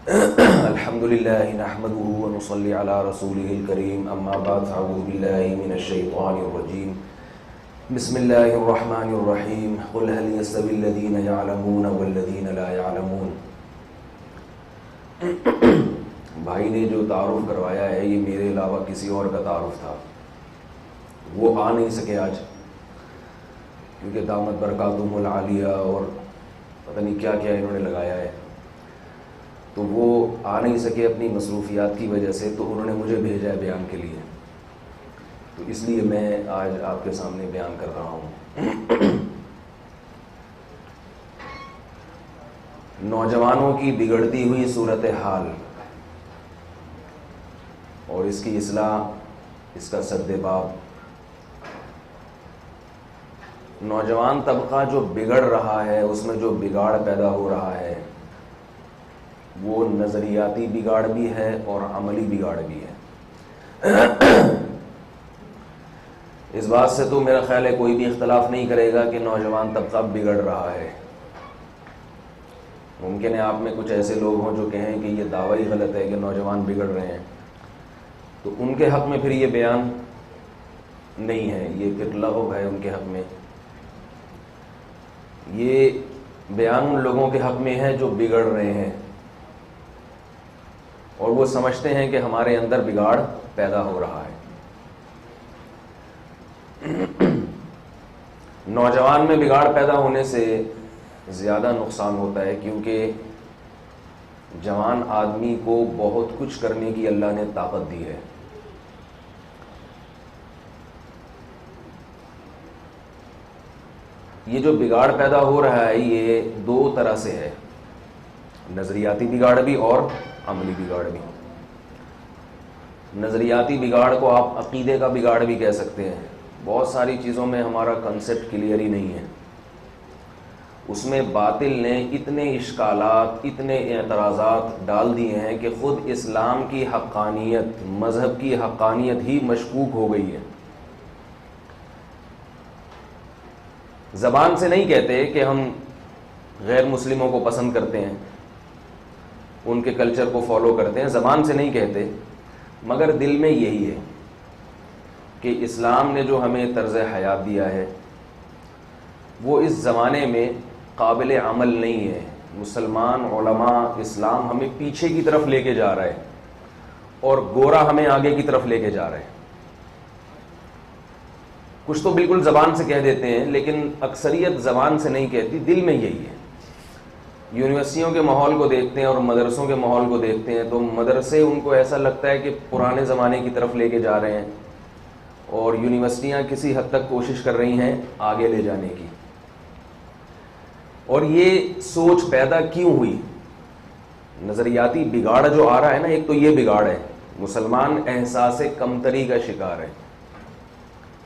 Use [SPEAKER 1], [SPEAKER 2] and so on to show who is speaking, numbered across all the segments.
[SPEAKER 1] الحمد للہ نحمده ونصلی علی رسوله الکریم اما بعد اعوذ باللہ من الشیطان الرجیم بسم اللہ الرحمن الرحیم قل هل يستوي الذین یعلمون والذین لا یعلمون۔ بھائی نے جو تعارف کروایا ہے یہ میرے علاوہ کسی اور کا تعارف تھا، وہ آ نہیں سکے آج کیونکہ دامت برکاتہم العالیہ اور پتہ نہیں کیا کیا انہوں نے لگایا ہے، تو وہ آ نہیں سکے اپنی مصروفیات کی وجہ سے، تو انہوں نے مجھے بھیجا ہے بیان کے لیے، تو اس لیے میں آج آپ کے سامنے بیان کر رہا ہوں۔ نوجوانوں کی بگڑتی ہوئی صورتحال اور اس کی اصلاح، اس کا سد باب۔ نوجوان طبقہ جو بگڑ رہا ہے، اس میں جو بگاڑ پیدا ہو رہا ہے وہ نظریاتی بگاڑ بھی ہے اور عملی بگاڑ بھی ہے۔ اس بات سے تو میرا خیال ہے کوئی بھی اختلاف نہیں کرے گا کہ نوجوان طبقہ بگڑ رہا ہے۔ ممکن ہے آپ میں کچھ ایسے لوگ ہوں جو کہیں کہ یہ دعویٰ ہی غلط ہے کہ نوجوان بگڑ رہے ہیں، تو ان کے حق میں پھر یہ بیان نہیں ہے، یہ پھر لغو ہے ان کے حق میں۔ یہ بیان ان لوگوں کے حق میں ہے جو بگڑ رہے ہیں اور وہ سمجھتے ہیں کہ ہمارے اندر بگاڑ پیدا ہو رہا ہے۔ نوجوان میں بگاڑ پیدا ہونے سے زیادہ نقصان ہوتا ہے، کیونکہ جوان آدمی کو بہت کچھ کرنے کی اللہ نے طاقت دی ہے۔ یہ جو بگاڑ پیدا ہو رہا ہے یہ دو طرح سے ہے، نظریاتی بگاڑ بھی اور عملی بگاڑ بھی۔ نظریاتی بگاڑ کو آپ عقیدے کا بگاڑ بھی کہہ سکتے ہیں۔ بہت ساری چیزوں میں ہمارا کنسیپٹ کلیئر ہی نہیں ہے، اس میں باطل نے اتنے اشکالات، اتنے اعتراضات ڈال دیے ہیں کہ خود اسلام کی حقانیت، مذہب کی حقانیت ہی مشکوک ہو گئی ہے۔ زبان سے نہیں کہتے کہ ہم غیر مسلموں کو پسند کرتے ہیں، ان کے کلچر کو فالو کرتے ہیں، زبان سے نہیں کہتے، مگر دل میں یہی ہے کہ اسلام نے جو ہمیں طرز حیات دیا ہے وہ اس زمانے میں قابل عمل نہیں ہے۔ مسلمان علماء اسلام ہمیں پیچھے کی طرف لے کے جا رہا ہے اور گورا ہمیں آگے کی طرف لے کے جا رہا ہے۔ کچھ تو بالکل زبان سے کہہ دیتے ہیں لیکن اکثریت زبان سے نہیں کہتی، دل میں یہی ہے۔ یونیورسٹیوں کے ماحول کو دیکھتے ہیں اور مدرسوں کے ماحول کو دیکھتے ہیں تو مدرسے ان کو ایسا لگتا ہے کہ پرانے زمانے کی طرف لے کے جا رہے ہیں، اور یونیورسٹیاں کسی حد تک کوشش کر رہی ہیں آگے لے جانے کی۔ اور یہ سوچ پیدا کیوں ہوئی؟ نظریاتی بگاڑ جو آ رہا ہے نا، ایک تو یہ بگاڑ ہے، مسلمان احساس کمتری کا شکار ہے،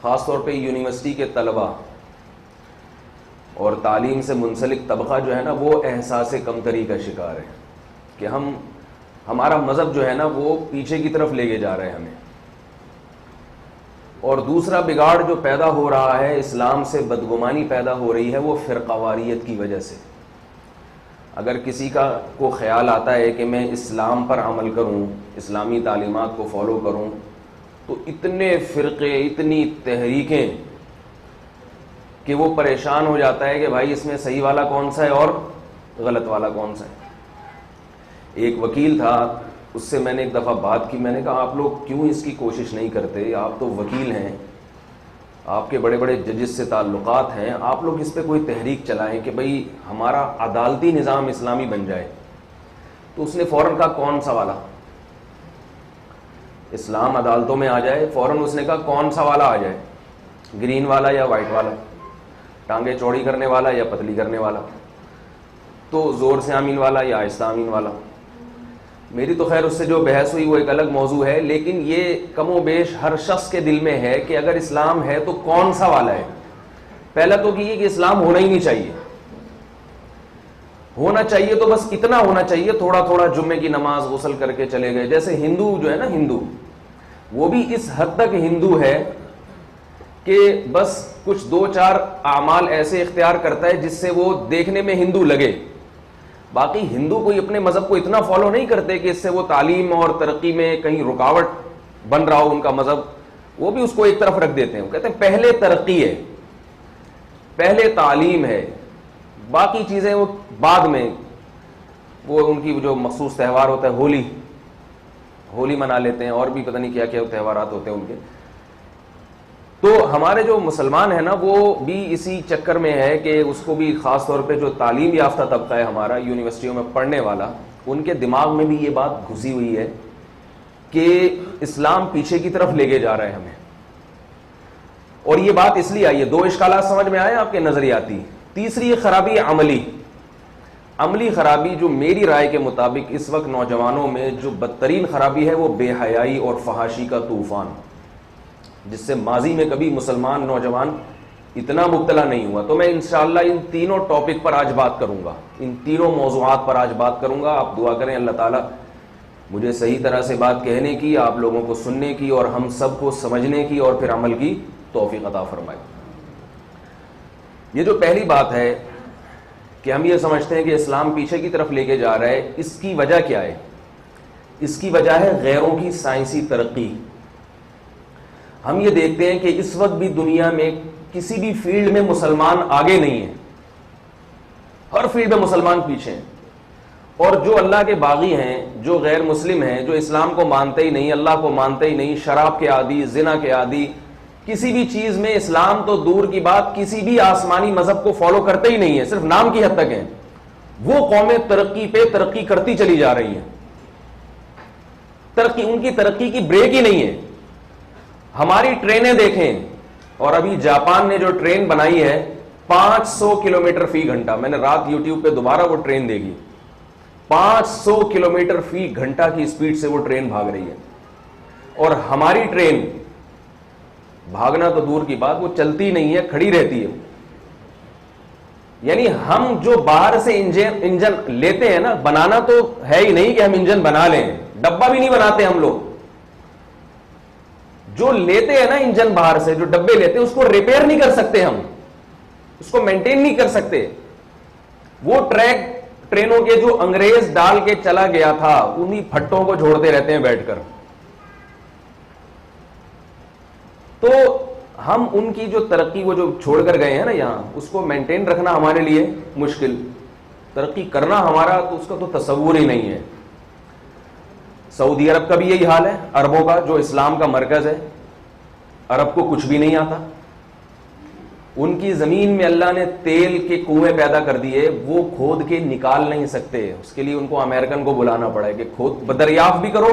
[SPEAKER 1] خاص طور پہ یونیورسٹی کے طلباء اور تعلیم سے منسلک طبقہ جو ہے نا وہ احساس کمتری کا شکار ہے کہ ہمارا مذہب جو ہے نا وہ پیچھے کی طرف لے کے جا رہے ہیں ہمیں۔ اور دوسرا بگاڑ جو پیدا ہو رہا ہے، اسلام سے بدگمانی پیدا ہو رہی ہے، وہ فرقہ واریت کی وجہ سے۔ اگر کسی کو خیال آتا ہے کہ میں اسلام پر عمل کروں، اسلامی تعلیمات کو فالو کروں، تو اتنے فرقے، اتنی تحریکیں کہ وہ پریشان ہو جاتا ہے کہ بھائی اس میں صحیح والا کون سا ہے اور غلط والا کون سا ہے۔ ایک وکیل تھا، اس سے میں نے ایک دفعہ بات کی، میں نے کہا آپ لوگ کیوں اس کی کوشش نہیں کرتے؟ آپ تو وکیل ہیں، آپ کے بڑے بڑے ججز سے تعلقات ہیں، آپ لوگ اس پہ کوئی تحریک چلائیں کہ بھئی ہمارا عدالتی نظام اسلامی بن جائے۔ تو اس نے فوراً کہا کون سا والا؟ اسلام عدالتوں میں آ جائے؟ فوراً اس نے کہا کون سا والا آ جائے، گرین والا یا وائٹ والا، ٹانگیں چوڑی کرنے والا یا پتلی کرنے والا، تو زور سے آمین والا یا آہستہ آمین والا۔ میری تو خیر اس سے جو بحث ہوئی وہ ایک الگ موضوع ہے، لیکن یہ کم و بیش ہر شخص کے دل میں ہے کہ اگر اسلام ہے تو کون سا والا ہے۔ پہلا تو یہ کہ اسلام ہونا ہی نہیں چاہیے، ہونا چاہیے تو بس اتنا ہونا چاہیے، تھوڑا تھوڑا جمعے کی نماز غسل کر کے چلے گئے۔ جیسے ہندو جو ہے نا، ہندو وہ بھی اس حد تک ہندو ہے کہ بس کچھ دو چار اعمال ایسے اختیار کرتا ہے جس سے وہ دیکھنے میں ہندو لگے، باقی ہندو کوئی اپنے مذہب کو اتنا فالو نہیں کرتے کہ اس سے وہ تعلیم اور ترقی میں کہیں رکاوٹ بن رہا ہو ان کا مذہب، وہ بھی اس کو ایک طرف رکھ دیتے ہیں. وہ کہتے ہیں پہلے ترقی ہے، پہلے تعلیم ہے، باقی چیزیں وہ بعد میں. وہ ان کی جو مخصوص تہوار ہوتا ہے ہولی منا لیتے ہیں، اور بھی پتہ نہیں کیا کیا تہوارات ہوتے ہیں ان کے. تو ہمارے جو مسلمان ہیں نا وہ بھی اسی چکر میں ہے کہ اس کو بھی خاص طور پہ جو تعلیم یافتہ طبقہ ہے ہمارا یونیورسٹیوں میں پڑھنے والا، ان کے دماغ میں بھی یہ بات گھسی ہوئی ہے کہ اسلام پیچھے کی طرف لے کے جا رہا ہے ہمیں. اور یہ بات اس لیے آئی ہے، دو اشکالات سمجھ میں آئے آپ کے نظریاتی. تیسری خرابی عملی خرابی، جو میری رائے کے مطابق اس وقت نوجوانوں میں جو بدترین خرابی ہے وہ بے حیائی اور فحاشی کا طوفان، جس سے ماضی میں کبھی مسلمان نوجوان اتنا مبتلا نہیں ہوا. تو میں انشاءاللہ ان تینوں ٹاپک پر آج بات کروں گا، ان تینوں موضوعات پر آج بات کروں گا. آپ دعا کریں اللہ تعالیٰ مجھے صحیح طرح سے بات کہنے کی، آپ لوگوں کو سننے کی، اور ہم سب کو سمجھنے کی اور پھر عمل کی توفیق عطا فرمائے. یہ جو پہلی بات ہے کہ ہم یہ سمجھتے ہیں کہ اسلام پیچھے کی طرف لے کے جا رہا ہے، اس کی وجہ کیا ہے؟ اس کی وجہ ہے غیروں کی سائنسی ترقی. ہم یہ دیکھتے ہیں کہ اس وقت بھی دنیا میں کسی بھی فیلڈ میں مسلمان آگے نہیں ہیں، ہر فیلڈ میں مسلمان پیچھے ہیں. اور جو اللہ کے باغی ہیں، جو غیر مسلم ہیں، جو اسلام کو مانتے ہی نہیں، اللہ کو مانتے ہی نہیں، شراب کے عادی، زنا کے عادی، کسی بھی چیز میں اسلام تو دور کی بات، کسی بھی آسمانی مذہب کو فالو کرتے ہی نہیں ہے، صرف نام کی حد تک ہیں، وہ قومیں ترقی پہ ترقی کرتی چلی جا رہی ہیں. ان کی ترقی کی بریک ہی نہیں ہے. ہماری ٹرینیں دیکھیں، اور ابھی جاپان نے جو ٹرین بنائی ہے 500 کلومیٹر فی گھنٹہ، میں نے رات یوٹیوب پہ دوبارہ وہ ٹرین دیکھی، 500 کلومیٹر فی گھنٹہ کی سپیڈ سے وہ ٹرین بھاگ رہی ہے. اور ہماری ٹرین بھاگنا تو دور کی بات، وہ چلتی نہیں ہے، کھڑی رہتی ہے. یعنی ہم جو باہر سے انجن لیتے ہیں نا، بنانا تو ہے ہی نہیں کہ ہم انجن بنا لیں، ڈبہ بھی نہیں بناتے ہم لوگ. جو لیتے ہیں نا انجن باہر سے، جو ڈبے لیتے ہیں، اس کو ریپیئر نہیں کر سکتے، ہم اس کو مینٹین نہیں کر سکتے. وہ ٹرینوں کے جو انگریز ڈال کے چلا گیا تھا، انہی پھٹوں کو جوڑتے رہتے ہیں بیٹھ کر. تو ہم ان کی جو ترقی وہ جو چھوڑ کر گئے ہیں نا یہاں، اس کو مینٹین رکھنا ہمارے لیے مشکل، ترقی کرنا ہمارا تو اس کا تو تصور ہی نہیں ہے. سعودی عرب کا بھی یہی حال ہے، عربوں کا جو اسلام کا مرکز ہے. عرب کو کچھ بھی نہیں آتا. ان کی زمین میں اللہ نے تیل کے کنویں پیدا کر دیے، وہ کھود کے نکال نہیں سکتے. اس کے لیے ان کو امریکن کو بلانا پڑا ہے کہ دریافت بھی کرو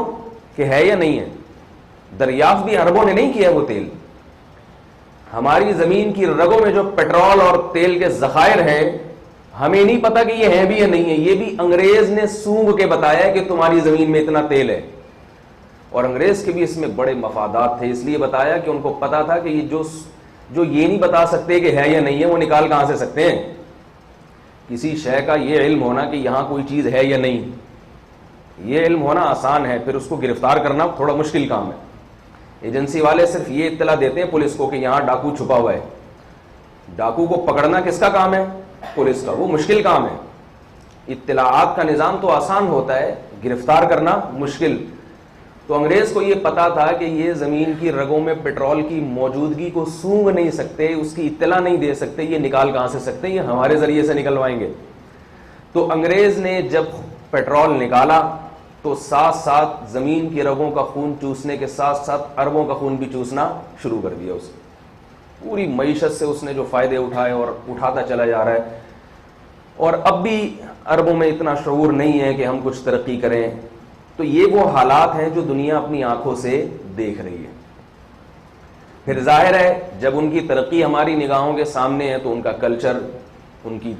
[SPEAKER 1] کہ ہے یا نہیں ہے. دریافت بھی عربوں نے نہیں کیا وہ تیل. ہماری زمین کی رگوں میں جو پیٹرول اور تیل کے ذخائر ہیں، ہمیں نہیں پتا کہ یہ ہے بھی یا نہیں ہے. یہ بھی انگریز نے سونگ کے بتایا کہ تمہاری زمین میں اتنا تیل ہے. اور انگریز کے بھی اس میں بڑے مفادات تھے، اس لیے بتایا کہ ان کو پتا تھا کہ یہ جو یہ نہیں بتا سکتے کہ ہے یا نہیں ہے، وہ نکال کہاں سے سکتے ہیں. کسی شے کا یہ علم ہونا کہ یہاں کوئی چیز ہے یا نہیں، یہ علم ہونا آسان ہے، پھر اس کو گرفتار کرنا تھوڑا مشکل کام ہے. ایجنسی والے صرف یہ اطلاع دیتے ہیں پولیس کو کہ یہاں ڈاکو چھپا ہوا ہے. ڈاکو کو پکڑنا کس کا کام ہے؟ پولیس کا. وہ مشکل کام ہے. اطلاعات کا نظام تو آسان ہوتا ہے، گرفتار کرنا مشکل. تو انگریز کو یہ پتا تھا کہ یہ زمین کی رگوں میں پیٹرول کی موجودگی کو سونگ نہیں سکتے، اس کی اطلاع نہیں دے سکتے، یہ نکال کہاں سے سکتے؟ یہ ہمارے ذریعے سے نکلوائیں گے. تو انگریز نے جب پیٹرول نکالا تو ساتھ ساتھ زمین کی رگوں کا خون چوسنے کے ساتھ ساتھ عربوں کا خون بھی چوسنا شروع کر دیا. اس پوری معیشت سے اس نے جو فائدے اٹھائے اور اٹھاتا چلا جا رہا ہے. اور اب بھی عربوں میں اتنا شعور نہیں ہے کہ ہم کچھ ترقی کریں. تو یہ وہ حالات ہیں جو دنیا اپنی آنکھوں سے دیکھ رہی ہے. پھر ظاہر ہے جب ان کی ترقی ہماری نگاہوں کے سامنے ہے تو ان کا کلچر، ان کی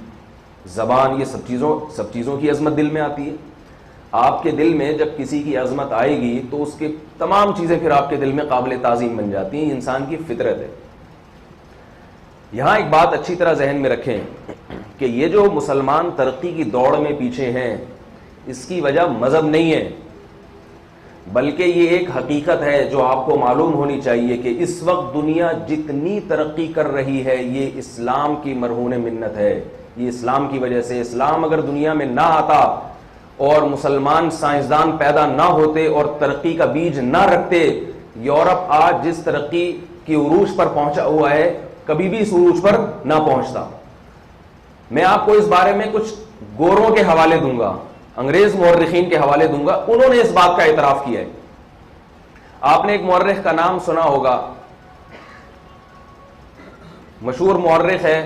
[SPEAKER 1] زبان، یہ سب چیزوں کی عظمت دل میں آتی ہے. آپ کے دل میں جب کسی کی عظمت آئے گی تو اس کی تمام چیزیں پھر آپ کے دل میں قابل تعظیم بن جاتی ہیں. انسان کی فطرت ہے. یہاں ایک بات اچھی طرح ذہن میں رکھیں کہ یہ جو مسلمان ترقی کی دوڑ میں پیچھے ہیں، اس کی وجہ مذہب نہیں ہے، بلکہ یہ ایک حقیقت ہے جو آپ کو معلوم ہونی چاہیے کہ اس وقت دنیا جتنی ترقی کر رہی ہے یہ اسلام کی مرہون منت ہے. یہ اسلام کی وجہ سے. اسلام اگر دنیا میں نہ آتا اور مسلمان سائنسدان پیدا نہ ہوتے اور ترقی کا بیج نہ رکھتے, یورپ آج جس ترقی کی عروج پر پہنچا ہوا ہے کبھی بھی اس عروج پر نہ پہنچتا. میں آپ کو اس بارے میں کچھ گوروں کے حوالے دوں گا, انگریز مورخین کے حوالے دوں گا, انہوں نے اس بات کا اعتراف کیا ہے. آپ نے ایک مورخ کا نام سنا ہوگا, مشہور مورخ ہے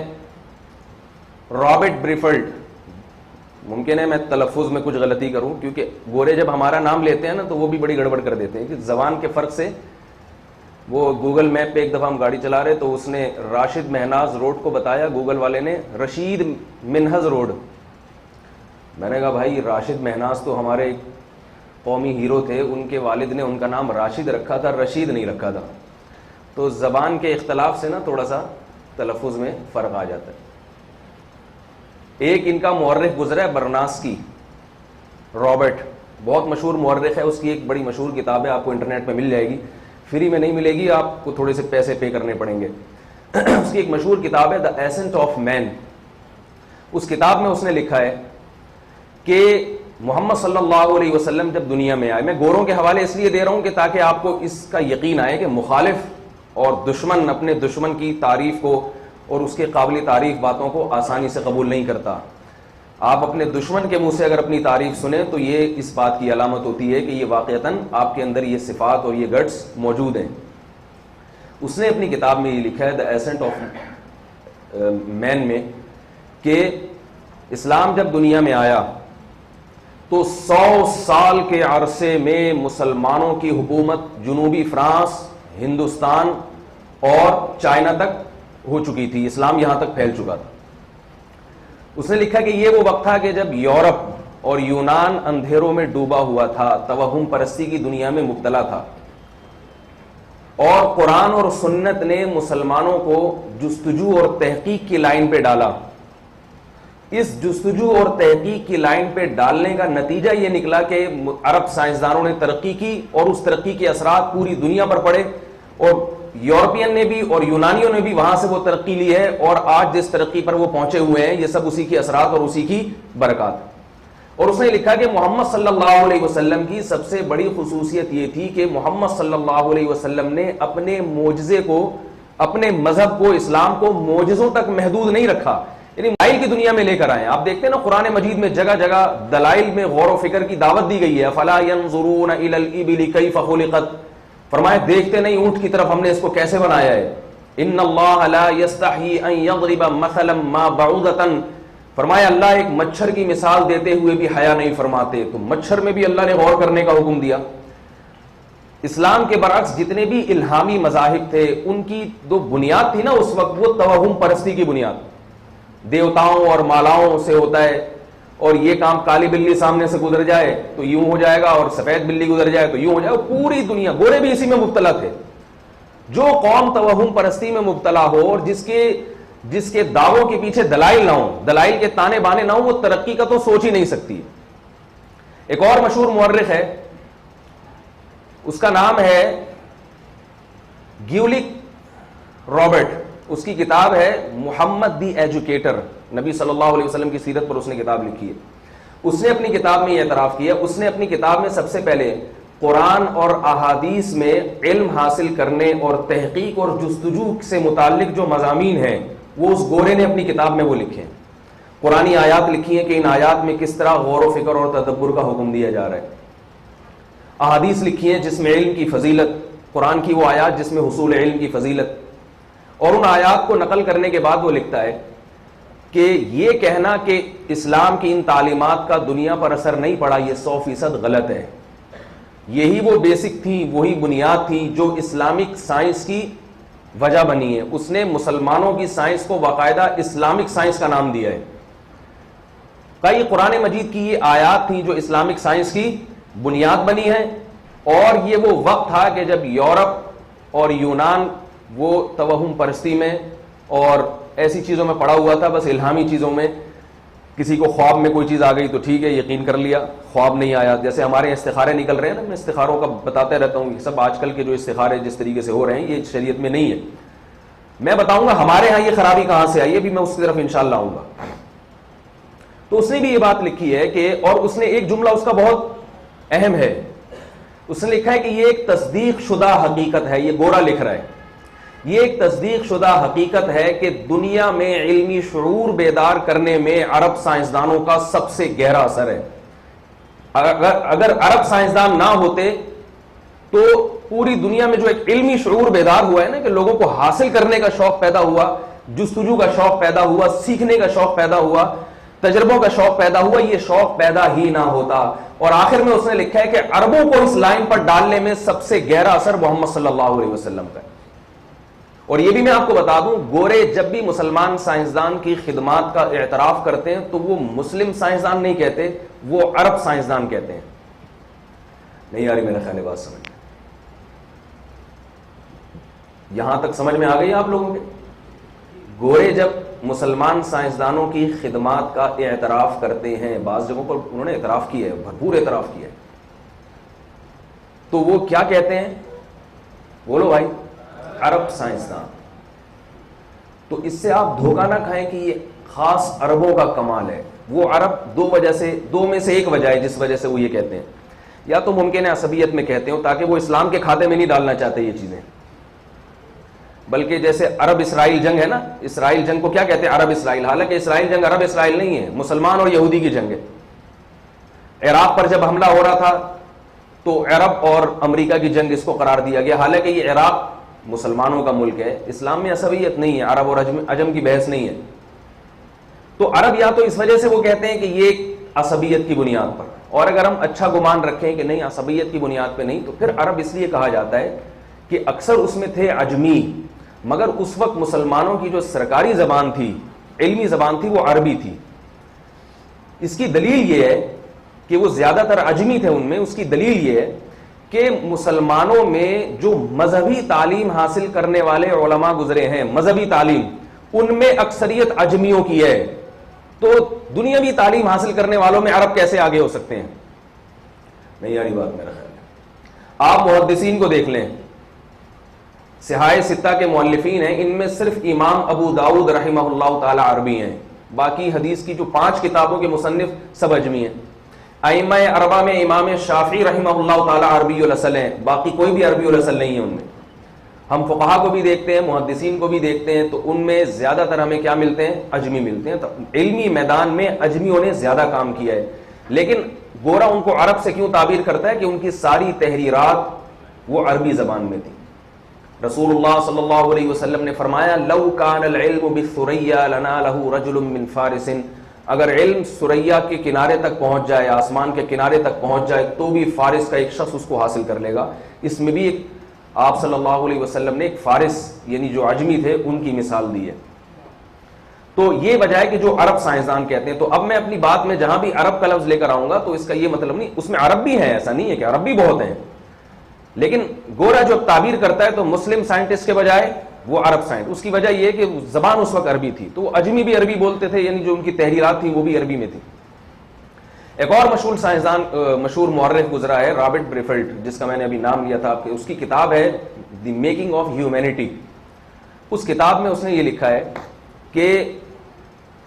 [SPEAKER 1] رابرٹ بریفلڈ. ممکن ہے میں تلفظ میں کچھ غلطی کروں, کیونکہ گورے جب ہمارا نام لیتے ہیں نا تو وہ بھی بڑی گڑبڑ کر دیتے ہیں کہ زبان کے فرق سے. وہ گوگل میپ پہ ایک دفعہ ہم گاڑی چلا رہے تو اس نے راشد مہناز روڈ کو بتایا, گوگل والے نے رشید منہز روڈ. میں نے کہا بھائی راشد مہناز تو ہمارے قومی ہیرو تھے, ان کے والد نے ان کا نام راشد رکھا تھا, رشید نہیں رکھا تھا. تو زبان کے اختلاف سے نا تھوڑا سا تلفظ میں فرق آ جاتا ہے. ایک ان کا مورخ گزرا ہے برناسکی, رابرٹ, بہت مشہور مورخ ہے. اس کی ایک بڑی مشہور کتاب ہے, آپ کو انٹرنیٹ پہ مل جائے گی, فری میں نہیں ملے گی, آپ کو تھوڑے سے پیسے پے کرنے پڑیں گے. اس کی ایک مشہور کتاب ہے دا ایسنٹ آف مین. اس کتاب میں اس نے لکھا ہے کہ محمد صلی اللہ علیہ وسلم جب دنیا میں آئے, میں گوروں کے حوالے اس لیے دے رہا ہوں کہ تاکہ آپ کو اس کا یقین آئے کہ مخالف اور دشمن اپنے دشمن کی تعریف کو اور اس کے قابل تعریف باتوں کو آسانی سے قبول نہیں کرتا. آپ اپنے دشمن کے منہ سے اگر اپنی تعریف سنیں تو یہ اس بات کی علامت ہوتی ہے کہ یہ واقعتاً آپ کے اندر یہ صفات اور یہ گٹس موجود ہیں. اس نے اپنی کتاب میں یہ لکھا ہے دا ایسنٹ آف مین میں کہ اسلام جب دنیا میں آیا تو 100 سال کے عرصے میں مسلمانوں کی حکومت جنوبی فرانس, ہندوستان اور چائنا تک ہو چکی تھی. اسلام یہاں تک پھیل چکا تھا. اس نے لکھا کہ یہ وہ وقت تھا کہ جب یورپ اور یونان اندھیروں میں ڈوبا ہوا تھا, توہم پرستی کی دنیا میں مبتلا تھا, اور قرآن اور سنت نے مسلمانوں کو جستجو اور تحقیق کی لائن پہ ڈالا. اس جستجو اور تحقیق کی لائن پہ ڈالنے کا نتیجہ یہ نکلا کہ عرب سائنسدانوں نے ترقی کی اور اس ترقی کے اثرات پوری دنیا پر پڑے, اور یورپین نے بھی اور یونانیوں نے بھی وہاں سے وہ ترقی لی ہے, اور آج جس ترقی پر وہ پہنچے ہوئے ہیں یہ سب اسی کے اثرات اور اسی کی برکات. اور اس نے لکھا کہ محمد صلی اللہ علیہ وسلم کی سب سے بڑی خصوصیت یہ تھی کہ محمد صلی اللہ علیہ وسلم نے اپنے معجزے کو, اپنے مذہب کو, اسلام کو معجزوں تک محدود نہیں رکھا, یعنی دلائل کی دنیا میں لے کر آئے. آپ دیکھتے ہیں نا قرآن مجید میں جگہ جگہ دلائل میں غور و فکر کی دعوت دی گئی ہے. فلا ينظرون الى الابل كيف خلقت, فرمایا دیکھتے نہیں اونٹ کی طرف ہم نے اس کو کیسے بنایا ہے. ان اللہ لا يستحي ان يضرب مثلا ما بعوضة, فرمایا اللہ ایک مچھر کی مثال دیتے ہوئے بھی حیا نہیں فرماتے. تو مچھر میں بھی اللہ نے غور کرنے کا حکم دیا. اسلام کے برعکس جتنے بھی الہامی مذاہب تھے ان کی جو بنیاد تھی نا اس وقت وہ توہم پرستی کی بنیاد, دیوتاؤں اور مالاؤں سے ہوتا ہے, اور یہ کام کالی بلی سامنے سے گزر جائے تو یوں ہو جائے گا, اور سفید بلی گزر جائے تو یوں ہو جائے گا. پوری دنیا, گورے بھی اسی میں مبتلا تھے. جو قوم توہم پرستی میں مبتلا ہو اور جس کے دعووں کے پیچھے دلائل نہ ہو, دلائل کے تانے بانے نہ ہو, وہ ترقی کا تو سوچ ہی نہیں سکتی. ایک اور مشہور مورخ ہے, اس کا نام ہے گیولک رابرٹ. اس کی کتاب ہے محمد دی ایجوکیٹر, نبی صلی اللہ علیہ وسلم کی سیرت پر اس نے کتاب لکھی ہے. اس نے اپنی کتاب میں یہ اعتراف کیا, اس نے اپنی کتاب میں سب سے پہلے قرآن اور احادیث میں علم حاصل کرنے اور تحقیق اور جستجو سے متعلق جو مضامین ہیں وہ اس گورے نے اپنی کتاب میں وہ لکھے ہیں. قرآنی آیات لکھی ہیں کہ ان آیات میں کس طرح غور و فکر اور تدبر کا حکم دیا جا رہا ہے. احادیث لکھی ہیں جس میں علم کی فضیلت, قرآن کی وہ آیات جس میں حصول علم کی فضیلت, اور ان آیات کو نقل کرنے کے بعد وہ لکھتا ہے کہ یہ کہنا کہ اسلام کی ان تعلیمات کا دنیا پر اثر نہیں پڑا یہ 100% غلط ہے. یہی وہ بیسک تھی, وہی بنیاد تھی جو اسلامک سائنس کی وجہ بنی ہے. اس نے مسلمانوں کی سائنس کو باقاعدہ اسلامک سائنس کا نام دیا ہے. کئی قرآن مجید کی یہ آیات تھیں جو اسلامک سائنس کی بنیاد بنی ہیں, اور یہ وہ وقت تھا کہ جب یورپ اور یونان وہ توہم پرستی میں اور ایسی چیزوں میں پڑا ہوا تھا, بس الہامی چیزوں میں. کسی کو خواب میں کوئی چیز آ گئی تو ٹھیک ہے یقین کر لیا, خواب نہیں آیا. جیسے ہمارے استخارے نکل رہے ہیں نا, میں استخاروں کا بتاتے رہتا ہوں, سب آج کل کے جو استخارے جس طریقے سے ہو رہے ہیں یہ شریعت میں نہیں ہے. میں بتاؤں گا ہمارے ہاں یہ خرابی کہاں سے آئی ہے, بھی میں اس کی طرف انشاءاللہ آؤں گا. تو اس نے بھی یہ بات لکھی ہے کہ، اور اس نے ایک جملہ اس کا بہت اہم ہے، اس نے لکھا ہے کہ یہ ایک تصدیق شدہ حقیقت ہے، یہ گورا لکھ رہا ہے، یہ ایک تصدیق شدہ حقیقت ہے کہ دنیا میں علمی شعور بیدار کرنے میں عرب سائنسدانوں کا سب سے گہرا اثر ہے۔ اگر عرب سائنسدان نہ ہوتے تو پوری دنیا میں جو ایک علمی شعور بیدار ہوا ہے نا، کہ لوگوں کو حاصل کرنے کا شوق پیدا ہوا، جستجو کا شوق پیدا ہوا، سیکھنے کا شوق پیدا ہوا، تجربوں کا شوق پیدا ہوا، یہ شوق پیدا ہی نہ ہوتا۔ اور آخر میں اس نے لکھا ہے کہ عربوں کو اس لائن پر ڈالنے میں سب سے گہرا اثر محمد صلی اللہ علیہ وسلم کا ہے۔ اور یہ بھی میں آپ کو بتا دوں، گورے جب بھی مسلمان سائنسدان کی خدمات کا اعتراف کرتے ہیں تو وہ مسلم سائنسدان نہیں کہتے، وہ عرب سائنسدان کہتے ہیں۔ نہیں آ رہی میرا خیال ہے بات سمجھ، یہاں تک سمجھ میں آ گئی آپ لوگوں کے؟ گورے جب مسلمان سائنسدانوں کی خدمات کا اعتراف کرتے ہیں، بعض جگہوں پر انہوں نے اعتراف کیا ہے، بھرپور اعتراف کیا ہے، تو وہ کیا کہتے ہیں؟ بولو بھائی، عرب سائنسدان۔ تو اس سے آپ دھوکہ نہ کھائیں کہ یہ خاص عربوں کا کمال ہے۔ وہ عرب دو میں سے ایک وجہ ہے جس وجہ سے وہ یہ کہتے ہیں، یا تو ممکن ہے عصبیت میں کہتے ہوں تاکہ وہ اسلام کے کھاتے میں نہیں ڈالنا چاہتے یہ چیزیں، بلکہ جیسے عرب اسرائیل جنگ ہے نا، اسرائیل جنگ کو کیا کہتے ہیں؟ عرب اسرائیل، حالانکہ اسرائیل جنگ عرب اسرائیل نہیں ہے، مسلمان اور یہودی کی جنگ ہے۔ عراق پر جب حملہ ہو رہا تھا تو عرب اور امریکہ کی جنگ اس کو قرار دیا گیا، حالانکہ یہ عراق مسلمانوں کا ملک ہے، اسلام میں عصبیت نہیں ہے، عرب اور عجم کی بحث نہیں ہے۔ تو عرب یا تو اس وجہ سے وہ کہتے ہیں کہ یہ ایک عصبیت کی بنیاد پر، اور اگر ہم اچھا گمان رکھیں کہ نہیں عصبیت کی بنیاد پہ نہیں، تو پھر عرب اس لیے کہا جاتا ہے کہ اکثر اس میں تھے عجمی، مگر اس وقت مسلمانوں کی جو سرکاری زبان تھی، علمی زبان تھی، وہ عربی تھی۔ اس کی دلیل یہ ہے کہ وہ زیادہ تر عجمی تھے ان میں، اس کی دلیل یہ ہے کہ مسلمانوں میں جو مذہبی تعلیم حاصل کرنے والے علماء گزرے ہیں، مذہبی تعلیم، ان میں اکثریت عجمیوں کی ہے، تو دنیاوی تعلیم حاصل کرنے والوں میں عرب کیسے آگے ہو سکتے ہیں؟ نہیں آ رہی بات میرا خیال ہے۔ آپ محدثین کو دیکھ لیں، صحاح ستہ کے مؤلفین ہیں، ان میں صرف امام ابو داؤد رحمہ اللہ تعالی عربی ہیں، باقی حدیث کی جو 5 کتابوں کے مصنف سب عجمی ہیں۔ ائمہ اربعہ میں امام شافعی رحمہ اللہ تعالی عربی الاصل ہیں، باقی کوئی بھی عربی الاصل نہیں ہے ان میں۔ ہم فقہا کو بھی دیکھتے ہیں، محدثین کو بھی دیکھتے ہیں، تو ان میں زیادہ تر ہمیں کیا ملتے ہیں؟ عجمی ملتے ہیں۔ تو علمی میدان میں عجمیوں نے زیادہ کام کیا ہے، لیکن گورا ان کو عرب سے کیوں تعبیر کرتا ہے؟ کہ ان کی ساری تحریرات وہ عربی زبان میں تھی۔ رسول اللہ صلی اللہ علیہ وسلم نے فرمایا، لو کان العلم بالثریا لنالہ رجل من فارس، اگر علم ثریا کے کنارے تک پہنچ جائے، آسمان کے کنارے تک پہنچ جائے، تو بھی فارس کا ایک شخص اس کو حاصل کر لے گا۔ اس میں بھی آپ صلی اللہ علیہ وسلم نے ایک فارس یعنی جو عجمی تھے ان کی مثال دی ہے۔ تو یہ وجہ ہے کہ جو عرب سائنسدان کہتے ہیں۔ تو اب میں اپنی بات میں جہاں بھی عرب کا لفظ لے کر آؤں گا تو اس کا یہ مطلب نہیں اس میں عرب بھی ہیں، ایسا نہیں ہے کہ عرب بھی بہت ہیں، لیکن گورا جو تعبیر کرتا ہے تو مسلم سائنٹسٹ کے بجائے وہ عرب سائنس، اس کی وجہ یہ ہے کہ زبان اس وقت عربی تھی، تو وہ عجمی بھی عربی بولتے تھے، یعنی جو ان کی تحریرات تھیں وہ بھی عربی میں تھی۔ ایک اور مشہور سائنسدان، مشہور مورخ گزرا ہے رابرٹ بریفلٹ، جس کا میں نے ابھی نام لیا تھا، کہ اس کی کتاب ہے دی میکنگ آف ہیومینٹی۔ اس کتاب میں اس نے یہ لکھا ہے کہ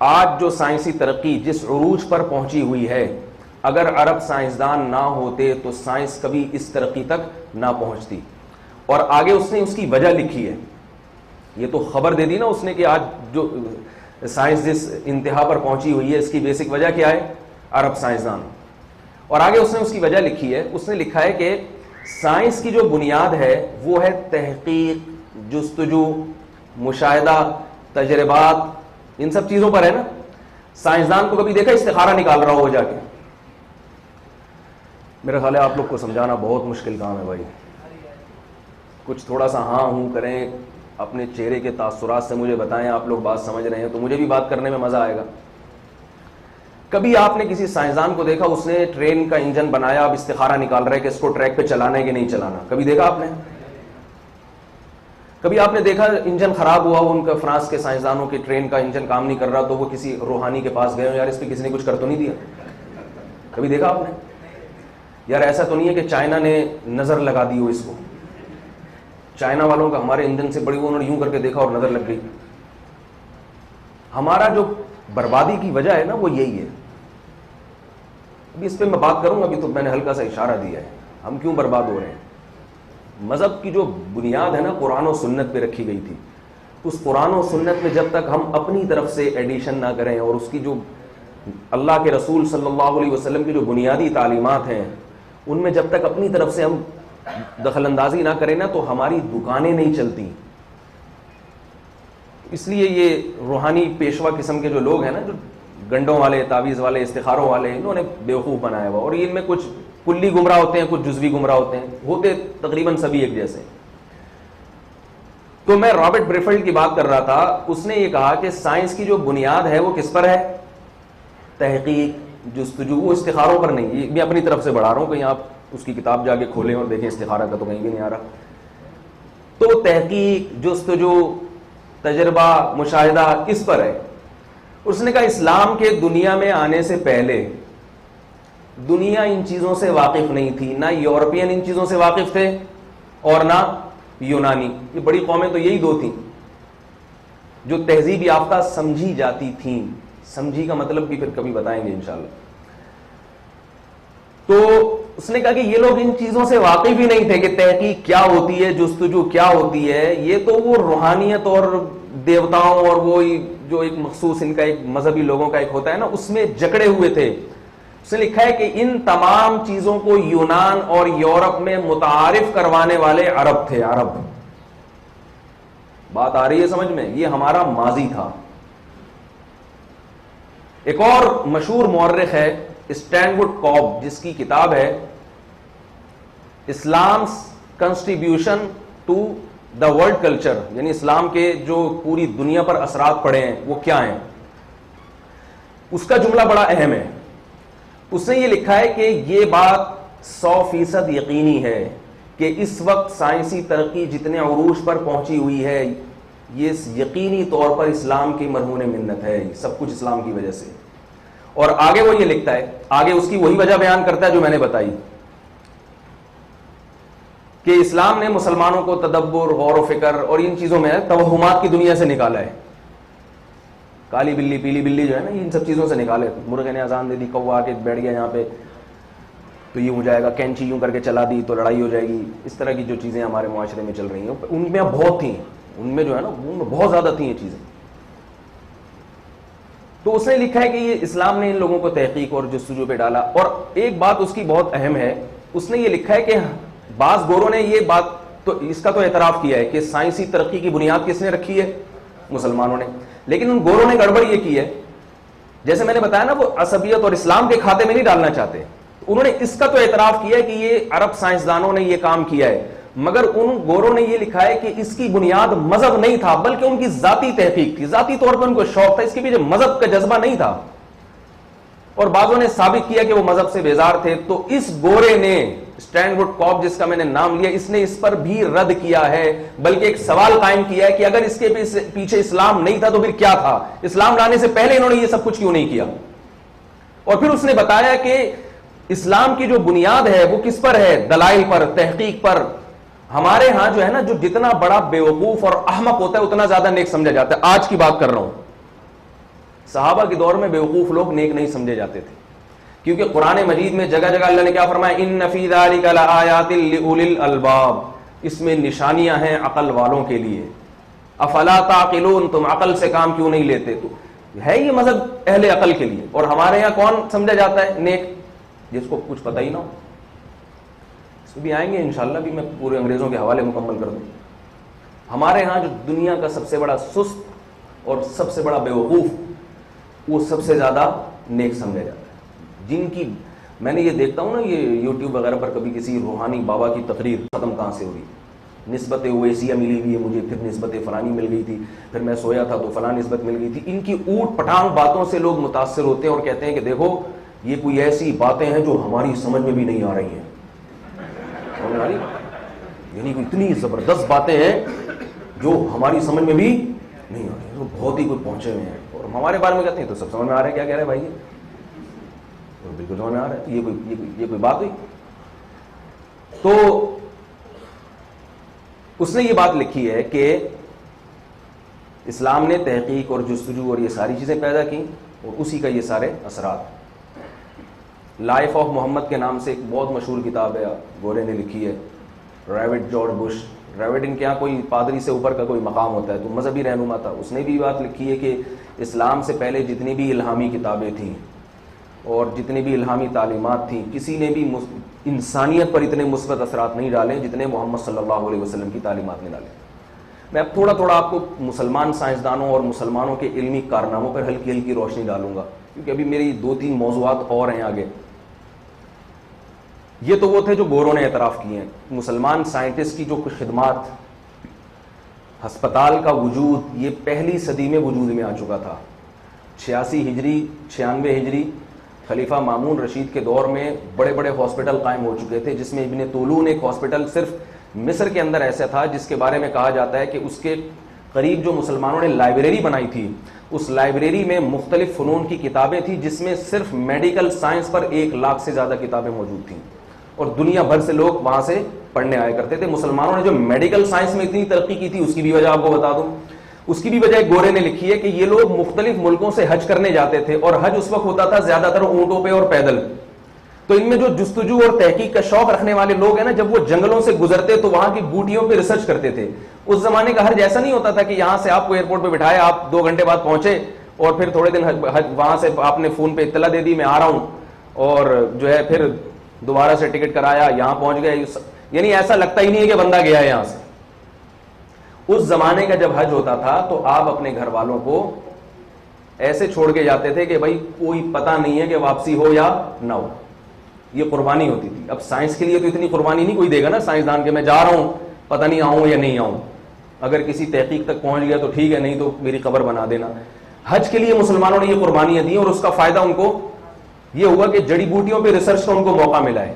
[SPEAKER 1] آج جو سائنسی ترقی جس عروج پر پہنچی ہوئی ہے، اگر عرب سائنسدان نہ ہوتے تو سائنس کبھی اس ترقی تک نہ پہنچتی۔ اور آگے اس نے اس کی وجہ لکھی ہے، یہ تو خبر دے دی نا اس نے کہ آج جو سائنس جس انتہا پر پہنچی ہوئی ہے، اس کی بیسک وجہ کیا ہے؟ عرب سائنسدان۔ اور آگے اس نے اس کی وجہ لکھی ہے، اس نے لکھا ہے کہ سائنس کی جو بنیاد ہے وہ ہے تحقیق، جستجو، مشاہدہ، تجربات، ان سب چیزوں پر ہے نا۔ سائنسدان کو کبھی دیکھا استخارہ نکال رہا ہو جا کے؟ میرا خیال ہے آپ لوگ کو سمجھانا بہت مشکل کام ہے بھائی، کچھ تھوڑا سا ہاں ہوں کریں، اپنے چہرے کے تاثرات سے مجھے بتائیں آپ لوگ بات سمجھ رہے ہیں تو مجھے بھی بات کرنے میں مزہ آئے گا۔ کبھی آپ نے کسی سائنسدان کو دیکھا اس نے ٹرین کا انجن بنایا، اب استخارہ نکال رہا ہے کہ اس کو ٹریک پہ چلانا ہے کہ نہیں چلانا؟ کبھی دیکھا آپ نے؟ کبھی آپ نے دیکھا انجن خراب ہوا، ان کا فرانس کے سائنسدانوں کے ٹرین کا انجن کام نہیں کر رہا تو وہ کسی روحانی کے پاس گئے یار اس پہ کسی نے کچھ کر تو نہیں دیا؟ کبھی دیکھا آپ نے؟ یار ایسا تو نہیں ہے کہ چائنا نے نظر لگا دی ہو اس کو؟ چائنا والوں کا ہمارے انجن سے بڑی، وہ انہوں نے یوں کر کے دیکھا اور نظر لگ گئی۔ ہمارا جو بربادی کی وجہ ہے نا وہ یہی ہے ابھی اس پہ میں بات کروں گا، ابھی تو میں نے ہلکا سا اشارہ دیا ہے ہم کیوں برباد ہو رہے ہیں۔ مذہب کی جو بنیاد ہے نا قرآن و سنت پہ رکھی گئی تھی، اس قرآن و سنت میں جب تک ہم اپنی طرف سے ایڈیشن نہ کریں اور اس کی جو اللہ کے رسول صلی اللہ علیہ وسلم کی جو بنیادی تعلیمات ہیں ان میں جب تک اپنی طرف سے ہم دخل اندازی نہ کریں نا تو ہماری دکانیں نہیں چلتی۔ اس لیے یہ روحانی پیشوا قسم کے جو لوگ ہیں نا، جو گنڈوں والے، تعویذ والے، استخاروں والے، انہوں نے بیوقوف بنایا ہوا، اور ان میں کچھ کلی گمراہ ہوتے ہیں، کچھ جزوی گمراہ ہوتے ہیں، ہوتے تقریباً سبھی ایک جیسے۔ تو میں رابرٹ بریفلڈ کی بات کر رہا تھا، اس نے یہ کہا کہ سائنس کی جو بنیاد ہے وہ کس پر ہے؟ تحقیق، جستجو، وہ استخاروں پر نہیں۔ یہ میں اپنی طرف سے بڑھا رہا ہوں، کہیں آپ اس کی کتاب جا کے کھولیں اور دیکھیں استخارہ کا تو کہیں بھی نہیں آ رہا۔ تو تحقیق، جستجو، تجربہ، مشاہدہ کس پر ہے؟ اس نے کہا اسلام کے دنیا میں آنے سے پہلے دنیا ان چیزوں سے واقف نہیں تھی، نہ یورپین ان چیزوں سے واقف تھے اور نہ یونانی۔ یہ بڑی قومیں تو یہی دو تھیں جو تہذیب یافتہ سمجھی جاتی تھیں۔ سمجھی کا مطلب بھی پھر کبھی بتائیں گے انشاءاللہ۔ تو اس نے کہا کہ یہ لوگ ان چیزوں سے واقف ہی نہیں تھے کہ تحقیق کیا ہوتی ہے، جستجو کیا ہوتی ہے۔ یہ تو وہ روحانیت اور دیوتاؤں اور وہ جو ایک مخصوص ان کا ایک مذہبی لوگوں کا ایک ہوتا ہے نا، اس میں جکڑے ہوئے تھے۔ اس نے لکھا ہے کہ ان تمام چیزوں کو یونان اور یورپ میں متعارف کروانے والے عرب تھے۔ عرب، بات آ رہی ہے سمجھ میں؟ یہ ہمارا ماضی تھا۔ ایک اور مشہور مورخ ہے اسٹینوڈ کوب، جس کی کتاب ہے اسلام's contribution to the world culture, یعنی اسلام کے جو پوری دنیا پر اثرات پڑے ہیں وہ کیا ہیں۔ اس کا جملہ بڑا اہم ہے۔ اس نے یہ لکھا ہے کہ یہ بات 100% یقینی ہے کہ اس وقت سائنسی ترقی جتنے عروج پر پہنچی ہوئی ہے یہ یقینی طور پر اسلام کی مرہون منت ہے، سب کچھ اسلام کی وجہ سے۔ اور آگے وہ یہ لکھتا ہے، آگے اس کی وہی وجہ بیان کرتا ہے جو میں نے بتائی کہ اسلام نے مسلمانوں کو تدبر، غور و فکر اور ان چیزوں میں توہمات کی دنیا سے نکالا ہے۔ کالی بلی، پیلی بلی جو ہے نا، ان سب چیزوں سے نکالے۔ مرغے نے اذان دے دی، کوا کے بیٹھ گیا یہاں پہ تو یہ ہو جائے گا، کینچی یوں کر کے چلا دی تو لڑائی ہو جائے گی۔ اس طرح کی جو چیزیں ہمارے معاشرے میں چل رہی ہیں ان میں بہت تھیں، ان میں جو ہے نا ان میں بہت زیادہ تھیں یہ چیزیں۔ تو اس نے لکھا ہے کہ یہ اسلام نے ان لوگوں کو تحقیق اور جستجو پہ ڈالا۔ اور ایک بات اس کی بہت اہم ہے، اس نے یہ لکھا ہے کہ بعض گوروں نے یہ بات تو اس کا تو اعتراف کیا ہے کہ سائنسی ترقی کی بنیاد کس نے رکھی ہے؟ مسلمانوں نے۔ لیکن ان گوروں نے گڑبڑ یہ کی ہے، جیسے میں نے بتایا نا، وہ عصبیت اور اسلام کے کھاتے میں نہیں ڈالنا چاہتے۔ انہوں نے اس کا تو اعتراف کیا ہے کہ یہ عرب سائنسدانوں نے یہ کام کیا ہے، مگر ان گوروں نے یہ لکھا ہے کہ اس کی بنیاد مذہب نہیں تھا بلکہ ان کی ذاتی تحقیق تھی، ذاتی طور پر ان کو شوق تھا، اس کے پیچھے مذہب کا جذبہ نہیں تھا۔ اور بعضوں نے ثابت کیا کہ وہ مذہب سے بیزار تھے۔ تو اس گورے نے، اسٹینوڈ کوب جس کا میں نے نام لیا، اس نے اس پر بھی رد کیا ہے، بلکہ ایک سوال قائم کیا ہے کہ اگر اس کے پیچھے اسلام نہیں تھا تو پھر کیا تھا؟ اسلام لانے سے پہلے انہوں نے یہ سب کچھ کیوں نہیں کیا؟ اور پھر اس نے بتایا کہ اسلام کی جو بنیاد ہے وہ کس پر ہے؟ دلائل پر، تحقیق پر۔ ہمارے ہاں جو ہے نا، جو جتنا بڑا بیوقوف اور احمق ہوتا ہے اتنا زیادہ نیک سمجھا جاتا ہے۔ آج کی بات کر رہا ہوں، صحابہ کے دور میں بیوقوف لوگ نیک نہیں سمجھے جاتے تھے، کیونکہ قرآن مجید میں جگہ جگہ اللہ نے کیا فرمایا؟ ان فی ذلک لآیات لأولی الالباب، اس میں نشانیاں ہیں عقل والوں کے لیے۔ افلا تعقلون، تم عقل سے کام کیوں نہیں لیتے؟ تو ہے یہ مذہب اہل عقل کے لیے۔ اور ہمارے یہاں کون سمجھا جاتا ہے نیک؟ جس کو کچھ پتہ ہی نہ ہو۔ اس پہ بھی آئیں گے انشاءاللہ، بھی میں پورے انگریزوں کے حوالے مکمل کر دوں۔ ہمارے ہاں جو دنیا کا سب سے بڑا سست اور سب سے بڑا بیوقوف، وہ سب سے زیادہ نیک سمجھا جاتا ہے۔ جن کی میں نے یہ دیکھتا ہوں نا، یہ یوٹیوب وغیرہ پر کبھی کسی روحانی بابا کی تقریر ختم کہاں سے ہو رہی، نسبت اویسیہ ملی ہوئی ہے مجھے، پھر نسبت فلانی مل گئی تھی، پھر میں سویا تھا تو فلاں نسبت مل گئی تھی۔ ان کی اوٹ پٹانگ باتوں سے لوگ متاثر ہوتے ہیں اور کہتے ہیں کہ دیکھو یہ کوئی ایسی باتیں ہیں جو ہماری سمجھ میں بھی نہیں آ رہی ہیں، یعنی کوئی اتنی زبردست باتیں ہیں جو ہماری سمجھ میں بھی نہیں آ رہی ہیں، بہت ہی کوئی پہنچے ہوئے ہیں، اور ہمارے بارے میں کہتے ہیں تو سب سمجھ میں آ رہا ہے کیا کہہ رہے ہیں بھائی، بالکل سمجھ میں آ رہا ہے۔ یہ کوئی بات ہوئی؟ تو اس نے یہ بات لکھی ہے کہ اسلام نے تحقیق اور جستجو اور یہ ساری چیزیں پیدا کی، اور اسی کا یہ سارے اثرات۔ لائف آف محمد کے نام سے ایک بہت مشہور کتاب ہے، گورے نے لکھی ہے، ریوڈ جارج بش. ریوڈ ان کے یہاں کوئی پادری سے اوپر کا کوئی مقام ہوتا ہے، تو مذہبی رہنما تھا. اس نے بھی بات لکھی ہے کہ اسلام سے پہلے جتنی بھی الہامی کتابیں تھیں اور جتنی بھی الہامی تعلیمات تھیں، کسی نے بھی انسانیت پر اتنے مثبت اثرات نہیں ڈالے جتنے محمد صلی اللہ علیہ وسلم کی تعلیمات نے ڈالے. میں اب تھوڑا تھوڑا آپ کو مسلمان سائنسدانوں اور مسلمانوں کے علمی کارناموں پر ہلکی ہلکی روشنی ڈالوں گا، کیونکہ ابھی میری 2-3 موضوعات اور ہیں آگے. یہ تو وہ تھے جو گوروں نے اعتراف کیے ہیں. مسلمان سائنٹسٹ کی جو کچھ خدمات، ہسپتال کا وجود، یہ پہلی صدی میں وجود میں آ چکا تھا. 86 ہجری 96 ہجری خلیفہ مامون رشید کے دور میں بڑے بڑے ہاسپٹل قائم ہو چکے تھے، جس میں ابن طولون ایک ہاسپٹل صرف مصر کے اندر ایسا تھا جس کے بارے میں کہا جاتا ہے کہ اس کے قریب جو مسلمانوں نے لائبریری بنائی تھی، اس لائبریری میں مختلف فنون کی کتابیں تھیں، جس میں صرف میڈیکل سائنس پر 1 لاکھ سے زیادہ کتابیں موجود تھیں، اور دنیا بھر سے لوگ وہاں سے پڑھنے آیا کرتے تھے. مسلمانوں نے جو میڈیکل سائنس میں اتنی ترقی کی تھی، اس کی بھی وجہ آپ کو بتا دوں. اس کی بھی وجہ ایک گورے نے لکھی ہے کہ یہ لوگ مختلف ملکوں سے حج کرنے جاتے تھے، اور حج اس وقت ہوتا تھا زیادہ تر اونٹوں پہ اور پیدل. تو ان میں جو جستجو اور تحقیق کا شوق رکھنے والے لوگ ہیں نا، جب وہ جنگلوں سے گزرتے تو وہاں کی بوٹیوں پہ ریسرچ کرتے تھے. اس زمانے کا حج ایسا نہیں ہوتا تھا کہ یہاں سے آپ کو ایئرپورٹ پہ بٹھایا، آپ 2 گھنٹے بعد پہنچے اور پھر تھوڑے دن وہاں سے آپ نے فون پہ اطلاع دے دی میں آ رہا ہوں، اور جو ہے پھر دوبارہ سے ٹکٹ کرایا، یہاں پہنچ گئے. یعنی ایسا لگتا ہی نہیں ہے کہ بندہ گیا ہے یہاں سے. اس زمانے کا جب حج ہوتا تھا تو آپ اپنے گھر والوں کو ایسے چھوڑ کے جاتے تھے کہ بھائی کوئی پتہ نہیں ہے کہ واپسی ہو یا نہ ہو. یہ قربانی ہوتی تھی. اب سائنس کے لیے تو اتنی قربانی نہیں کوئی دے گا نا سائنسدان کے، میں جا رہا ہوں پتہ نہیں آؤں یا نہیں آؤں، اگر کسی تحقیق تک پہنچ گیا تو ٹھیک ہے، نہیں تو میری قبر بنا دینا. حج کے لیے مسلمانوں نے یہ قربانیاں دی، اور اس کا فائدہ ان کو یہ ہوا کہ جڑی بوٹیوں پہ ریسرچ کا ان کو موقع ملا ہے.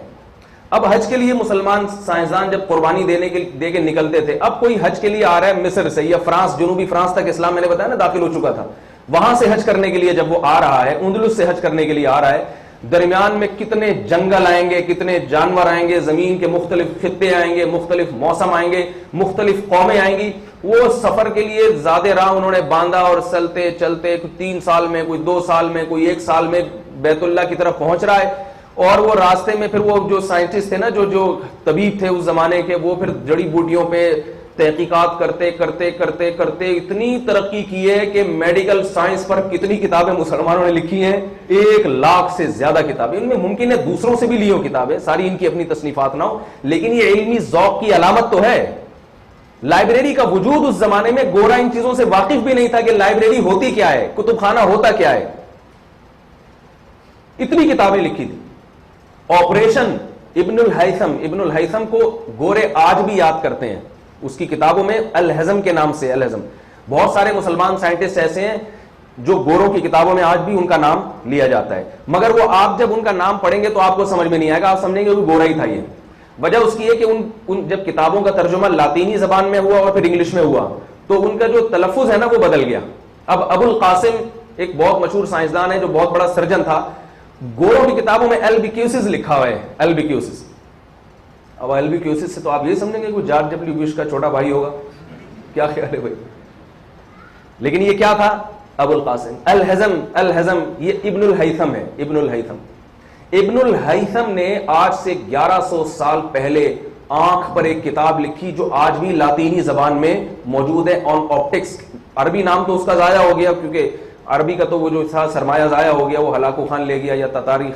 [SPEAKER 1] اب حج کے لیے مسلمان سائنسدان جب قربانی دے کے نکلتے تھے، اب کوئی حج کے لیے آ رہا ہے مصر سے یا فرانس، جنوبی فرانس تک اسلام میں نے بتایا نا داخل ہو چکا تھا، وہاں سے حج کرنے کے لیے جب وہ آ رہا ہے، اندلس سے حج کرنے کے لیے آ رہا ہے، درمیان میں کتنے جنگل آئیں گے، کتنے جانور آئیں گے، زمین کے مختلف خطے آئیں گے، مختلف موسم آئیں گے، مختلف قومیں آئیں گی. وہ سفر کے لیے زیادہ راہ انہوں نے باندھا، اور چلتے چلتے کوئی 3 سال میں، کوئی 2 سال میں، کوئی 1 سال میں بیت اللہ کی طرف پہنچ رہا ہے. اور وہ راستے میں پھر وہ جو سائنٹسٹ تھے نا، جو طبیب تھے اس زمانے کے، وہ پھر جڑی بوٹیوں پہ تحقیقات کرتے کرتے کرتے کرتے اتنی ترقی کی ہے کہ میڈیکل سائنس پر کتنی کتابیں مسلمانوں نے لکھی ہیں، 1 لاکھ سے زیادہ کتابیں. ان میں ممکن ہے دوسروں سے بھی لی ہو کتابیں، ساری ان کی اپنی تصنیفات نہ ہو، لیکن یہ علمی ذوق کی علامت تو ہے. لائبریری کا وجود اس زمانے میں، گورا ان چیزوں سے واقف بھی نہیں تھا کہ لائبریری ہوتی کیا ہے، کتب خانہ ہوتا کیا ہے. اتنی کتابیں لکھی تھی. آپریشن ابن الہیثم کو گورے آج بھی یاد کرتے ہیں. اس کی کتابوں میں الہزم کے نام سے، الہزم، بہت سارے مسلمان سائنٹسٹ ایسے ہیں جو گوروں کی کتابوں میں آج بھی ان کا نام لیا جاتا ہے، مگر وہ آپ جب ان کا نام پڑھیں گے تو آپ کو سمجھ میں نہیں آئے گا، آپ سمجھیں گے وہ گورا ہی تھا. یہ وجہ اس کی ہے کہ ان جب کتابوں کا ترجمہ لاطینی زبان میں ہوا اور پھر انگلش میں ہوا تو ان کا جو تلفظ ہے نا وہ بدل گیا. اب ابو القاسم ایک بہت مشہور سائنسدان ہے جو بہت بڑا سرجن تھا، گوروں کی کتابوں میں البیکیوسس لکھا ہوا ہے، البیکیوسس. اب البیکیوسس سے تو آپ یہ سمجھیں گے کہ جارج ڈبلیو بش کا چھوٹا بھائی ہوگا، کیا خیال ہے بھائی؟ لیکن یہ کیا تھا؟ ابو القاسم. الہزم یہ ابن الہیثم ہے. ابن الہیثم نے آج سے 1100 سال پہلے آنکھ پر ایک کتاب لکھی جو آج بھی لاطینی زبان میں موجود ہے، آن آپٹکس. عربی نام تو اس کا ضائع ہو گیا، کیونکہ عربی کا تو وہ جو تھا سرمایہ ضائع ہو گیا، وہ ہلاکو خان لے گیا یا تتاری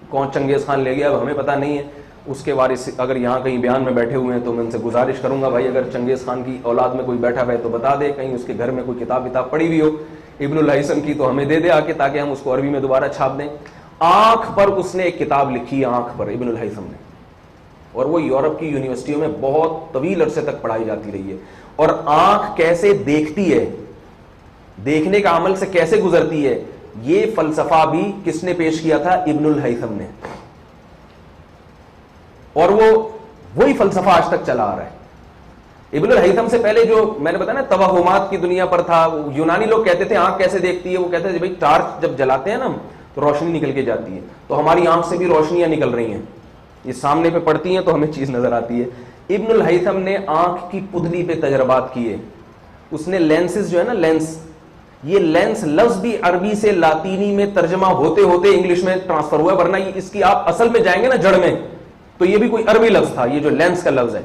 [SPEAKER 1] کون چنگیز خان لے گیا، اب ہمیں پتہ نہیں ہے. اس کے وارث اگر یہاں کہیں بیان میں بیٹھے ہوئے ہیں تو میں ان سے گزارش کروں گا بھائی اگر چنگیز خان کی اولاد میں کوئی بیٹھا ہے تو بتا دے، کہیں اس کے گھر میں کوئی کتاب پڑی ہوئی ہو ابن الہیثم کی تو ہمیں دے دے آ کے، تاکہ ہم اس کو عربی میں دوبارہ چھاپ دیں. آنکھ پر اس نے ایک کتاب لکھی، آنکھ پر، ابن الہیثم نے، اور وہ یورپ کی یونیورسٹیوں میں بہت طویل عرصے تک پڑھائی جاتی رہی ہے. اور آنکھ کیسے دیکھتی ہے، دیکھنے کا عمل سے کیسے گزرتی ہے، یہ فلسفہ بھی کس نے پیش کیا تھا؟ ابن الہیثم نے. اور وہی فلسفہ آج تک چلا آ رہا ہے. ابن الہیثم سے پہلے جو میں نے بتایا نا توہمات کی دنیا پر تھا، یونانی لوگ کہتے تھے آنکھ کیسے دیکھتی ہے، وہ کہتے تھے بھائی ٹارچ جب جلاتے ہیں نا تو روشنی نکل کے جاتی ہے، تو ہماری آنکھ سے بھی روشنیاں نکل رہی ہیں، یہ سامنے پہ پڑتی ہیں تو ہمیں چیز نظر آتی ہے. ابن الہیثم نے آنکھ کی پتلی پہ تجربات کیے. اس نے لینسز جو ہے نا، لینس یہ لینس لفظ بھی عربی سے لاطینی میں ترجمہ ہوتے ہوتے انگلش میں ٹرانسفر ہوا ہے، ورنہ اس کی آپ اصل میں جائیں گے نا جڑ میں تو یہ بھی کوئی عربی لفظ تھا، یہ جو لینس کا لفظ ہے.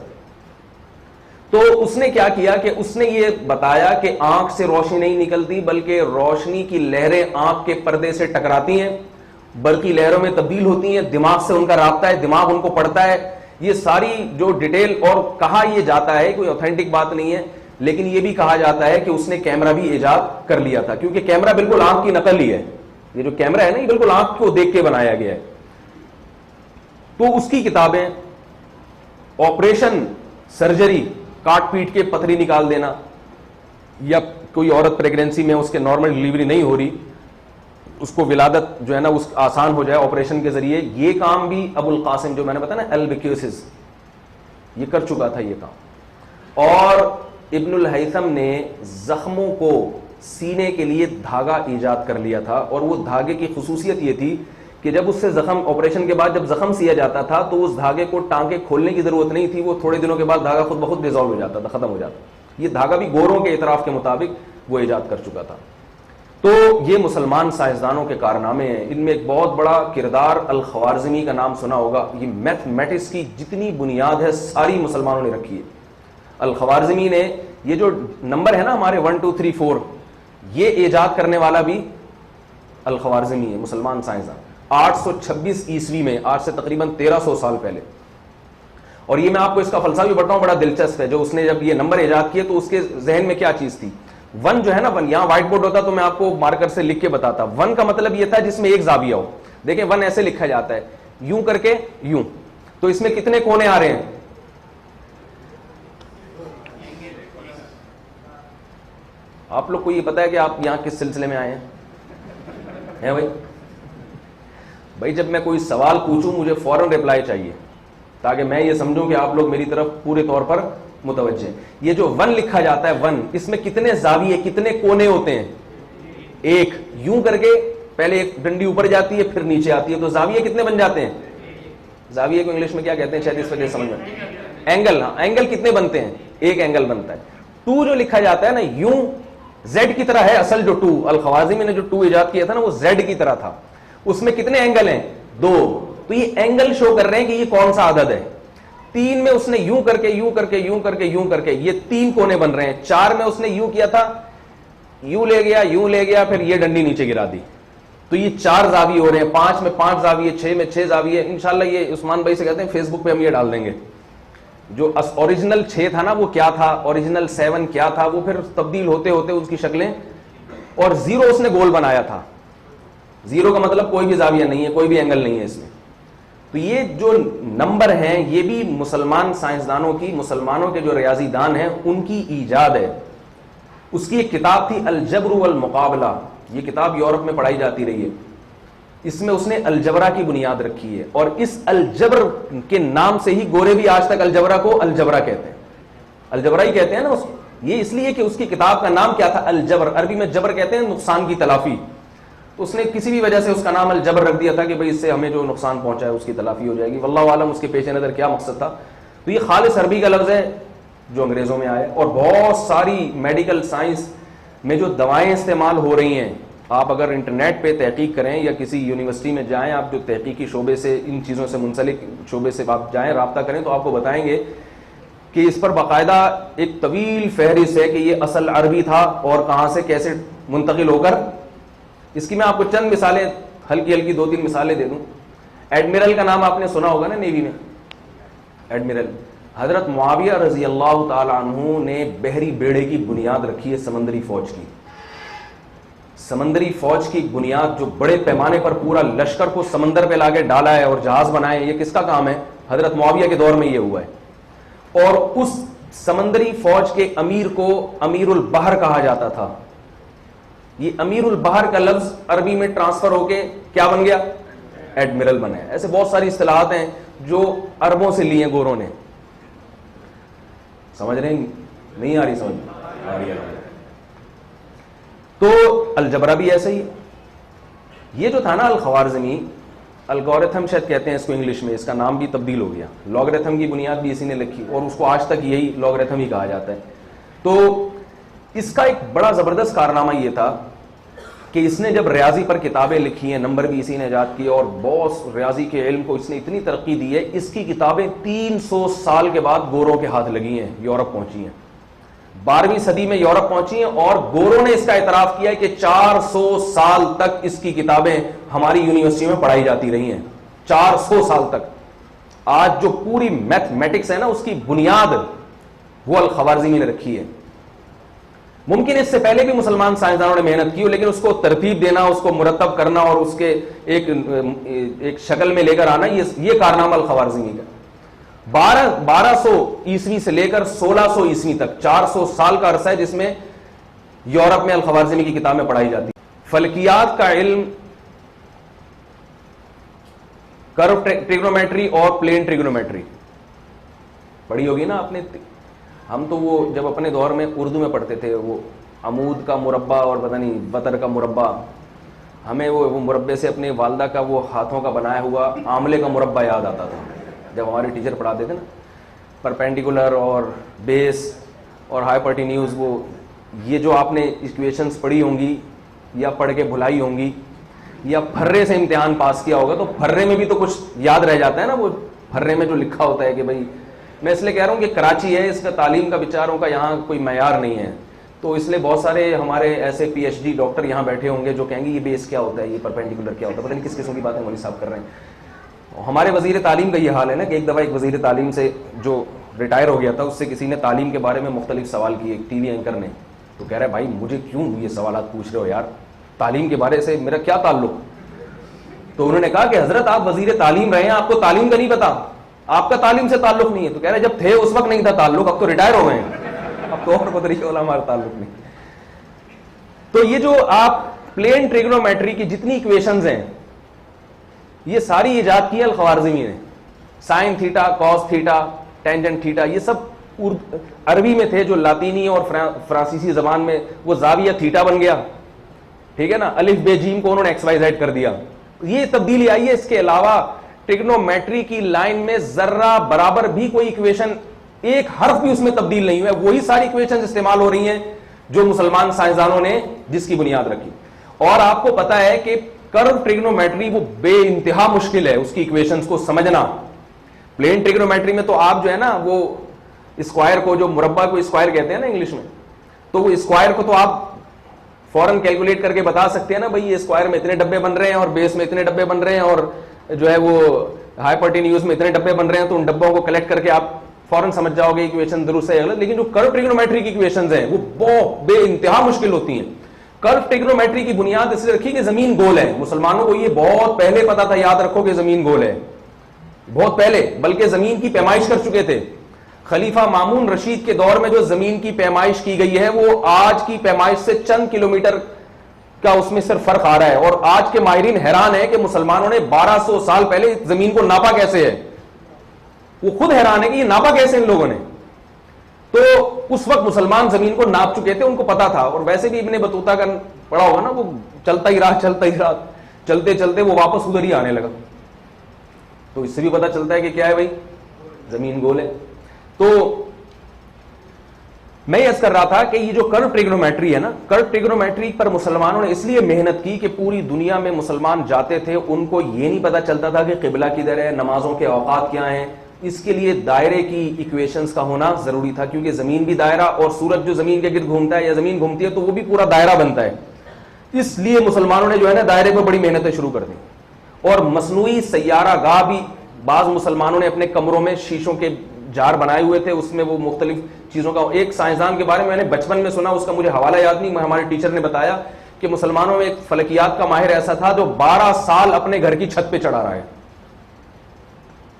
[SPEAKER 1] تو اس نے کیا کیا کہ اس نے یہ بتایا کہ آنکھ سے روشنی نہیں نکلتی بلکہ روشنی کی لہریں آنکھ کے پردے سے ٹکراتی ہیں، برقی لہروں میں تبدیل ہوتی ہیں، دماغ سے ان کا رابطہ ہے، دماغ ان کو پڑھتا ہے. یہ ساری جو ڈیٹیل، اور کہا یہ جاتا ہے، کوئی اوتھینٹک بات نہیں ہے لیکن یہ بھی کہا جاتا ہے کہ اس نے کیمرہ بھی ایجاد کر لیا تھا، کیونکہ کیمرہ بالکل آنکھ کی نقل ہی ہے. یہ جو کیمرہ ہے نا یہ بالکل آنکھ کو دیکھ کے بنایا گیا ہے. تو اس کی کتابیں آپریشن سرجری، کاٹ پیٹ کے پتھری نکال دینا، یا کوئی عورت پریگنینسی میں اس کے نارمل ڈلیوری نہیں ہو رہی، اس کو ولادت جو ہے نا اس آسان ہو جائے آپریشن کے ذریعے، یہ کام بھی ابو القاسم جو میں نے بتایا نا البکیوسس، یہ کر چکا تھا یہ کام. اور ابن الہیثم نے زخموں کو سینے کے لیے دھاگا ایجاد کر لیا تھا، اور وہ دھاگے کی خصوصیت یہ تھی کہ جب اس سے زخم آپریشن کے بعد جب زخم سیا جاتا تھا تو اس دھاگے کو ٹانکے کھولنے کی ضرورت نہیں تھی، وہ تھوڑے دنوں کے بعد دھاگا خود بخود ڈیزالو ہو جاتا تھا، ختم ہو جاتا. یہ دھاگا بھی گوروں کے اعتراف کے مطابق وہ ایجاد کر چکا تھا. تو یہ مسلمان سائنسدانوں کے کارنامے ہیں. ان میں ایک بہت بڑا کردار الخوارزمی کا نام سنا ہوگا. یہ میتھمیٹکس کی جتنی بنیاد ہے ساری مسلمانوں نے رکھی ہے. الخوارزمی نے یہ جو نمبر ہے نا ہمارے 1 2 3 4 یہ ایجاد کرنے والا بھی الخوارزمی ہے، مسلمان سائنسدان. 826 عیسوی میں، آج سے تقریباً 1300 سال پہلے. اور یہ میں آپ کو اس کا فلسفہ بھی بتاؤں، بڑا دلچسپ ہے. جو اس نے جب یہ نمبر ایجاد کیے تو اس کے ذہن میں کیا چیز تھی؟ 1 جو ہے نا 1، یہاں وائٹ بورڈ ہوتا تو میں آپ کو مارکر سے لکھ کے بتاتا. 1 کا مطلب یہ تھا جس میں ایک زاویہ ہو. دیکھیں 1 ایسے لکھا جاتا ہے، یوں کر کے یوں. تو اس میں کتنے کونے آ رہے ہیں؟ آپ لوگ کو یہ پتا ہے کہ آپ یہاں کس سلسلے میں آئے ہیں بھائی جب میں کوئی سوال پوچھوں مجھے فوراً ریپلائی چاہیے تاکہ میں یہ سمجھوں کہ آپ لوگ میری طرف پورے طور پر متوجہ ہیں. یہ جو 1 لکھا جاتا ہے 1، اس میں کتنے زاویے کتنے کونے ہوتے ہیں؟ ایک. یوں کر کے پہلے ایک ڈنڈی اوپر جاتی ہے پھر نیچے آتی ہے، تو زاویے کتنے بن جاتے ہیں؟ زاویے کو انگلش میں کیا کہتے ہیں شاید اس وجہ سمجھ میں؟ اینگل. ہاں اینگل کتنے بنتے ہیں؟ ایک اینگل بنتا ہے. 2 جو لکھا جاتا ہے نا یوں زیڈ کی طرح ہے. اصل جو 2 الخوارزمی نے جو 2 ایجاد کیا تھا نا وہ زیڈ کی طرح تھا. اس میں کتنے اینگل ہیں؟ 2. تو یہ اینگل شو کر رہے ہیں کہ یہ کون سا عدد ہے. 3 میں اس نے یوں کر کے یوں کر کے یوں کر کے یوں کر کے یہ 3 کونے بن رہے ہیں. 4 میں اس نے یوں کیا تھا، یوں لے گیا یوں لے گیا پھر یہ ڈنڈی نیچے گرا دی، تو یہ 4 زاویے ہو رہے ہیں. 5 میں 5 زاویے، 6 میں 6 زاویے. انشاءاللہ یہ عثمان بھائی سے کہتے ہیں فیس بک پہ ہم یہ ڈال دیں گے. جو اوریجنل 6 تھا نا وہ کیا تھا، اوریجنل 7 کیا تھا، وہ پھر تبدیل ہوتے ہوتے اس کی شکلیں. اور 0 اس نے گول بنایا تھا. 0 کا مطلب کوئی بھی زاویہ نہیں ہے، کوئی بھی اینگل نہیں ہے اس میں. تو یہ جو نمبر ہیں یہ بھی مسلمان سائنسدانوں کی، مسلمانوں کے جو ریاضی دان ہیں ان کی ایجاد ہے. اس کی ایک کتاب تھی الجبر والمقابلہ، یہ کتاب یورپ میں پڑھائی جاتی رہی ہے. اس میں اس نے الجبرا کی بنیاد رکھی ہے، اور اس الجبر کے نام سے ہی گورے بھی آج تک الجبرا کو الجبرا کہتے ہیں. الجبرا ہی کہتے ہیں نا اس کو. یہ اس لیے کہ اس کی کتاب کا نام کیا تھا؟ الجبر. عربی میں جبر کہتے ہیں نقصان کی تلافی. تو اس نے کسی بھی وجہ سے اس کا نام الجبر رکھ دیا تھا کہ بھئی اس سے ہمیں جو نقصان پہنچا ہے اس کی تلافی ہو جائے گی. واللہ عالم اس کے پیش نظر کیا مقصد تھا. تو یہ خالص عربی کا لفظ ہے جو انگریزوں میں آیا. اور بہت ساری میڈیکل سائنس میں جو دوائیں استعمال ہو رہی ہیں، آپ اگر انٹرنیٹ پہ تحقیق کریں یا کسی یونیورسٹی میں جائیں، آپ جو تحقیقی شعبے سے ان چیزوں سے منسلک شعبے سے آپ جائیں رابطہ کریں تو آپ کو بتائیں گے کہ اس پر باقاعدہ ایک طویل فہرست ہے کہ یہ اصل عربی تھا اور کہاں سے کیسے منتقل ہو کر. اس کی میں آپ کو چند مثالیں ہلکی ہلکی 2-3 مثالیں دے دوں. ایڈمرل کا نام آپ نے سنا ہوگا نا نیوی میں. ایڈمرل حضرت معاویہ رضی اللہ تعالی عنہ نے بحری بیڑے کی بنیاد رکھی ہے سمندری فوج کی. سمندری فوج کی بنیاد جو بڑے پیمانے پر پورا لشکر کو سمندر پہ لا کے ڈالا ہے اور جہاز بنائے، یہ کس کا کام ہے؟ حضرت معاویہ کے دور میں یہ ہوا ہے. اور اس سمندری فوج کے امیر کو امیر البحر کہا جاتا تھا. یہ امیر البحر کا لفظ عربی میں ٹرانسفر ہو کے کیا بن گیا؟ ایڈمرل بنا ہے. ایسے بہت ساری اصطلاحات ہیں جو عربوں سے لی ہیں گوروں نے. سمجھ رہے ہیں؟ نہیں آ رہی سمجھ؟ آ رہی ہے. تو الجبرا بھی ایسے ہی. یہ جو تھا نا الخوارزمی، الگورتھم شاید کہتے ہیں اس کو انگلش میں، اس کا نام بھی تبدیل ہو گیا. لاگریتھم کی بنیاد بھی اسی نے لکھی اور اس کو آج تک یہی لاگریتھم ہی کہا جاتا ہے. تو اس کا ایک بڑا زبردست کارنامہ یہ تھا کہ اس نے جب ریاضی پر کتابیں لکھی ہیں، نمبر بھی اسی نے ایجاد کی اور بہت ریاضی کے علم کو اس نے اتنی ترقی دی ہے، اس کی کتابیں 300 سال کے بعد گوروں کے ہاتھ لگی ہیں، یورپ پہنچی ہیں، 12ویں صدی میں یورپ پہنچی ہیں، اور گوروں نے اس کا اعتراف کیا ہے کہ 400 سال تک اس کی کتابیں ہماری یونیورسٹیوں میں پڑھائی جاتی رہی ہیں، 400 سال تک۔ آج جو پوری میتھمیٹکس ہے نا، اس کی بنیاد وہ الخوارزمی نے رکھی ہے۔ ممکن اس سے پہلے بھی مسلمان سائنسدانوں نے محنت کی ہو، لیکن اس کو ترتیب دینا، اس کو مرتب کرنا اور اس کے ایک شکل میں لے کر آنا، یہ کارنامہ الخوارزمی کا۔ 1200 عیسوی سے لے کر 1600 عیسوی تک 400 سال کا عرصہ ہے جس میں یورپ میں الخوارزمی کی کتابیں پڑھائی جاتی۔ فلکیات کا علم، کرو ٹریگنومیٹری اور پلین ٹریگنومیٹری پڑھی ہوگی نا آپ نے۔ ہم تو وہ جب اپنے دور میں اردو میں پڑھتے تھے، وہ عمود کا مربع اور پتہ نہیں وتر کا مربع، ہمیں وہ مربع سے اپنے والدہ کا وہ ہاتھوں کا بنایا ہوا آملے کا مربع یاد آتا تھا جب ہمارے ٹیچر پڑھاتے تھے نا، پرپینڈیکولر اور بیس اور ہائپرٹینیوز، وہ یہ جو آپ نے ایکویشنز پڑھی ہوں گی یا پڑھ کے بھلائی ہوں گی یا پھرے سے امتحان پاس کیا ہوگا، تو پھرے میں بھی تو کچھ یاد رہ جاتا ہے نا، وہ پھرے میں جو لکھا ہوتا ہے کہ بھائی، میں اس لیے کہہ رہا ہوں کہ کراچی ہے، اس کا تعلیم کا بیچاروں کا یہاں کوئی معیار نہیں ہے، تو اس لیے بہت سارے ہمارے ایسے پی ایچ ڈی ڈاکٹر یہاں بیٹھے ہوں گے جو کہیں گے یہ بیس کیا ہوتا ہے، یہ پرپینڈیکولر کیا ہوتا ہے، پتہ نہیں کس قسم کی باتیں مولوی صاحب کر رہے ہیں۔ ہمارے وزیر تعلیم کا یہ حال ہے نا کہ ایک دفعہ ایک وزیر تعلیم سے جو ریٹائر ہو گیا تھا، اس سے کسی نے تعلیم کے بارے میں مختلف سوال کیے، ایک ٹی وی اینکر نے، تو کہہ رہا ہے بھائی مجھے کیوں یہ سوالات پوچھ رہے ہو یار، تعلیم کے بارے سے میرا کیا تعلق؟ تو انہوں نے کہا کہ حضرت آپ وزیر تعلیم رہے ہیں، آپ کو تعلیم کا نہیں پتا، آپ کا تعلیم سے تعلق نہیں ہے۔ تو کہہ رہے جب تھے اس وقت نہیں تھا تعلق، اب تو ریٹائر ہو گئے ہیں، اب تو اور بدری والا ہمارا تعلق نہیں۔ تو یہ جو آپ پلین ٹریگنومیٹری کی جتنی ایکویشنز ہیں، یہ ساری ایجاد کی ہے الخوارزمی نے۔ Sine theta, cos theta, tangent theta, یہ سب عربی میں تھے، جو لاطینی اور فرانسیسی زبان میں وہ زاویہ تھیٹا بن گیا، ٹھیک ہے نا، الف بے جیم کو انہوں نے ایکس وائی زیڈ کر دیا، یہ تبدیلی آئی ہے۔ اس کے علاوہ ٹریگنومیٹری کی لائن میں ذرہ برابر بھی کوئی ایکویشن، ایک حرف بھی اس میں تبدیل نہیں ہوا، وہی ساری ایکویشن استعمال ہو رہی ہیں جو مسلمان سائنسدانوں نے جس کی بنیاد رکھی۔ اور آپ کو پتا ہے کہ کرو ٹریگنومیٹری وہ بے انتہا مشکل ہے، اس کی ایکویشنز کو سمجھنا۔ پلین ٹریگنومیٹری میں تو آپ جو ہے نا، وہ اسکوائر کو، جو مربع کو اسکوائر کہتے ہیں نا انگلش میں، تو وہ اسکوائر کو تو آپ فوراً کیلکولیٹ کر کے بتا سکتے ہیں نا، بھائی یہ اسکوائر میں اتنے ڈبے بن رہے ہیں اور بیس میں اتنے ڈبے بن رہے ہیں اور جو ہے وہ ہائپرٹینیوز میں اتنے ڈبے بن رہے ہیں، تو ان ڈبوں کو کلیکٹ کر کے آپ فوراً سمجھ جاؤ گے ایکویشن درست ہے یا غلط۔ لیکن جو کرو ٹریگنومیٹری کی ایکویشنز ہیں وہ بہت بے انتہا مشکل ہوتی ہیں۔ کرو ٹریگنومیٹری کی بنیاد اس لیے رکھی کہ زمین گول ہے، مسلمانوں کو یہ بہت پہلے پتا تھا، یاد رکھو کہ زمین گول ہے، بہت پہلے، بلکہ زمین کی پیمائش کر چکے تھے۔ خلیفہ مامون رشید کے دور میں جو زمین کی پیمائش کی گئی ہے وہ آج کی پیمائش سے چند کلومیٹر کا اس میں صرف فرق آ رہا ہے، اور آج کے ماہرین حیران ہے کہ مسلمانوں نے 1200 سال پہلے زمین کو ناپا کیسے ہے، وہ خود حیران ہے کہ یہ ناپا کیسے ان لوگوں نے۔ تو اس وقت مسلمان زمین کو ناپ چکے تھے، ان کو پتا تھا، اور ویسے بھی ابن بطوطہ کا پڑھا ہوگا نا، وہ چلتا ہی رہا، چلتے چلتے وہ واپس ادھر ہی آنے لگا، تو اس سے بھی پتا چلتا ہے کہ کیا ہے بھائی، زمین گول ہے۔ تو میں یہ کر رہا تھا کہ یہ جو کرو ٹریگنومیٹری ہے نا، کرو ٹریگنومیٹری پر مسلمانوں نے اس لیے محنت کی کہ پوری دنیا میں مسلمان جاتے تھے، ان کو یہ نہیں پتا چلتا تھا کہ قبلہ کدھر ہے، نمازوں کے اوقات کیا ہیں، اس کے لیے دائرے کی ایکویشنز کا ہونا ضروری تھا، کیونکہ زمین بھی دائرہ، اور سورج جو زمین کے گرد گھومتا ہے یا زمین گھومتی ہے تو وہ بھی پورا دائرہ بنتا ہے۔ اس لیے مسلمانوں نے جو ہے نا دائرے پہ بڑی محنتیں شروع کر دی، اور مصنوعی سیارہ گاہ بھی بعض مسلمانوں نے اپنے کمروں میں شیشوں کے جار بنائے ہوئے تھے، اس میں وہ مختلف چیزوں کا، ایک سائنسدان کے بارے میں نے بچپن میں سنا، اس کا مجھے حوالہ یاد نہیں، ہمارے ٹیچر نے بتایا کہ مسلمانوں میں ایک فلکیات کا ماہر ایسا تھا جو 12 سال اپنے گھر کی چھت پہ چڑھا رہا ہے،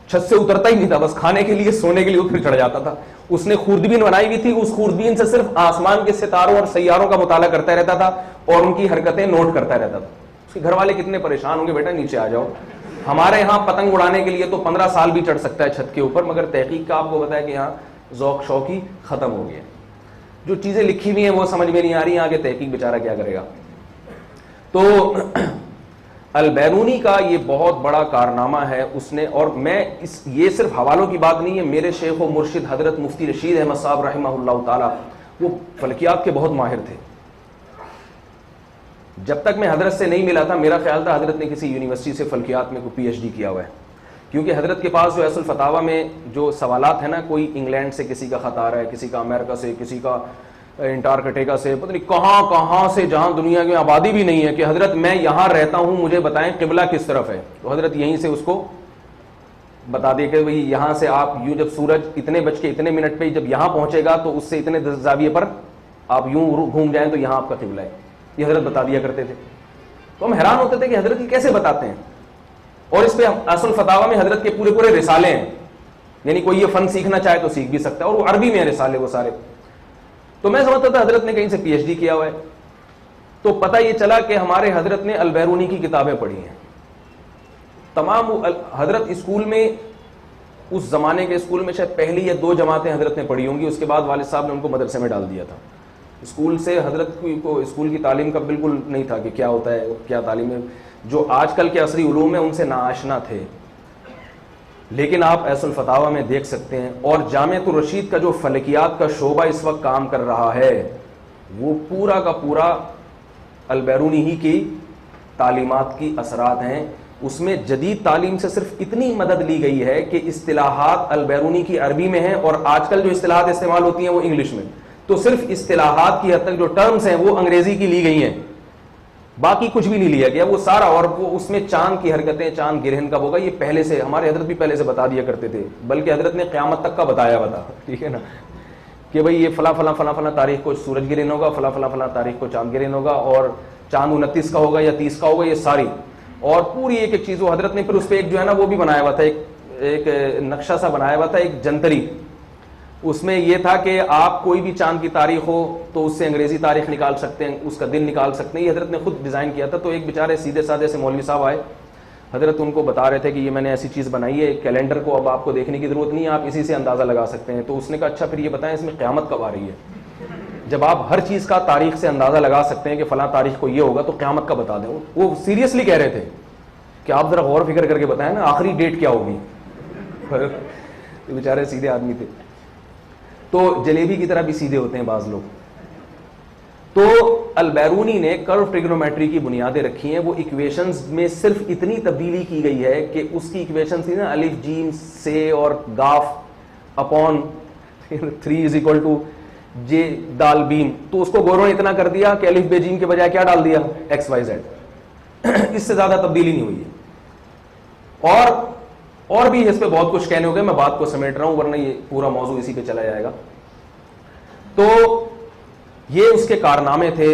[SPEAKER 1] چھت سے اترتا ہی نہیں تھا، بس کھانے کے لیے، سونے کے لیے پھر چڑھ جاتا تھا۔ اس نے خوردبین بنائی ہوئی تھی، اس خوردبین سے صرف آسمان کے ستاروں اور سیاروں کا مطالعہ کرتا رہتا تھا اور ان کی حرکتیں نوٹ کرتا رہتا تھا۔ اس کے گھر والے کتنے پریشان ہوں گے، بیٹا نیچے آ جاؤ۔ ہمارے یہاں پتنگ اڑانے کے لیے تو 15 سال بھی چڑھ سکتا ہے چھت کے اوپر، مگر تحقیق کا آپ کو بتایا کہ یہاں ذوق شوق ہی ختم ہو گیا، جو چیزیں لکھی ہوئی ہیں وہ سمجھ میں نہیں آ رہی، آگے تحقیق بیچارہ کیا کرے گا۔ تو البیرونی کا یہ بہت بڑا کارنامہ ہے اس نے، اور میں یہ صرف حوالوں کی بات نہیں ہے، میرے شیخ و مرشد حضرت مفتی رشید احمد صاحب رحمہ اللہ تعالی، وہ فلکیات کے بہت ماہر تھے. جب تک میں حضرت سے نہیں ملا تھا میرا خیال تھا حضرت نے کسی یونیورسٹی سے فلکیات میں کوئی PhD کیا ہوا ہے, کیونکہ حضرت کے پاس جو اصل فتاوی میں جو سوالات ہیں نا, کوئی انگلینڈ سے کسی کا خط آ رہا ہے, کسی کا امریکہ سے, کسی کا انٹارکٹیکا سے, پتہ نہیں کہاں کہاں سے, جہاں دنیا کی آبادی بھی نہیں ہے, کہ حضرت میں یہاں رہتا ہوں مجھے بتائیں قبلہ کس طرف ہے. تو حضرت یہیں سے اس کو بتا دیا کہ بھئی یہاں سے آپ یوں جب سورج اتنے بج کے اتنے منٹ پہ جب یہاں پہنچے گا تو اس سے اتنے زاویے پر آپ یوں گھوم جائیں تو یہاں آپ کا قبلہ ہے. یہ حضرت بتا دیا کرتے تھے. تو ہم حیران ہوتے تھے کہ حضرت یہ کیسے بتاتے ہیں, اور اس پہ اصل فتاوی میں حضرت کے پورے پورے رسالے ہیں, یعنی کوئی یہ فن سیکھنا چاہے تو سیکھ بھی سکتا ہے, اور وہ عربی میں ہیں رسالے وہ سارے. تو میں سمجھتا تھا حضرت نے کہیں سے PhD کیا ہوا ہے. تو پتہ یہ چلا کہ ہمارے حضرت نے البیرونی کی کتابیں پڑھی ہیں تمام. حضرت اسکول میں, اس زمانے کے اسکول میں شاید پہلی یا 2 جماعتیں حضرت نے پڑھی ہوں گی, اس کے بعد والد صاحب نے ان کو مدرسے میں ڈال دیا تھا. اسکول سے حضرت کو اسکول کی تعلیم کا بالکل نہیں تھا کہ کیا ہوتا ہے, کیا تعلیم ہے. جو آج کل کے عصری علوم ہیں ان سے ناآشنا تھے, لیکن آپ ایس الفتاوی میں دیکھ سکتے ہیں. اور جامعۃ الرشید کا جو فلکیات کا شعبہ اس وقت کام کر رہا ہے وہ پورا کا پورا البیرونی ہی کی تعلیمات کی اثرات ہیں. اس میں جدید تعلیم سے صرف اتنی مدد لی گئی ہے کہ اصطلاحات البیرونی کی عربی میں ہیں, اور آج کل جو اصطلاحات استعمال ہوتی ہیں وہ انگلش میں. تو صرف اصطلاحات کی حد تک جو ٹرمز ہیں وہ انگریزی کی لی گئی ہیں, باقی کچھ بھی نہیں لیا گیا وہ سارا. اور وہ اس میں چاند کی حرکتیں, چاند گرہن کب ہوگا, یہ پہلے سے ہمارے حضرت بھی پہلے سے بتا دیا کرتے تھے, بلکہ حضرت نے قیامت تک کا بتایا ہوا تھا, ٹھیک ہے نا, کہ بھئی یہ فلاں فلاں فلاں فلاں تاریخ کو سورج گرہن ہوگا, فلاں فلاں فلاں تاریخ کو چاند گرہن ہوگا, اور چاند 29 کا ہوگا یا 30 کا ہوگا, یہ ساری. اور پوری ایک ایک چیز وہ حضرت نے پھر اس پہ ایک جو ہے نا وہ بھی بنایا ہوا تھا, ایک نقشہ سا بنایا ہوا تھا, ایک جنتری. اس میں یہ تھا کہ آپ کوئی بھی چاند کی تاریخ ہو تو اس سے انگریزی تاریخ نکال سکتے ہیں, اس کا دن نکال سکتے ہیں. یہ حضرت نے خود ڈیزائن کیا تھا. تو ایک بیچارے سیدھے سادے سے مولوی صاحب آئے, حضرت ان کو بتا رہے تھے کہ یہ میں نے ایسی چیز بنائی ہے, کیلنڈر کو اب آپ کو دیکھنے کی ضرورت نہیں ہے, آپ اسی سے اندازہ لگا سکتے ہیں. تو اس نے کہا اچھا پھر یہ بتائیں اس میں قیامت کب آ رہی ہے, جب آپ ہر چیز کا تاریخ سے اندازہ لگا سکتے ہیں کہ فلاں تاریخ کو یہ ہوگا تو قیامت کا بتا دیں. وہ سیریسلی کہہ رہے تھے کہ آپ ذرا غور فکر کر کے بتائیں نا آخری ڈیٹ کیا ہوگی. بیچارے سیدھے آدمی تھے. تو جلیبی کی طرح بھی سیدھے ہوتے ہیں بعض لوگ. تو البیرونی نے کرو ٹریگنومیٹری کی بنیادیں رکھی ہیں. وہ ایکویشنز میں صرف اتنی تبدیلی کی گئی ہے کہ اس کی ایکویشن تھی نا الف جیم سے اور گاف اپون 3 = جے دال بیم, تو اس کو گوروں نے اتنا کر دیا کہ الف بے جیم کے بجائے کیا ڈال دیا XYZ. اس سے زیادہ تبدیلی نہیں ہوئی ہے. اور بھی اس پہ بہت کچھ کہنے ہو گئے, میں بات کو سمیٹ رہا ہوں ورنہ یہ پورا موضوع اسی پہ چلا جائے گا. تو یہ اس کے کارنامے تھے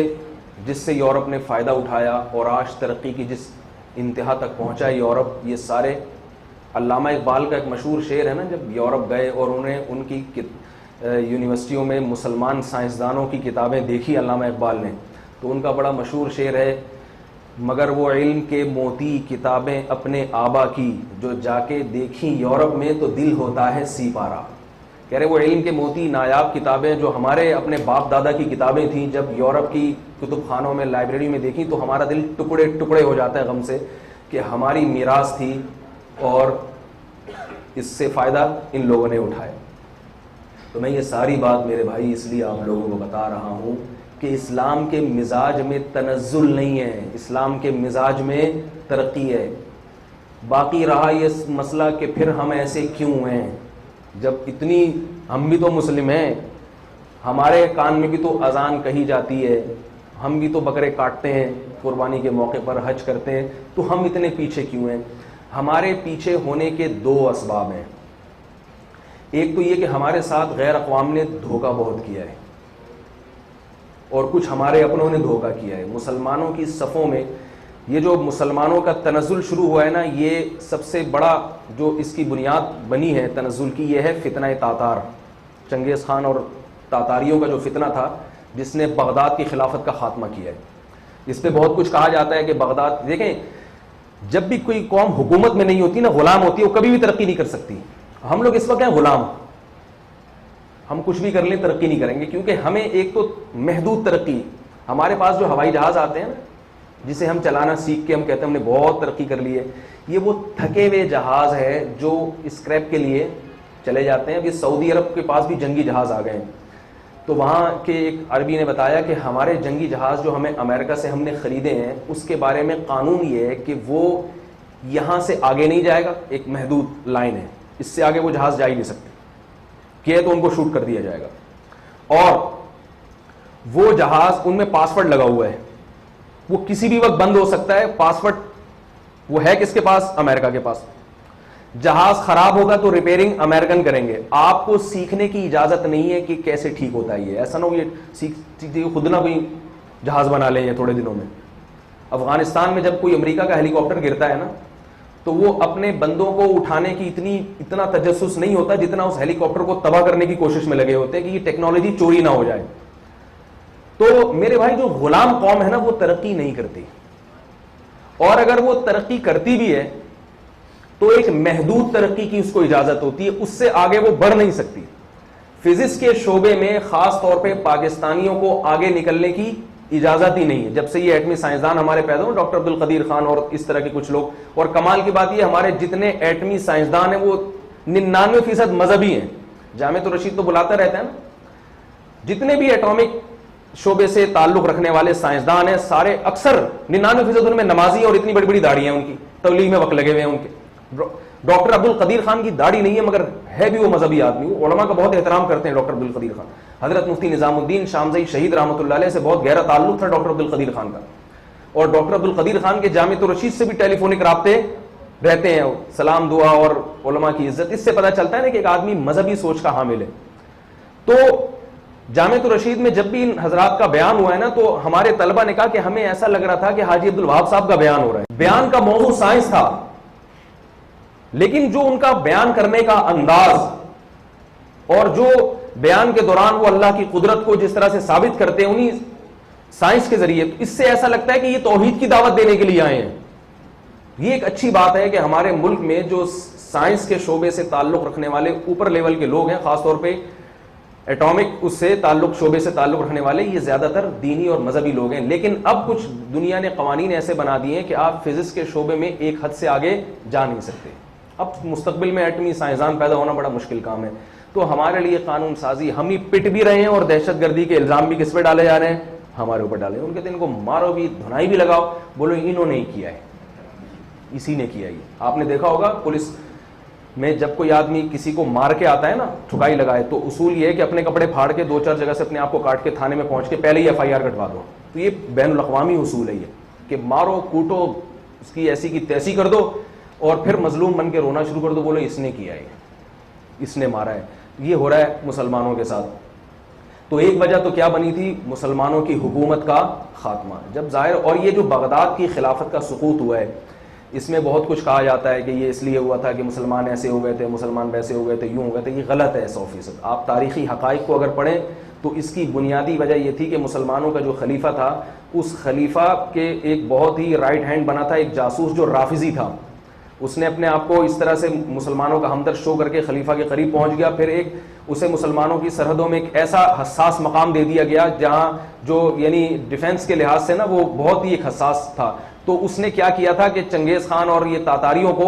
[SPEAKER 1] جس سے یورپ نے فائدہ اٹھایا اور آج ترقی کی جس انتہا تک پہنچا یورپ. یہ سارے علامہ اقبال کا ایک مشہور شعر ہے نا, جب یورپ گئے اور انہیں ان کی یونیورسٹیوں میں مسلمان سائنسدانوں کی کتابیں دیکھی علامہ اقبال نے, تو ان کا بڑا مشہور شعر ہے, مگر وہ علم کے موتی کتابیں اپنے آبا کی, جو جا کے دیکھی یورپ میں تو دل ہوتا ہے سی پارا. کہہ رہے وہ علم کے موتی نایاب کتابیں جو ہمارے اپنے باپ دادا کی کتابیں تھیں, جب یورپ کی کتب خانوں میں لائبریری میں دیکھی تو ہمارا دل ٹکڑے ٹکڑے ہو جاتا ہے غم سے کہ ہماری میراث تھی اور اس سے فائدہ ان لوگوں نے اٹھایا. تو میں یہ ساری بات میرے بھائی اس لیے آپ لوگوں کو بتا رہا ہوں کہ اسلام کے مزاج میں تنزل نہیں ہے, اسلام کے مزاج میں ترقی ہے. باقی رہا یہ مسئلہ کہ پھر ہم ایسے کیوں ہیں, جب اتنی ہم بھی تو مسلم ہیں, ہمارے کان میں بھی تو اذان کہی جاتی ہے, ہم بھی تو بکرے کاٹتے ہیں قربانی کے موقع پر, حج کرتے ہیں, تو ہم اتنے پیچھے کیوں ہیں؟ ہمارے پیچھے ہونے کے 2 اسباب ہیں. ایک تو یہ کہ ہمارے ساتھ غیر اقوام نے دھوکہ بہت کیا ہے اور کچھ ہمارے اپنوں نے دھوکہ کیا ہے. مسلمانوں کی صفوں میں یہ جو مسلمانوں کا تنزل شروع ہوا ہے نا, یہ سب سے بڑا جو اس کی بنیاد بنی ہے تنزل کی, یہ ہے فتنہ تاتار. چنگیز خان اور تاتاریوں کا جو فتنہ تھا جس نے بغداد کی خلافت کا خاتمہ کیا ہے. اس پہ بہت کچھ کہا جاتا ہے کہ بغداد, دیکھیں جب بھی کوئی قوم حکومت میں نہیں ہوتی نا, غلام ہوتی ہے, وہ کبھی بھی ترقی نہیں کر سکتی. ہم لوگ اس وقت ہیں غلام, ہم کچھ بھی کر لیں ترقی نہیں کریں گے, کیونکہ ہمیں ایک تو محدود ترقی. ہمارے پاس جو ہوائی جہاز آتے ہیں جسے ہم چلانا سیکھ کے ہم کہتے ہیں ہم نے بہت ترقی کر لی ہے, یہ وہ تھکے ہوئے جہاز ہے جو اسکریپ کے لیے چلے جاتے ہیں. اب یہ سعودی عرب کے پاس بھی جنگی جہاز آ گئے ہیں, تو وہاں کے ایک عربی نے بتایا کہ ہمارے جنگی جہاز جو ہمیں امریکہ سے ہم نے خریدے ہیں اس کے بارے میں قانون یہ ہے کہ وہ یہاں سے آگے نہیں جائے گا, ایک محدود لائن ہے, اس سے آگے وہ جہاز جا ہی نہیں سکتے, کہ تو ان کو شوٹ کر دیا جائے گا. اور وہ جہاز ان میں پاسورڈ لگا ہوا ہے, وہ کسی بھی وقت بند ہو سکتا ہے. پاسورڈ وہ ہے کس کے پاس؟ امریکہ کے پاس. جہاز خراب ہوگا تو ریپیئرنگ امریکن کریں گے, آپ کو سیکھنے کی اجازت نہیں ہے کہ کیسے ٹھیک ہوتا ہے یہ. ایسا نہ ہو یہ سیکھ خود نہ کوئی جہاز بنا لیں یہ تھوڑے دنوں میں. افغانستان میں جب کوئی امریکہ کا ہیلی کاپٹر گرتا ہے نا تو وہ اپنے بندوں کو اٹھانے کی اتنا تجسس نہیں ہوتا جتنا اس ہیلی کاپٹر کو تباہ کرنے کی کوشش میں لگے ہوتے ہیں کہ یہ ٹیکنالوجی چوری نہ ہو جائے. تو میرے بھائی جو غلام قوم ہے نا وہ ترقی نہیں کرتی, اور اگر وہ ترقی کرتی بھی ہے تو ایک محدود ترقی کی اس کو اجازت ہوتی ہے, اس سے آگے وہ بڑھ نہیں سکتی. فزکس کے شعبے میں خاص طور پہ پاکستانیوں کو آگے نکلنے کی اجازت ہی نہیں ہے. جب سے یہ ایٹمی سائنسدان ہمارے پیدا ہوئے, ڈاکٹر عبدالقدیر خان اور اس طرح کے کچھ لوگ, اور کمال کی بات یہ ہمارے جتنے ایٹمی سائنسدان ہیں وہ 99% مذہبی ہیں. جامعۃ الرشید تو بلاتا رہتا ہے نا, جتنے بھی ایٹامک شعبے سے تعلق رکھنے والے سائنسدان ہیں سارے اکثر 99% ان میں نمازی اور اتنی بڑی بڑی داڑھی ہیں ان کی, تبلیغ میں وقت لگے ہوئے ہیں ان کے. ڈاکٹر عبدالقدیر خان کی داڑھی نہیں ہے مگر ہے بھی وہ مذہبی آدمی, وہ علماء کا بہت احترام کرتے ہیں ڈاکٹر عبدالقدیر خان. حضرت مفتی نظام الدین شامزئی شہید رحمۃ اللہ علیہ سے بہت گہرا تعلق تھا ڈاکٹر عبدالقدیر خان کا, اور ڈاکٹر عبدالقدیر خان کے جامعۃ الرشید سے بھی ٹیلی فونک رابطے رہتے ہیں, سلام دعا اور علماء کی عزت. اس سے پتہ چلتا ہے نا کہ ایک آدمی مذہبی سوچ کا حامل ہے. تو جامعۃ الرشید میں جب بھی ان حضرات کا بیان ہوا ہے نا تو ہمارے طلبہ نے کہا کہ ہمیں ایسا لگ رہا تھا کہ حاجی عبدالوہاب صاحب کا بیان ہو رہا ہے. بیان کا موضوع سائنس تھا, لیکن جو ان کا بیان کرنے کا انداز اور جو بیان کے دوران وہ اللہ کی قدرت کو جس طرح سے ثابت کرتے ہیں انہی سائنس کے ذریعے, تو اس سے ایسا لگتا ہے کہ یہ توحید کی دعوت دینے کے لیے آئے ہیں. یہ ایک اچھی بات ہے کہ ہمارے ملک میں جو سائنس کے شعبے سے تعلق رکھنے والے اوپر لیول کے لوگ ہیں, خاص طور پہ ایٹامک اس سے تعلق شعبے سے تعلق رکھنے والے, یہ زیادہ تر دینی اور مذہبی لوگ ہیں. لیکن اب کچھ دنیا نے قوانین ایسے بنا دیے ہیں کہ آپ فزکس کے شعبے میں ایک حد سے آگے جا نہیں سکتے. اب مستقبل میں ایٹمی سائنسدان پیدا ہونا بڑا مشکل کام ہے. تو ہمارے لیے قانون سازی, ہم ہی پٹ بھی رہے ہیں اور دہشت گردی کے الزام بھی کس پہ ڈالے جا رہے ہیں؟ ہمارے اوپر ڈالے. ان کے دن کو مارو بھی, دھنائی بھی لگاؤ, بولو انہوں نے ہی کیا ہے, اسی نے کیا. یہ آپ نے دیکھا ہوگا پولیس میں جب کوئی آدمی کسی کو مار کے آتا ہے نا, ٹھکائی لگائے, تو اصول یہ ہے کہ اپنے کپڑے پھاڑ کے 2-4 جگہ سے اپنے آپ کو کاٹ کے تھانے میں پہنچ کے پہلے ہی FIR کٹوا دو. تو یہ بین الاقوامی اصول ہے یہ کہ مارو کوٹو, اس کی ایسی کی تیسی کر دو اور پھر مظلوم بن کے رونا شروع کر دو, بولو اس نے کیا ہے, اس نے مارا ہے. یہ ہو رہا ہے مسلمانوں کے ساتھ. تو ایک وجہ تو کیا بنی تھی؟ مسلمانوں کی حکومت کا خاتمہ. جب ظاہر, اور یہ جو بغداد کی خلافت کا سقوط ہوا ہے اس میں بہت کچھ کہا جاتا ہے کہ یہ اس لیے ہوا تھا کہ مسلمان ایسے ہو گئے تھے, مسلمان ویسے ہو گئے تھے, یوں ہو گئے تھے. یہ غلط ہے 100%. آپ تاریخی حقائق کو اگر پڑھیں تو اس کی بنیادی وجہ یہ تھی کہ مسلمانوں کا جو خلیفہ تھا اس خلیفہ کے ایک بہت ہی رائٹ ہینڈ بنا تھا ایک جاسوس جو رافضی تھا. اس نے اپنے آپ کو اس طرح سے مسلمانوں کا ہمدرد شو کر کے خلیفہ کے قریب پہنچ گیا. پھر ایک اسے مسلمانوں کی سرحدوں میں ایک ایسا حساس مقام دے دیا گیا جہاں جو یعنی ڈیفنس کے لحاظ سے نا وہ بہت ہی ایک حساس تھا. تو اس نے کیا کیا تھا کہ چنگیز خان اور یہ تاتاریوں کو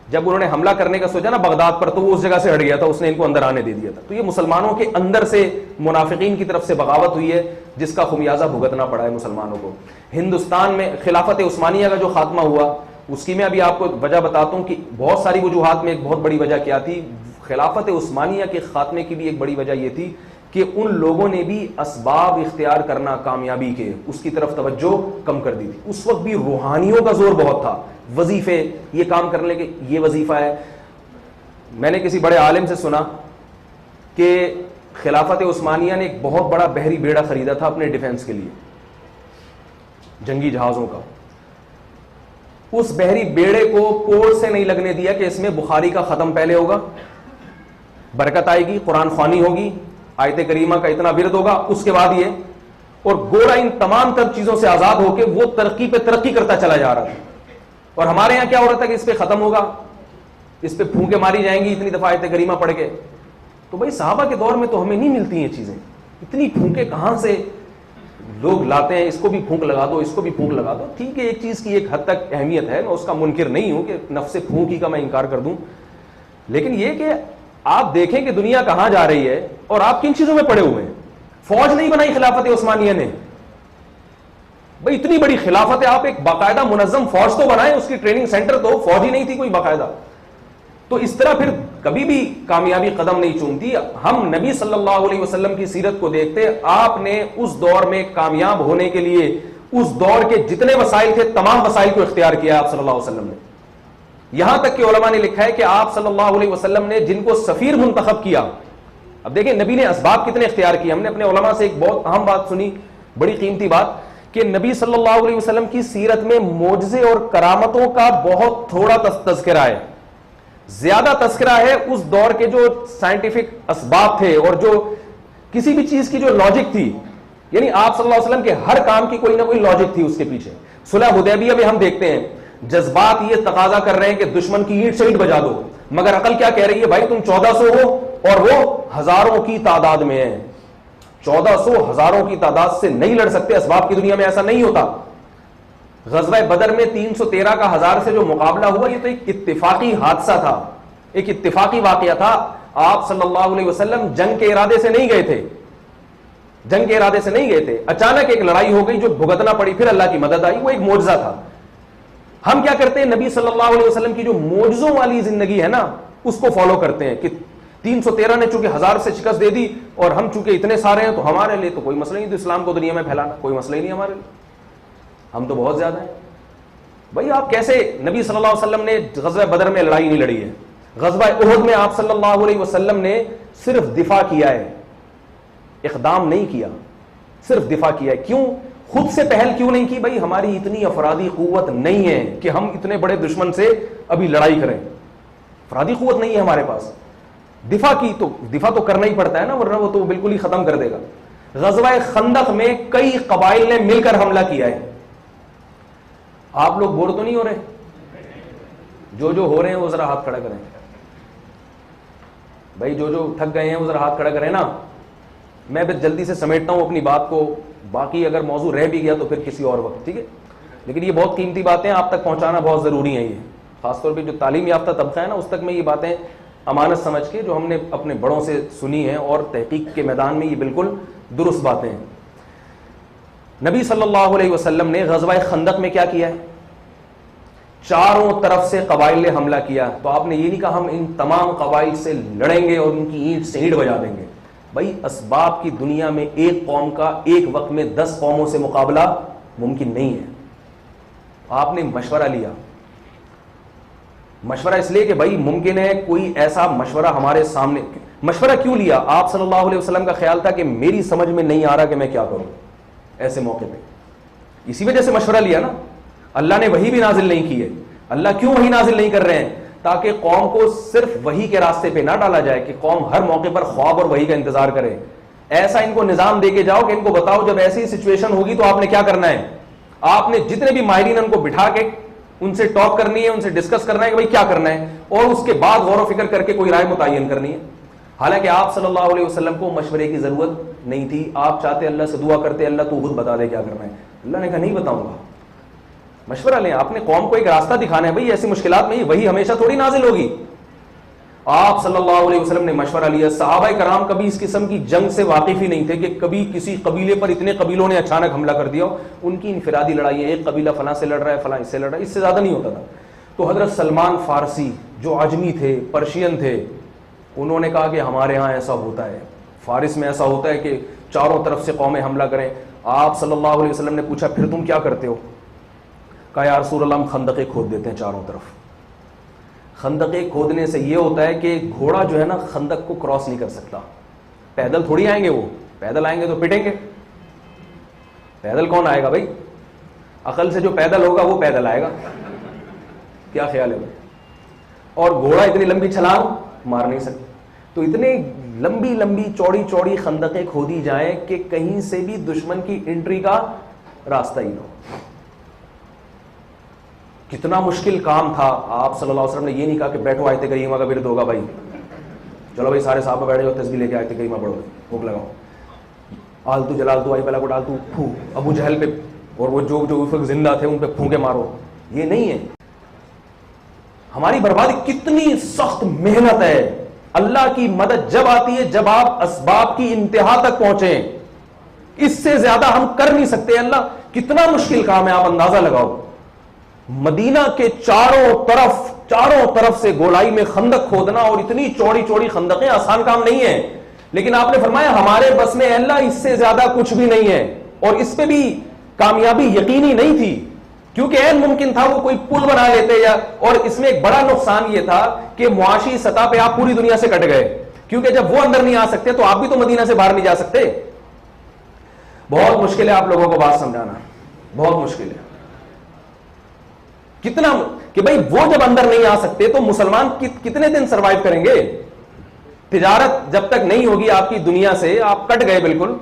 [SPEAKER 1] جب انہوں نے حملہ کرنے کا سوچا نا بغداد پر, تو وہ اس جگہ سے ہٹ گیا تھا, اس نے ان کو اندر آنے دے دیا تھا. تو یہ مسلمانوں کے اندر سے منافقین کی طرف سے بغاوت ہوئی ہے جس کا خمیازہ بھگتنا پڑا ہے مسلمانوں کو. ہندوستان میں خلافت عثمانیہ کا جو خاتمہ ہوا اس کی میں ابھی آپ کو وجہ بتاتا ہوں کہ بہت ساری وجوہات میں ایک بہت بڑی وجہ کیا تھی. خلافت عثمانیہ کے خاتمے کی بھی ایک بڑی وجہ یہ تھی کہ ان لوگوں نے بھی اسباب اختیار کرنا کامیابی کے, اس کی طرف توجہ کم کر دی تھی. اس وقت بھی روحانیوں کا زور بہت تھا, وظیفے, یہ کام کرنے کے یہ وظیفہ ہے. میں نے کسی بڑے عالم سے سنا کہ خلافت عثمانیہ نے ایک بہت بڑا بحری بیڑا خریدا تھا اپنے ڈیفنس کے لیے, جنگی جہازوں کا. اس بحری بیڑے کو پورٹ سے نہیں لگنے دیا کہ اس میں بخاری کا ختم پہلے ہوگا, برکت آئے گی, قرآن خوانی ہوگی, آیت کریمہ کا اتنا ورد ہوگا, اس کے بعد یہ, اور گوڑا ان تمام تر چیزوں سے آزاد ہو کے وہ ترقی پہ ترقی کرتا چلا جا رہا تھا. اور ہمارے یہاں کیا ہو رہا تھا کہ اس پہ ختم ہوگا, اس پہ پھونکے ماری جائیں گی اتنی دفعہ آیت کریمہ پڑھ کے. تو بھائی صحابہ کے دور میں تو ہمیں نہیں ملتی ہیں چیزیں, اتنی پھونکے کہاں سے لوگ لاتے ہیں, اس کو بھی پھونک لگا دو, اس کو بھی پھونک لگا دو. ٹھیک ہے ایک چیز کی ایک حد تک اہمیت ہے, میں اس کا منکر نہیں ہوں کہ نفس پھونک ہی کا میں انکار کر دوں, لیکن یہ کہ آپ دیکھیں کہ دنیا کہاں جا رہی ہے اور آپ کن چیزوں میں پڑے ہوئے ہیں. فوج نہیں بنائی خلافت عثمانیہ نے. بھائی اتنی بڑی خلافت ہے, آپ ایک باقاعدہ منظم فوج تو بنائیں, اس کی ٹریننگ سینٹر تو فوج ہی نہیں تھی کوئی باقاعدہ. تو اس طرح پھر کبھی بھی کامیابی قدم نہیں چومتی. ہم نبی صلی اللہ علیہ وسلم کی سیرت کو دیکھتے, آپ نے اس دور میں کامیاب ہونے کے لیے اس دور کے جتنے وسائل تھے تمام وسائل کو اختیار کیا آپ صلی اللہ علیہ وسلم نے. یہاں تک کہ علماء نے لکھا ہے کہ آپ صلی اللہ علیہ وسلم نے جن کو سفیر منتخب کیا, اب دیکھیں نبی نے اسباب کتنے اختیار کیے. ہم نے اپنے علماء سے ایک بہت اہم بات سنی, بڑی قیمتی بات, کہ نبی صلی اللہ علیہ وسلم کی سیرت میں معجزے اور کرامتوں کا بہت تھوڑا تذکرہ ہے. زیادہ تذکرہ ہے اس دور کے جو سائنٹیفک اسباب تھے اور جو کسی بھی چیز کی جو لاجک تھی, یعنی آپ صلی اللہ علیہ وسلم کے ہر کام کی کوئی نہ کوئی لاجک تھی اس کے پیچھے. صلح حدیبیہ میں ہم دیکھتے ہیں جذبات یہ تقاضا کر رہے ہیں کہ دشمن کی اینٹ سے اینٹ بجا دو, مگر عقل کیا کہہ رہی ہے, بھائی تم 1400 ہو اور وہ ہزاروں کی تعداد میں ہے. 1400 ہزاروں کی تعداد سے نہیں لڑ سکتے, اسباب کی دنیا میں ایسا نہیں ہوتا. غزوہ بدر میں 313 کا 1000 سے جو مقابلہ ہوا, یہ تو ایک اتفاقی حادثہ تھا, ایک اتفاقی واقعہ تھا. آپ صلی اللہ علیہ وسلم جنگ کے ارادے سے نہیں گئے تھے, جنگ کے ارادے سے نہیں گئے تھے, اچانک ایک لڑائی ہو گئی جو بھگتنا پڑی, پھر اللہ کی مدد آئی, وہ ایک معجزہ تھا. ہم کیا کرتے ہیں, نبی صلی اللہ علیہ وسلم کی جو معجزوں والی زندگی ہے نا اس کو فالو کرتے ہیں کہ 313 نے چونکہ 1000 سے شکست دے دی اور ہم چونکہ اتنے سارے ہیں تو ہمارے لیے تو کوئی مسئلہ نہیں, تو اسلام کو دنیا میں پھیلانا کوئی مسئلہ ہی نہیں ہمارے لیے, ہم تو بہت زیادہ ہیں. بھائی آپ کیسے, نبی صلی اللہ علیہ وسلم نے غزوہ بدر میں لڑائی نہیں لڑی ہے, غزوہ احد میں آپ صلی اللہ علیہ وسلم نے صرف دفاع کیا ہے, اقدام نہیں کیا, صرف دفاع کیا ہے. کیوں, خود سے پہل کیوں نہیں کی؟ بھائی ہماری اتنی افرادی قوت نہیں ہے کہ ہم اتنے بڑے دشمن سے ابھی لڑائی کریں, افرادی قوت نہیں ہے ہمارے پاس. دفاع کی تو دفاع تو کرنا ہی پڑتا ہے نا, ورنہ وہ تو بالکل ہی ختم کر دے گا. غزوہ خندق میں کئی قبائل نے مل کر حملہ کیا ہے. آپ لوگ بور تو نہیں ہو رہے؟ جو ہو رہے ہیں وہ ذرا ہاتھ کھڑا کریں. بھائی جو تھک گئے ہیں وہ ذرا ہاتھ کھڑا کریں نا. میں بس جلدی سے سمیٹتا ہوں اپنی بات کو, باقی اگر موضوع رہ بھی گیا تو پھر کسی اور وقت, ٹھیک ہے. لیکن یہ بہت قیمتی باتیں آپ تک پہنچانا بہت ضروری ہے, یہ خاص طور پہ جو تعلیم یافتہ طبقہ ہے نا اس تک میں یہ باتیں امانت سمجھ کے جو ہم نے اپنے بڑوں سے سنی ہیں اور تحقیق کے میدان میں یہ بالکل درست باتیں ہیں. نبی صلی اللہ علیہ وسلم نے غزوہ خندق میں کیا کیا ہے, چاروں طرف سے قبائل نے حملہ کیا. تو آپ نے یہ نہیں کہا ہم ان تمام قبائل سے لڑیں گے اور ان کی اینٹ سے اینٹ بجا دیں گے. بھائی اسباب کی دنیا میں ایک قوم کا ایک وقت میں 10 قوموں سے مقابلہ ممکن نہیں ہے. آپ نے مشورہ لیا, مشورہ اس لیے کہ بھائی ممکن ہے کوئی ایسا مشورہ ہمارے سامنے. مشورہ کیوں لیا؟ آپ صلی اللہ علیہ وسلم کا خیال تھا کہ میری سمجھ میں نہیں آ رہا کہ میں کیا کروں ایسے موقع پہ, اسی وجہ سے مشورہ لیا نا. اللہ نے وحی بھی نازل نہیں کی ہے. اللہ کیوں وحی نازل نہیں کر رہے ہیں؟ تاکہ قوم کو صرف وحی کے راستے پہ نہ ڈالا جائے کہ قوم ہر موقع پر خواب اور وحی کا انتظار کرے. ایسا ان کو نظام دے کے جاؤ کہ ان کو بتاؤ جب ایسی سچویشن ہوگی تو آپ نے کیا کرنا ہے. آپ نے جتنے بھی ماہرین ان کو بٹھا کے ان سے ٹاک کرنی ہے, ان سے ڈسکس کرنا ہے کہ بھائی کیا کرنا ہے, اور اس کے بعد غور و فکر کر کے کوئی رائے متعین کرنی ہے. حالانکہ آپ صلی اللہ علیہ وسلم کو مشورے کی ضرورت نہیں تھی. آپ چاہتے اللہ سے دعا کرتے اللہ تو خود بتا دے کیا کرنا ہے. اللہ نے کہا نہیں بتاؤں گا. مشورہ لیں, آپ نے قوم کو ایک راستہ دکھانا ہے. بھائی ایسی مشکلات میں وہی ہمیشہ تھوڑی نازل ہوگی. آپ صلی اللہ علیہ وسلم نے مشورہ لیا. صحابہ کرام کبھی اس قسم کی جنگ سے واقف ہی نہیں تھے کہ کبھی کسی قبیلے پر اتنے قبیلوں نے اچانک حملہ کر دیا. ان کی انفرادی لڑائی ہے, ایک قبیلہ فلاں سے لڑ رہا ہے, فلاں اس سے لڑ رہا ہے, اس سے زیادہ نہیں ہوتا تھا. تو حضرت سلمان فارسی جو عجمی تھے, پرشین تھے, انہوں نے کہا کہ ہمارے ہاں ایسا ہوتا ہے, فارس میں ایسا ہوتا ہے کہ چاروں طرف سے قومیں حملہ کریں. آپ صلی اللہ علیہ وسلم نے پوچھا پھر تم کیا کرتے ہو؟ کہا یا رسول اللہ ہم خندقیں کھود دیتے ہیں چاروں طرف. خندقیں کھودنے سے یہ ہوتا ہے کہ گھوڑا جو ہے نا خندق کو کراس نہیں کر سکتا. پیدل تھوڑی آئیں گے, وہ پیدل آئیں گے تو پٹیں گے. پیدل کون آئے گا بھائی؟ عقل سے جو پیدل ہوگا وہ پیدل آئے گا. کیا خیال ہے بھائی؟ اور گھوڑا اتنی لمبی چھلانگ مار نہیں سکتا. تو اتنے لمبی لمبی چوڑی چوڑی خندقیں کھودی جائیں کہ کہیں سے بھی دشمن کی انٹری کا راستہ ہی نہ ہو. کتنا مشکل کام تھا. آپ صلی اللہ علیہ وسلم نے یہ نہیں کہا کہ بیٹھو آیت کریمہ کا ورد ہوگا بھائی, چلو بھائی سارے صحابہ بیٹھے ہو تسبیح لے کے آیت کریمہ پڑھو, بھوک لگاؤ, آلتو جلالتو آئی پہلا کو ڈالتو پھو, ابو جہل پہ اور وہ جو اس وقت زندہ تھے ان پہ پھونکے مارو. یہ نہیں ہے. ہماری بربادی کتنی سخت محنت ہے. اللہ کی مدد جب آتی ہے جب آپ اسباب کی انتہا تک پہنچیں. اس سے زیادہ ہم کر نہیں سکتے. اللہ کتنا مشکل کام ہے, آپ اندازہ لگاؤ. مدینہ کے چاروں طرف سے گولائی میں خندق کھودنا, اور اتنی چوڑی چوڑی خندقیں آسان کام نہیں ہے. لیکن آپ نے فرمایا ہمارے بس میں اللہ اس سے زیادہ کچھ بھی نہیں ہے. اور اس پہ بھی کامیابی یقینی نہیں تھی, کیونکہ عین ممکن تھا وہ کوئی پل بنا لیتے یا. اور اس میں ایک بڑا نقصان یہ تھا کہ معاشی سطح پہ آپ پوری دنیا سے کٹ گئے, کیونکہ جب وہ اندر نہیں آ سکتے تو آپ بھی تو مدینہ سے باہر نہیں جا سکتے. بہت مشکل ہے آپ لوگوں کو بات سمجھانا, بہت مشکل ہے. کتنا کہ بھائی وہ جب اندر نہیں آ سکتے تو مسلمان کتنے دن سروائیو کریں گے. تجارت جب تک نہیں ہوگی آپ کی دنیا سے, آپ کٹ گئے بالکل.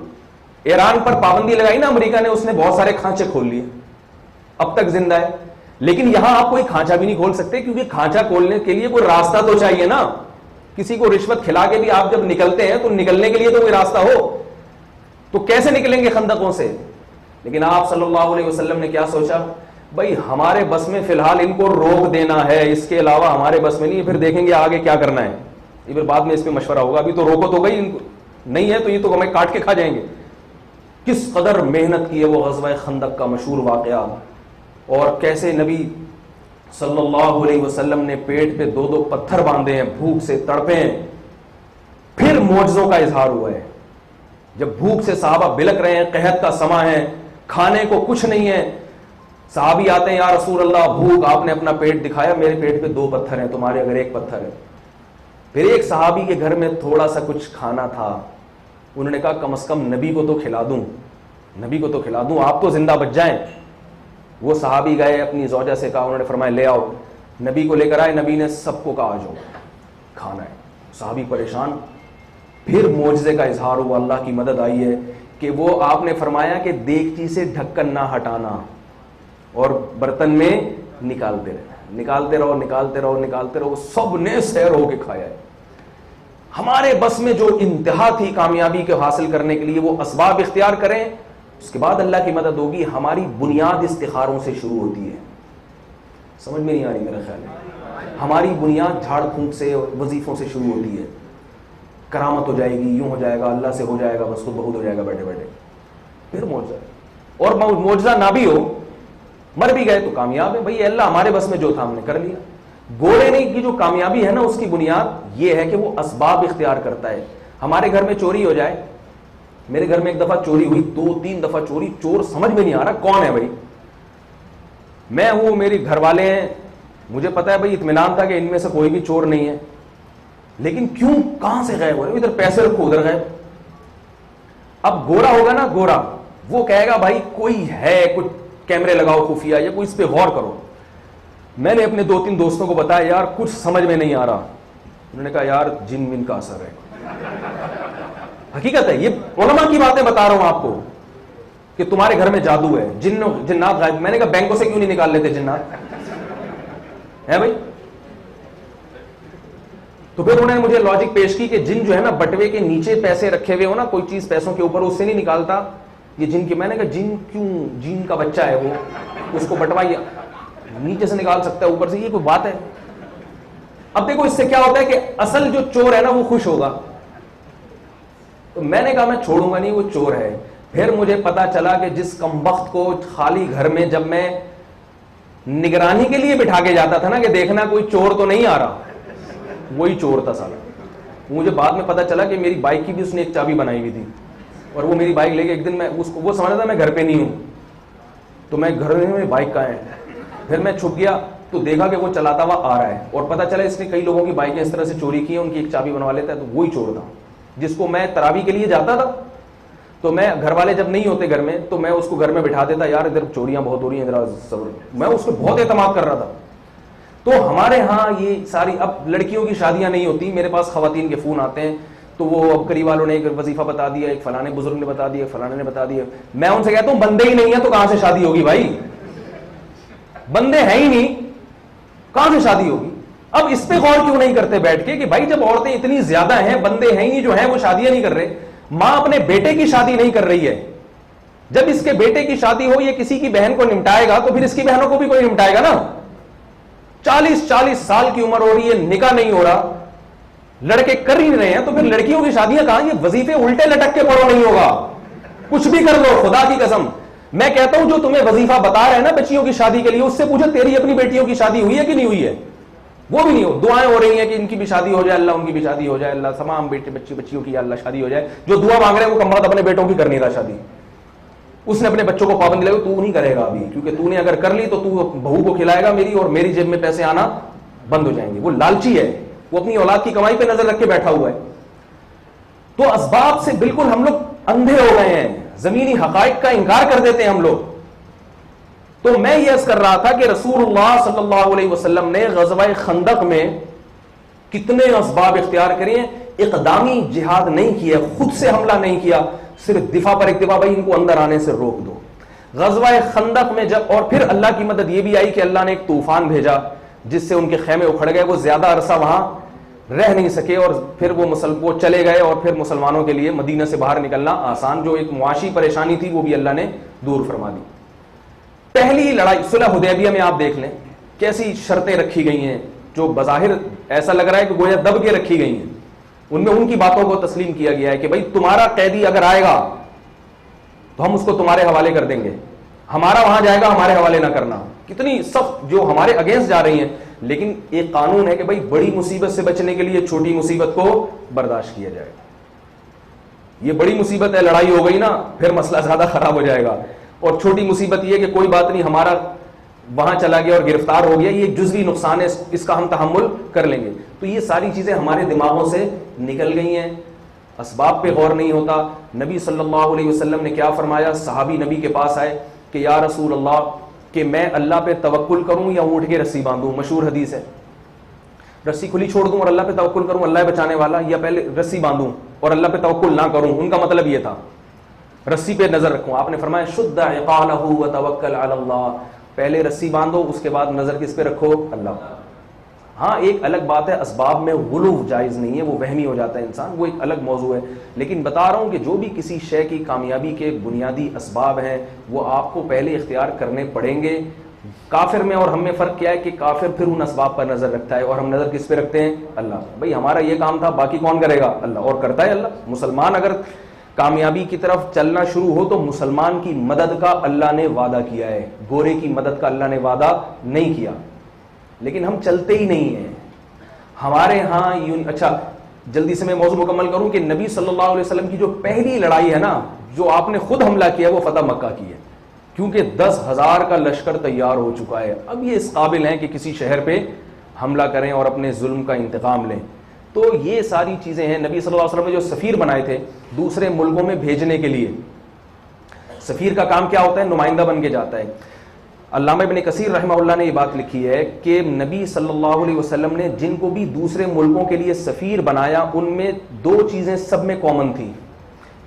[SPEAKER 1] ایران پر پابندی لگائی نا امریکہ نے, اس نے بہت سارے کھانچے کھول لیے, اب تک زندہ ہے. لیکن یہاں آپ کوئی کھانچا بھی نہیں کھول سکتے, کیونکہ کھانچا کھولنے کے لیے کوئی راستہ تو چاہیے نا. کسی کو رشوت کھلا کے بھی آپ جب نکلتے ہیں تو نکلنے کے لیے تو کوئی راستہ ہو, تو کیسے نکلیں گے خندقوں سے. لیکن آپ صلی اللہ علیہ وسلم نے کیا سوچا, بھائی ہمارے بس میں فی الحال ان کو روک دینا ہے, اس کے علاوہ ہمارے بس میں نہیں ہے, پھر دیکھیں گے آگے کیا کرنا ہے. یہ پھر بعد میں اس پہ مشورہ ہوگا, ابھی تو روکو تو گئی, ان کو نہیں ہے تو یہ تو ہمیں کاٹ کے کھا جائیں گے. کس قدر محنت کی ہے وہ غزوہ خندق کا مشہور واقعہ, اور کیسے نبی صلی اللہ علیہ وسلم نے پیٹ پہ 2 پتھر باندھے ہیں, بھوک سے تڑپے ہیں. پھر معجزوں کا اظہار ہوا ہے, جب بھوک سے صحابہ بلک رہے ہیں, قحط کا سما ہے, کھانے کو کچھ نہیں ہے. صحابی آتے ہیں, یا رسول اللہ بھوک, آپ نے اپنا پیٹ دکھایا, میرے پیٹ پہ 2 پتھر ہیں, تمہارے اگر 1 پتھر ہے. پھر ایک صحابی کے گھر میں تھوڑا سا کچھ کھانا تھا, انہوں نے کہا کم از کم نبی کو تو کھلا دوں, نبی کو تو کھلا دوں, آپ تو زندہ بچ جائیں. وہ صحابی گئے, اپنی زوجہ سے کہا, انہوں نے فرمایا لے آؤ. نبی کو لے کر آئے, نبی نے سب کو کہا آ جاؤ کھانا ہے. صحابی پریشان. پھر معجزے کا اظہار ہوا, اللہ کی مدد آئی ہے کہ وہ آپ نے فرمایا کہ دیگچی سے ڈھکن نہ ہٹانا اور برتن میں نکالتے رہنا, نکالتے رہو نکالتے رہو نکالتے رہو, سب نے سیر ہو کے کھایا ہے. ہمارے بس میں جو انتہا تھی کامیابی کو حاصل کرنے کے لیے, وہ اسباب اختیار کریں, اس کے بعد اللہ کی مدد ہوگی. ہماری بنیاد استخاروں سے شروع ہوتی ہے, سمجھ میں نہیں آ رہی میرا خیال ہے. ہماری بنیاد جھاڑ پھونک سے, وظیفوں سے شروع ہوتی ہے. کرامت ہو جائے گی, یوں ہو جائے گا, اللہ سے ہو جائے گا, بس خود بخود ہو جائے گا بیٹھے بیٹھے. پھر معجزہ, اور معجزہ نہ بھی ہو, مر بھی گئے تو کامیاب ہے. بھائی اللہ ہمارے بس میں جو تھا ہم نے کر لیا. گوڑے نہیں کی جو کامیابی ہے نا, اس کی بنیاد یہ ہے کہ وہ اسباب اختیار کرتا ہے. ہمارے گھر میں چوری ہو جائے, میرے گھر میں ایک دفعہ چوری ہوئی, 2-3 دفعہ چوری, چور سمجھ میں نہیں آ رہا کون ہے بھائی. میں ہوں, میرے گھر والے ہیں, مجھے پتا ہے بھائی, اطمینان تھا کہ ان میں سے کوئی بھی چور نہیں ہے, لیکن کیوں کہاں سے غائب ہو رہے, ادھر پیسے رکھو ادھر غائب. اب گورا ہوگا نا, گورا, وہ کہے گا بھائی کوئی ہے, کچھ کیمرے لگاؤ خفیہ, یا کوئی اس پہ غور کرو. میں نے اپنے 2-3 دوستوں کو بتایا, یار کچھ سمجھ میں نہیں آ رہا. انہوں نے کہا یار جن ون کا اثر ہے. حقیقت ہے, یہ علماء کی باتیں بتا رہا ہوں آپ کو کہ تمہارے گھر میں جادو ہے, جنات غائب. میں نے کہا بینکوں سے کیوں نہیں نکال لیتے جنات ہے بھائی. تو پھر انہوں نے مجھے لاجک پیش کی کہ جن جو ہے نا بٹوے کے نیچے پیسے رکھے ہوئے ہو نا, کوئی چیز پیسوں کے اوپر, اس سے نہیں نکالتا یہ جن کی. میں نے کہا جن کیوں, جن کا بچہ ہے وہ, اس کو بٹوائیے, نیچے سے نکال سکتا ہے, اوپر سے, یہ کوئی بات ہے. اب دیکھو اس سے کیا ہوتا ہے کہ اصل جو چور ہے نا وہ خوش ہوگا. تو میں نے کہا میں چھوڑوں گا نہیں, وہ چور ہے. پھر مجھے پتا چلا کہ جس کمبخت کو خالی گھر میں جب میں نگرانی کے لیے بٹھا کے جاتا تھا نا کہ دیکھنا کوئی چور تو نہیں آ رہا, وہی چور تھا سالا. مجھے بعد میں پتا چلا کہ میری بائک کی بھی اس نے ایک چابی بنائی ہوئی تھی, اور وہ میری بائک لے کے ایک دن میں اس کو, وہ سمجھا تھا میں گھر پہ نہیں ہوں, تو میں گھر میں, میری بائک کہاں ہے. پھر میں چھپ گیا تو دیکھا کہ وہ چلاتا ہوا آ رہا ہے, اور پتا چلا اس نے کئی لوگوں کی بائکیں اس طرح سے چوری کی ہیں, ان کی ایک چابی بنوا لیتا ہے. تو وہی چور تھا جس کو میں تراوی کے لیے جاتا تھا, تو میں گھر والے جب نہیں ہوتے گھر میں تو میں اس کو گھر میں بٹھا دیتا, یار ادھر چوریاں بہت ہو رہی ہیں, ذرا صبر. میں اس کو بہت اعتماد کر رہا تھا. تو ہمارے ہاں یہ ساری, اب لڑکیوں کی شادیاں نہیں ہوتی, میرے پاس خواتین کے فون آتے ہیں, تو وہ اب قریب والوں نے ایک وظیفہ بتا دیا, ایک فلانے بزرگ نے بتا دیا, فلانے نے بتا دیا. میں ان سے کہتا ہوں بندے ہی نہیں ہے تو کہاں سے شادی ہوگی بھائی, بندے ہیں ہی نہیں, کہاں سے شادی ہوگی. اب اس پہ غور کیوں نہیں کرتے بیٹھ کے کہ بھائی جب عورتیں اتنی زیادہ ہیں, بندے ہیں ہی جو ہیں وہ شادیاں نہیں کر رہے. ماں اپنے بیٹے کی شادی نہیں کر رہی ہے, جب اس کے بیٹے کی شادی ہو, یہ کسی کی بہن کو نمٹائے گا تو پھر اس کی بہنوں کو بھی کوئی نمٹائے گا نا. 40 سال کی عمر ہو رہی ہے, نکاح نہیں ہو رہا, لڑکے کر ہی نہیں رہے ہیں, تو پھر لڑکیوں کی شادیاں کہاں. یہ وظیفے الٹے لٹک کے پڑھو نہیں ہوگا, کچھ بھی کر لو, خدا کی قسم میں کہتا ہوں جو تمہیں وظیفہ بتا رہے ہیں نا بچیوں کی شادی کے لیے, اس سے پوچھو تیری اپنی بیٹیوں کی شادی ہوئی ہے کہ نہیں ہوئی ہے؟ وہ بھی نہیں ہو. دعائیں ہو رہی ہیں کہ ان کی بھی شادی ہو جائے, اللہ ان کی بھی شادی ہو جائے, اللہ تمام بیٹے بچیوں کی اللہ شادی ہو جائے. جو دعا مانگ رہے ہیں وہ کم بات اپنے بیٹوں کی کرنی تھا شادی, اس نے اپنے بچوں کو پابندی لگائی, تو نہیں کرے گا ابھی, کیونکہ تو نے اگر کر لی تو تو بہو کو کھلائے گا میری, اور میری جیب میں پیسے آنا بند ہو جائیں گے. وہ لالچی ہے, وہ اپنی اولاد کی کمائی پہ نظر رکھ کے بیٹھا ہوا ہے. تو اسباب سے بالکل ہم لوگ اندھے ہو گئے ہیں, زمینی حقائق کا انکار کر دیتے ہیں ہم لوگ. تو میں یہ عرض کر رہا تھا کہ رسول اللہ صلی اللہ علیہ وسلم نے غزوہ خندق میں کتنے اسباب اختیار کریے ہیں. اقدامی جہاد نہیں کیا, خود سے حملہ نہیں کیا, صرف دفاع پر اکتفا, بھائی ان کو اندر آنے سے روک دو. غزوہ خندق میں جب, اور پھر اللہ کی مدد یہ بھی آئی کہ اللہ نے ایک طوفان بھیجا جس سے ان کے خیمے اکھڑ گئے, وہ زیادہ عرصہ وہاں رہ نہیں سکے, اور پھر وہ چلے گئے, اور پھر مسلمانوں کے لیے مدینہ سے باہر نکلنا آسان, جو ایک معاشی پریشانی تھی وہ بھی اللہ نے دور فرما دی. پہلی لڑائی صلح حدیبیہ میں آپ دیکھ لیں کیسی شرطیں رکھی گئی ہیں, جو بظاہر ایسا لگ رہا ہے کہ گویا دب کے رکھی گئی ہیں. ان میں ان کی باتوں کو تسلیم کیا گیا ہے کہ بھائی تمہارا قیدی اگر آئے گا تو ہم اس کو تمہارے حوالے کر دیں گے, ہمارا وہاں جائے گا ہمارے حوالے نہ کرنا. کتنی سخت جو ہمارے اگینسٹ جا رہی ہیں, لیکن ایک قانون ہے کہ بھائی بڑی مصیبت سے بچنے کے لیے چھوٹی مصیبت کو برداشت کیا جائے. یہ بڑی مصیبت ہے, لڑائی ہو گئی نا, پھر مسئلہ زیادہ خراب ہو جائے گا. اور چھوٹی مصیبت یہ کہ کوئی بات نہیں, ہمارا وہاں چلا گیا اور گرفتار ہو گیا, یہ جزوی نقصان ہے, اس کا ہم تحمل کر لیں گے. تو یہ ساری چیزیں ہمارے دماغوں سے نکل گئی ہیں, اسباب پہ غور نہیں ہوتا. نبی صلی اللہ علیہ وسلم نے کیا فرمایا, صحابی نبی کے پاس آئے کہ یا رسول اللہ, کہ میں اللہ پہ توکل کروں یا اونٹ کے رسی باندھوں. مشہور حدیث ہے, رسی کھلی چھوڑ دوں اور اللہ پہ توکل کروں, اللہ بچانے والا, یا پہلے رسی باندھوں اور اللہ پہ توکل نہ کروں. ان کا مطلب یہ تھا رسی پہ نظر رکھوں. آپ نے فرمایا شد عقالہ وتوکل علی اللہ, پہلے رسی باندھو اس کے بعد نظر کس پہ رکھو, اللہ. ہاں ایک الگ بات ہے, اسباب میں غلو جائز نہیں ہے, وہ وہمی ہو جاتا ہے انسان, وہ ایک الگ موضوع ہے. لیکن بتا رہا ہوں کہ جو بھی کسی شے کی کامیابی کے بنیادی اسباب ہیں وہ آپ کو پہلے اختیار کرنے پڑیں گے. کافر میں اور ہم میں فرق کیا ہے کہ کافر پھر ان اسباب پر نظر رکھتا ہے, اور ہم نظر کس پہ رکھتے ہیں, اللہ. بھائی ہمارا یہ کام تھا, باقی کون کرے گا, اللہ, اور کرتا ہے اللہ. مسلمان اگر کامیابی کی طرف چلنا شروع ہو تو مسلمان کی مدد کا اللہ نے وعدہ کیا ہے, گورے کی مدد کا اللہ نے وعدہ نہیں کیا. لیکن ہم چلتے ہی نہیں ہیں. ہمارے ہاں اچھا جلدی سے میں موضوع مکمل کروں کہ نبی صلی اللہ علیہ وسلم کی جو پہلی لڑائی ہے نا, جو آپ نے خود حملہ کیا, وہ فتح مکہ کی ہے, کیونکہ 10,000 کا لشکر تیار ہو چکا ہے. اب یہ اس قابل ہیں کہ کسی شہر پہ حملہ کریں اور اپنے ظلم کا انتقام لیں. تو یہ ساری چیزیں ہیں. نبی صلی اللہ علیہ وسلم نے جو سفیر بنائے تھے دوسرے ملکوں میں بھیجنے کے لیے, سفیر کا کام کیا ہوتا ہے, نمائندہ بن کے جاتا ہے. علامہ ابن کثیر رحمہ اللہ نے یہ بات لکھی ہے کہ نبی صلی اللہ علیہ وسلم نے جن کو بھی دوسرے ملکوں کے لیے سفیر بنایا, ان میں 2 چیزیں سب میں کامن تھی.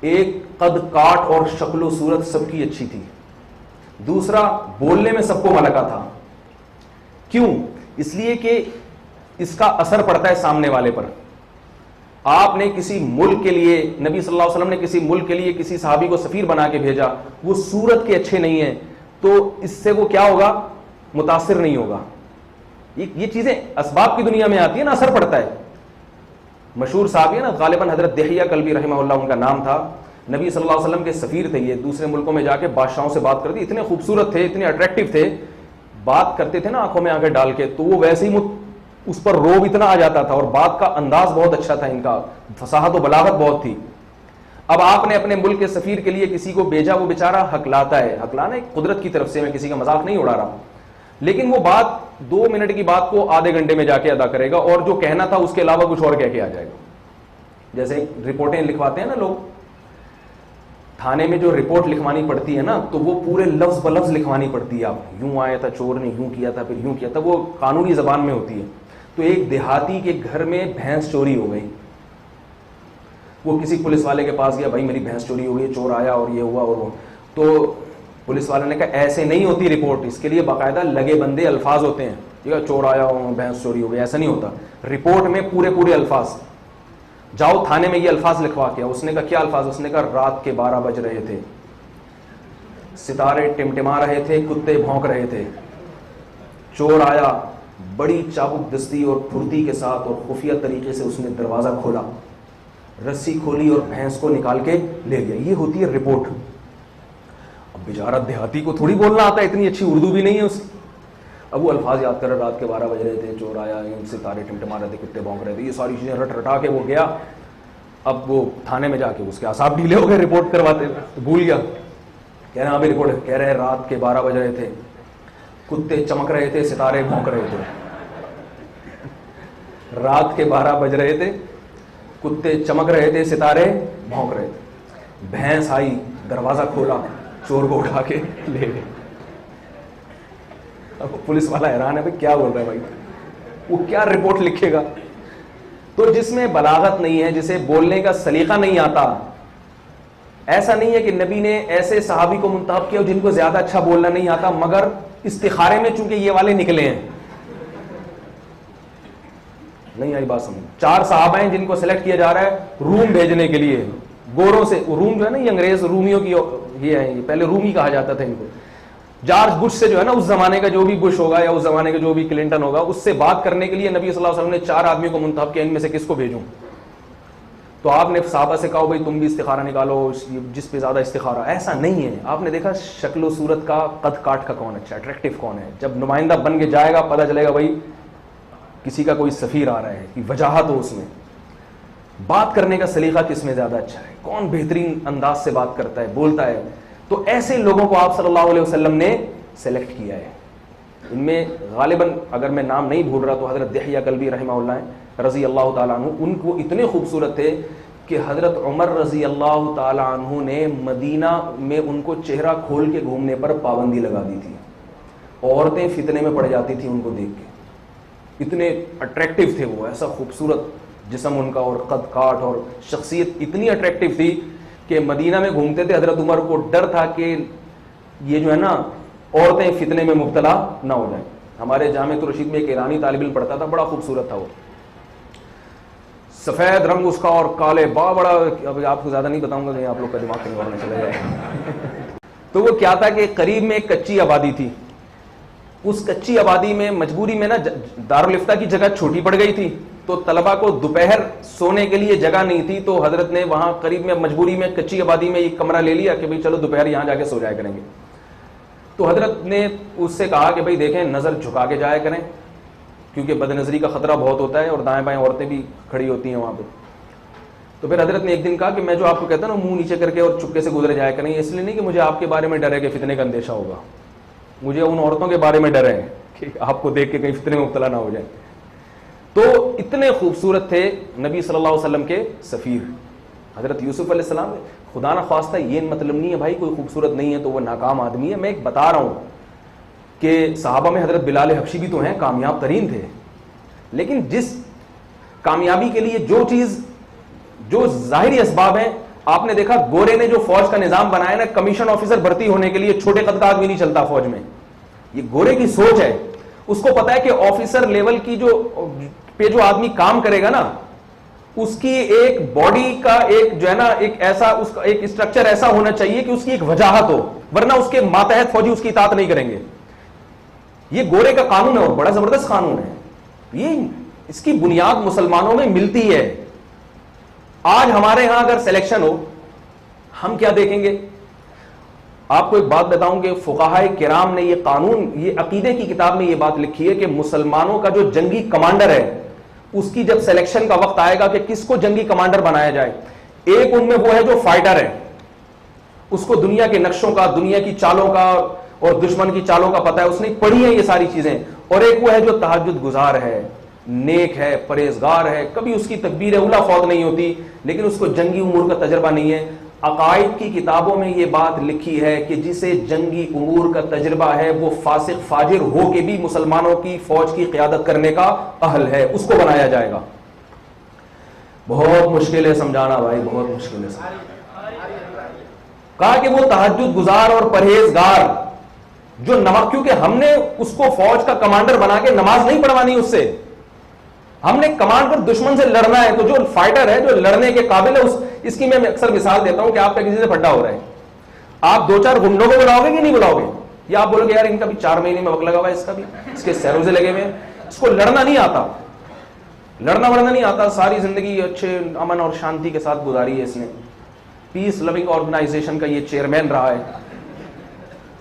[SPEAKER 1] ایک, قد کاٹ اور شکل و صورت سب کی اچھی تھی. دوسرا, بولنے میں سب کو ملکہ تھا. کیوں؟ اس لیے کہ اس کا اثر پڑتا ہے سامنے والے پر. آپ نے کسی ملک کے لیے, نبی صلی اللہ علیہ وسلم نے کسی ملک کے لیے کسی صحابی کو سفیر بنا کے بھیجا, وہ صورت کے اچھے نہیں ہیں, تو اس سے وہ کیا ہوگا, متاثر نہیں ہوگا. یہ چیزیں اسباب کی دنیا میں آتی ہیں نا, اثر پڑتا ہے. مشہور صحابی ہے نا, غالباً حضرت دحیہ کلبی رحمہ اللہ ان کا نام تھا. نبی صلی اللہ علیہ وسلم کے سفیر تھے, یہ دوسرے ملکوں میں جا کے بادشاہوں سے بات کرتے, اتنے خوبصورت تھے, اتنے اٹریکٹیو تھے, بات کرتے تھے نا آنکھوں میں آنکھیں ڈال کے, تو وہ ویسے ہی اس پر روب اتنا آ جاتا تھا, اور بات کا انداز بہت اچھا تھا, ان کا فصاحت و بلاغت بہت تھی. اب آپ نے اپنے ملک کے سفیر کے لیے کسی کو بھیجا, وہ بیچارہ حقلاتا ہے, حقلانا ایک قدرت کی طرف سے, میں کسی کا مذاق نہیں اڑا رہا, لیکن وہ بات 2 منٹ کی بات کو آدھے گھنٹے میں جا کے ادا کرے گا, اور جو کہنا تھا اس کے علاوہ کچھ اور کہہ کے آ جائے گا. جیسے رپورٹیں لکھواتے ہیں نا لوگ, تھانے میں جو رپورٹ لکھوانی پڑتی ہے نا, تو وہ پورے لفظ ب لفظ لکھوانی پڑتی ہے. آپ یوں آیا تھا چور نے, یوں کیا تھا, پھر یوں کیا تھا, وہ قانونی زبان میں ہوتی ہے. تو ایک دیہاتی کے گھر میں بھینس چوری ہو گئی, وہ کسی پولیس والے کے پاس گیا, بھائی میری بھینس چوری ہو گئی, چور آیا اور یہ ہوا اور وہ. تو پولیس والے نے کہا ایسے نہیں ہوتی رپورٹ, اس کے لیے باقاعدہ لگے بندے الفاظ ہوتے ہیں, ٹھیک ہے, چور آیا ہوں, بھینس چوری ہو گئی, ایسا نہیں ہوتا. رپورٹ میں پورے الفاظ, جاؤ تھانے میں یہ الفاظ لکھوا کے. اس نے کہا کیا الفاظ؟ اس نے کہا رات کے 12 بج رہے تھے, ستارے ٹمٹما رہے تھے, کتے بھونک رہے تھے, چور آیا, بڑی چابک دستی اور پھرتی کے ساتھ اور خفیہ طریقے سے اس نے دروازہ کھولا, رسی کھولی اور بھینس کو نکال کے لے گیا. یہ ہوتی ہے رپورٹ. بیچارہ دیہاتی کو تھوڑی بولنا آتا ہے, اتنی اچھی اردو بھی نہیں ہے اس کی. اب وہ الفاظ یاد کر رہے, رات کے 12 بج رہے تھے, چور آیا, ستارے ٹمٹما رہے تھے, کتے بھونک رہے تھے, یہ ساری چیزیں رٹ رٹا کے وہ گیا. اب وہ تھانے میں جا کے اس کے اعصاب ڈھیلے ہو گئے رپورٹ کرواتے, بھول گیا. کہہ رہے ہیں ابھی رپورٹ, کہہ رہے ہیں رات کے 12 بج رہے تھے, کتے چمک رہے تھے, ستارے بھونک رہے تھے. رات کے 12 بج رہے تھے, کتے چمک رہے تھے, ستارے بھونک رہے تھے. بھینس آئی, دروازہ کھولا, چور کو اٹھا کے لے گئے. اب پولیس والا حیران ہے, بھائی کیا بول رہا ہے بھائی, وہ کیا رپورٹ لکھے گا. تو جس میں بلاغت نہیں ہے, جسے بولنے کا سلیقہ نہیں آتا, ایسا نہیں ہے کہ نبی نے ایسے صحابی کو منتخب کیا جن کو زیادہ اچھا بولنا نہیں آتا, مگر استخارے میں چونکہ یہ والے نکلے ہیں. نہیں آئی بات سمجھ. 4 صحابہ ہیں جن کو سلیکٹ کیا جا رہا ہے روم بھیجنے کے لیے, گوروں سے. روم جو ہے نا, یہ انگریز رومیوں کی یہ ہے, یہ پہلے رومی کہا جاتا تھا ان کو. جارج بش سے جو ہے نا, اس زمانے کا جو بھی بش ہوگا یا اس زمانے کا جو بھی کلنٹن ہوگا, اس سے بات کرنے کے لیے نبی صلی اللہ علیہ وسلم نے 4 آدمیوں کو منتخب کیا, ان میں سے کس کو بھیجوں. تو آپ نے صحابہ سے کہا بھائی تم بھی استخارہ نکالو, جس پہ زیادہ استخارہ. ایسا نہیں ہے. آپ نے دیکھا شکل و صورت کا, قد کاٹ کا کون اچھا, اٹریکٹیو کون ہے. جب نمائندہ بن کے جائے گا پتہ چلے گا بھائی کسی کا کوئی سفیر آ رہا ہے, کہ وجاہت ہو اس میں. بات کرنے کا سلیقہ کس میں زیادہ اچھا ہے, کون بہترین انداز سے بات کرتا ہے, بولتا ہے. تو ایسے لوگوں کو آپ صلی اللہ علیہ وسلم نے سلیکٹ کیا ہے. ان میں غالباً اگر میں نام نہیں بھول رہا تو حضرت دحیہ کلبی رحمہ اللہ ہیں رضی اللہ تعالیٰ عنہ, ان کو اتنے خوبصورت تھے کہ حضرت عمر رضی اللہ تعالیٰ عنہ نے مدینہ میں ان کو چہرہ کھول کے گھومنے پر پابندی لگا دی تھی. عورتیں فتنے میں پڑ جاتی تھیں ان کو دیکھ کے, اتنے اٹریکٹیو تھے وہ. ایسا خوبصورت جسم ان کا, اور قد کاٹ اور شخصیت اتنی اٹریکٹیو تھی کہ مدینہ میں گھومتے تھے. حضرت عمر کو ڈر تھا کہ یہ جو ہے نا عورتیں فتنے میں مبتلا نہ ہو جائیں. ہمارے جامع الرشید میں ایک ایرانی طالب علم پڑھتا تھا, بڑا خوبصورت تھا وہ, سفید رنگ اس کا اور کالے بڑا. اب آپ کو زیادہ نہیں بتاؤں گا کہ آپ لوگ کا دماغ کہیں اور نہ چلا جائے. تو وہ کیا تھا کہ قریب میں ایک کچی آبادی تھی. اس کچی آبادی میں مجبوری میں نا دارالفتہ کی جگہ چھوٹی پڑ گئی تھی, تو طلبہ کو دوپہر سونے کے لیے جگہ نہیں تھی. تو حضرت نے وہاں قریب میں مجبوری میں کچی آبادی میں ایک کمرہ لے لیا کہ بھئی چلو دوپہر یہاں جا کے سو جایا کریں گے. تو حضرت نے اس سے کہا کہ بھئی دیکھیں نظر جھکا کے جایا کریں, کیونکہ بد نظری کا خطرہ بہت ہوتا ہے, اور دائیں بائیں عورتیں بھی کھڑی ہوتی ہیں وہاں پہ. تو پھر حضرت نے ایک دن کہا کہ میں جو آپ کو کہتا ہوں نا منہ نیچے کر کے اور چپکے سے گزرے جایا کریں, اس لیے نہیں کہ مجھے آپ کے بارے میں ڈر ہے کہ فتنے کا اندیشہ ہوگا, مجھے ان عورتوں کے بارے میں ڈر ہے کہ آپ کو دیکھ کے کہیں فتنے میں مبتلا نہ ہو جائیں. تو اتنے خوبصورت تھے نبی صلی اللہ علیہ وسلم کے سفیر حضرت یوسف علیہ السلام. خدا نہ خواستہ یہ مطلب نہیں ہے بھائی کوئی خوبصورت نہیں ہے تو وہ ناکام آدمی ہے. میں ایک بتا رہا ہوں کہ صحابہ میں حضرت بلال حبشی بھی تو ہیں, کامیاب ترین تھے, لیکن جس کامیابی کے لیے جو چیز جو ظاہری اسباب ہیں, آپ نے دیکھا گورے نے جو فوج کا نظام بنایا نا, کمیشن آفیسر بھرتی ہونے کے لیے چھوٹے قد کا آدمی نہیں چلتا فوج میں. یہ گورے کی سوچ ہے. اس کو پتا ہے کہ آفیسر لیول کی جو آدمی کام کرے گا نا, اس کی ایک باڈی کا ایک جو ہے نا ایک ایسا اس کا ایک اسٹرکچر ایسا ہونا چاہیے کہ اس کی ایک وجاہت ہو, ورنہ اس کے ماتحت فوجی اس کی اطاعت نہیں کریں گے. یہ گورے کا قانون ہے اور بڑا زبردست قانون ہے. یہ اس کی بنیاد مسلمانوں میں ملتی ہے. آج ہمارے ہاں اگر سلیکشن ہو, ہم کیا دیکھیں گے؟ آپ کو ایک بات بتاؤں کہ فقہائے کرام نے یہ قانون, یہ عقیدے کی کتاب میں یہ بات لکھی ہے کہ مسلمانوں کا جو جنگی کمانڈر ہے اس کی جب سلیکشن کا وقت آئے گا کہ کس کو جنگی کمانڈر بنایا جائے, ایک ان میں وہ ہے جو فائٹر ہے, اس کو دنیا کے نقشوں کا, دنیا کی چالوں کا اور دشمن کی چالوں کا پتہ ہے, اس نے پڑھی ہے یہ ساری چیزیں. اور ایک وہ ہے جو تہجد گزار ہے, نیک ہے, پرہیزگار ہے, کبھی اس کی تکبیر اولا فوت نہیں ہوتی, لیکن اس کو جنگی امور کا تجربہ نہیں ہے. عقائد کی کتابوں میں یہ بات لکھی ہے کہ جسے جنگی امور کا تجربہ ہے وہ فاسق فاجر ہو کے بھی مسلمانوں کی فوج کی قیادت کرنے کا اہل ہے, اس کو بنایا جائے گا. بہت مشکل ہے سمجھانا بھائی, بہت مشکل ہے سمجھانا. کہا کہ وہ تہجد گزار اور پرہیزگار جو نماز, کیونکہ ہم نے اس کو فوج کا کمانڈر بنا کے نماز نہیں پڑھوانی اس سے, ہم نے کمانڈ پر دشمن سے لڑنا ہے. تو جو فائٹر ہے, جو لڑنے کے قابل ہے, اس کی میں اکثر مثال دیتا ہوں کہ آپ کا کسی سے پھڈا ہو رہا ہے, آپ 2-4 گنڈوں کو بلاؤ گے کہ نہیں بلاؤ گے؟ یا آپ بولو گے یار ان کا بھی 4 مہینے میں وقت لگا ہوا ہے, اس کا بھی اس کے سیروزے لگے ہوئے ہیں, اس کو لڑنا نہیں آتا, لڑنا ورنا نہیں آتا. ساری زندگی اچھے امن اور شانتی کے ساتھ گزاری ہے اس نے, پیس لونگ آرگنائزیشن کا یہ چیئرمین رہا ہے,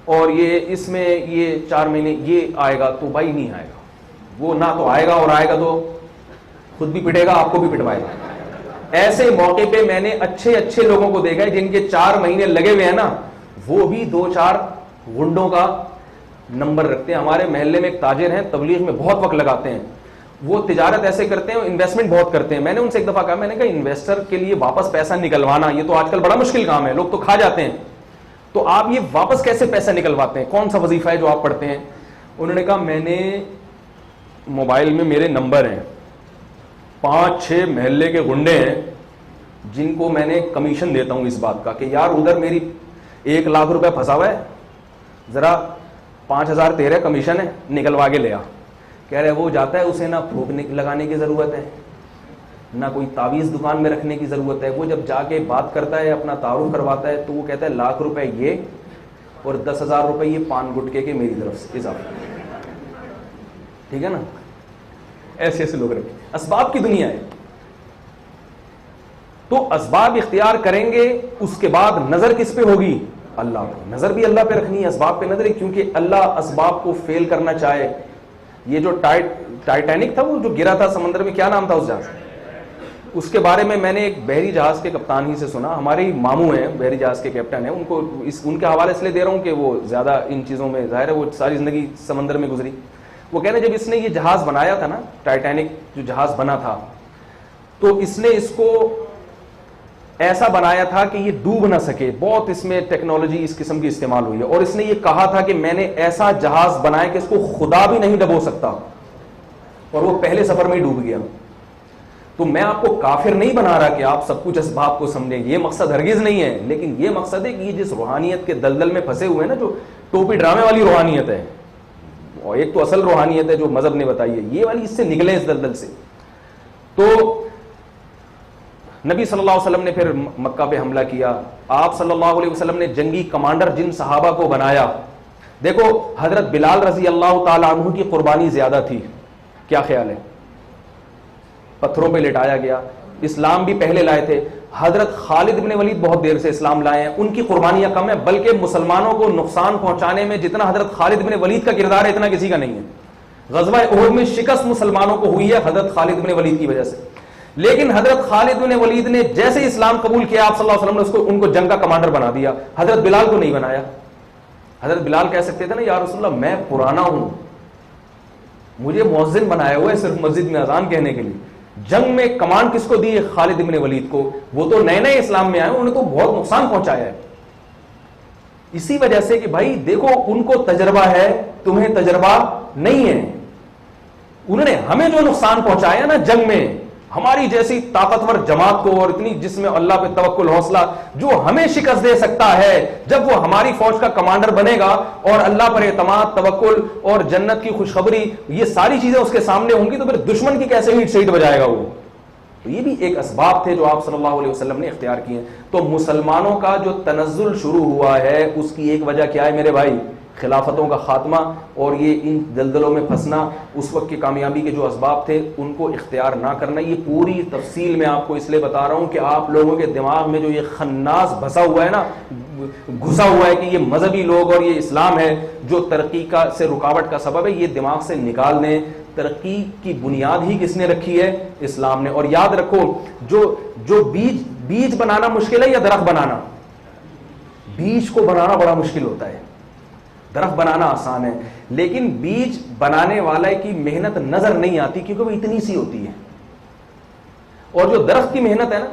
[SPEAKER 1] اور یہ اس میں یہ 4 مہینے یہ آئے گا، تو بھائی نہیں آئے گا، وہ نہ تو آئے گا، اور آئے گا تو خود بھی پٹے گا، آپ کو بھی پٹوائے گا. ایسے موقع پہ میں نے اچھے لوگوں کو دیکھا ہے جن کے 4 مہینے لگے ہوئے ہیں نا، وہ بھی 2-4 غنڈوں کا نمبر رکھتے ہیں. ہمارے محلے میں ایک تاجر ہیں، تبلیغ میں بہت وقت لگاتے ہیں، وہ تجارت ایسے کرتے ہیں، انویسٹمنٹ بہت کرتے ہیں. میں نے ان سے ایک دفعہ کہا، میں نے کہا انویسٹر کے لیے واپس پیسہ نکلوانا یہ تو آج کل بڑا مشکل کام ہے، لوگ تو کھا جاتے ہیں، تو آپ یہ واپس کیسے پیسہ نکلواتے ہیں؟ کون سا وظیفہ ہے جو آپ پڑھتے ہیں؟ انہوں نے کہا میں نے موبائل میں میرے نمبر ہیں، 5-6 محلے کے گنڈے ہیں جن کو میں نے کمیشن دیتا ہوں اس بات کا کہ یار ادھر میری 1 لاکھ روپے پھنسا ہوا ہے، ذرا 5,000 تیرے کمیشن ہے، نکلوا کے لے آ. کہہ رہے وہ جاتا ہے، اسے نہ پھوک لگانے کی ضرورت ہے، نہ کوئی تعویذ دکان میں رکھنے کی ضرورت ہے. وہ جب جا کے بات کرتا ہے، اپنا تعارف کرواتا ہے، تو وہ کہتا ہے 1 لاکھ روپے یہ اور 10,000 روپے یہ پان گٹکے کے میری طرف سے اضافہ. ٹھیک ہے نا؟ ایسے لوگ رکھے. اسباب کی دنیا ہے، تو اسباب اختیار کریں گے، اس کے بعد نظر کس پہ ہوگی؟ اللہ پہ. نظر بھی اللہ پہ رکھنی ہے، اسباب پہ نظر ہے، کیونکہ اللہ اسباب کو فیل کرنا چاہے. یہ جو ٹائٹینک تھا، وہ جو گرا تھا سمندر میں، کیا نام تھا اس جہاز؟ اس کے بارے میں نے ایک بحری جہاز کے کپتان ہی سے سنا، ہمارے ماموں ہیں بحری جہاز کے کیپٹن ہیں، ان کے حوالے سے لے دے رہا ہوں کہ وہ زیادہ ان چیزوں میں ظاہر ہے وہ ساری زندگی سمندر میں گزری. وہ کہنے جب اس نے یہ جہاز بنایا تھا نا، ٹائٹینک جو جہاز بنا تھا، تو اس نے اس کو ایسا بنایا تھا کہ یہ ڈوب نہ سکے. بہت اس میں ٹیکنالوجی اس قسم کی استعمال ہوئی ہے، اور اس نے یہ کہا تھا کہ میں نے ایسا جہاز بنایا کہ اس کو خدا بھی نہیں ڈبو سکتا، اور وہ پہلے سفر میں ہی ڈوب گیا. تو میں آپ کو کافر نہیں بنا رہا کہ آپ سب کچھ اسباب کو سمجھیں، یہ مقصد ہرگز نہیں ہے، لیکن یہ مقصد ہے کہ یہ جس روحانیت کے دلدل میں پھنسے ہوئے ہیں نا، جو ٹوپی ڈرامے والی روحانیت ہے، اور ایک تو اصل روحانیت ہے جو مذہب نے بتائی ہے، یہ والی اس سے نکلیں، اس دلدل سے. تو نبی صلی اللہ علیہ وسلم نے پھر مکہ پہ حملہ کیا. آپ صلی اللہ علیہ وسلم نے جنگی کمانڈر جن صحابہ کو بنایا، دیکھو حضرت بلال رضی اللہ تعالی عنہ کی قربانی زیادہ تھی، کیا خیال ہے؟ پتھروں پہ لٹایا گیا، اسلام بھی پہلے لائے تھے. حضرت خالد بن ولید بہت دیر سے اسلام لائے ہیں، ان کی قربانیاں کم ہیں، بلکہ مسلمانوں کو نقصان پہنچانے میں جتنا حضرت خالد بن ولید کا کردار ہے اتنا کسی کا نہیں ہے. غزوہ احد میں شکست مسلمانوں کو ہوئی ہے حضرت خالد بن ولید کی وجہ سے، لیکن حضرت خالد بن ولید نے جیسے اسلام قبول کیا، آپ صلی اللہ علیہ وسلم نے ان کو جنگ کا کمانڈر بنا دیا. حضرت بلال کو نہیں بنایا. حضرت بلال کہہ سکتے تھے نا یا رسول اللہ میں پرانا ہوں، مجھے مؤذن بنایا ہوا ہے صرف مسجد میں اذان کہنے کے لیے. جنگ میں کمانڈ کس کو دی ہے؟ خالد بن ولید کو. وہ تو نئے نئے اسلام میں آئے، انہوں نے تو بہت نقصان پہنچایا ہے. اسی وجہ سے کہ بھائی دیکھو ان کو تجربہ ہے، تمہیں تجربہ نہیں ہے. انہوں نے ہمیں جو نقصان پہنچایا نا جنگ میں، ہماری جیسی طاقتور جماعت کو، اور اتنی جس میں اللہ پہ توکل حوصلہ، جو ہمیں شکست دے سکتا ہے جب وہ ہماری فوج کا کمانڈر بنے گا، اور اللہ پر اعتماد، توکل اور جنت کی خوشخبری، یہ ساری چیزیں اس کے سامنے ہوں گی، تو پھر دشمن کی کیسے ہیٹ سیٹ بجائے گا وہ. تو یہ بھی ایک اسباب تھے جو آپ صلی اللہ علیہ وسلم نے اختیار کیے. تو مسلمانوں کا جو تنزل شروع ہوا ہے، اس کی ایک وجہ کیا ہے میرے بھائی؟ خلافتوں کا خاتمہ، اور یہ ان دلدلوں میں پھنسنا، اس وقت کی کامیابی کے جو اسباب تھے ان کو اختیار نہ کرنا. یہ پوری تفصیل میں آپ کو اس لیے بتا رہا ہوں کہ آپ لوگوں کے دماغ میں جو یہ خناس بھسا ہوا ہے نا، گھسا ہوا ہے کہ یہ مذہبی لوگ اور یہ اسلام ہے جو ترقی کا سے رکاوٹ کا سبب ہے، یہ دماغ سے نکال دیں. ترقی کی بنیاد ہی کس نے رکھی ہے؟ اسلام نے. اور یاد رکھو جو بیج بنانا مشکل ہے یا درخت بنانا؟ بیج کو بنانا بڑا مشکل ہوتا ہے، درخت بنانا آسان ہے. لیکن بیج بنانے والے کی محنت نظر نہیں آتی کیونکہ وہ اتنی سی ہوتی ہے، اور جو درخت کی محنت ہے نا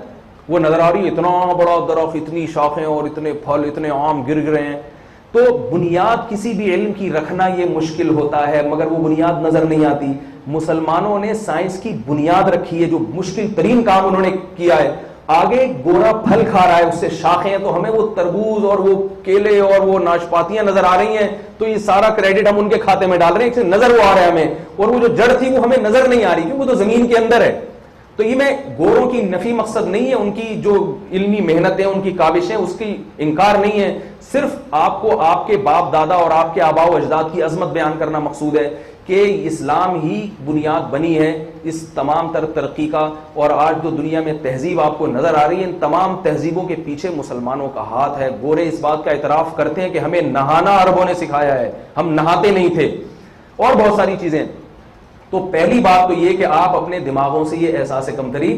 [SPEAKER 1] وہ نظر آ رہی ہے، اتنا بڑا درخت، اتنی شاخیں اور اتنے پھل، اتنے آم گر رہے ہیں. تو بنیاد کسی بھی علم کی رکھنا یہ مشکل ہوتا ہے، مگر وہ بنیاد نظر نہیں آتی. مسلمانوں نے سائنس کی بنیاد رکھی ہے، جو مشکل ترین کام انہوں نے کیا ہے. آگے گورا پھل کھا رہا ہے، اس سے شاخیں، تو ہمیں وہ تربوز اور وہ کیلے اور وہ ناشپاتیاں نظر آ رہی ہیں، تو یہ سارا کریڈٹ ہم ان کے کھاتے میں ڈال رہے ہیں، نظر وہ آ رہا ہے ہمیں، اور وہ جو جڑ تھی وہ ہمیں نظر نہیں آ رہی کیونکہ وہ تو زمین کے اندر ہے. تو یہ میں گوروں کی نفی مقصد نہیں ہے، ان کی جو علمی محنتیں، ان کی کاوشیں، اس کی انکار نہیں ہے. صرف آپ کو آپ کے باپ دادا اور آپ کے آباء و اجداد کی عظمت بیان کرنا مقصود ہے کہ اسلام ہی بنیاد بنی ہے اس تمام تر ترقی کا، اور آج جو دنیا میں تہذیب آپ کو نظر آ رہی ہے ان تمام تہذیبوں کے پیچھے مسلمانوں کا ہاتھ ہے۔ گورے اس بات کا اعتراف کرتے ہیں کہ ہمیں نہانا عربوں نے سکھایا ہے، ہم نہاتے نہیں تھے، اور بہت ساری چیزیں۔ تو پہلی بات تو یہ کہ آپ اپنے دماغوں سے یہ احساس کمتری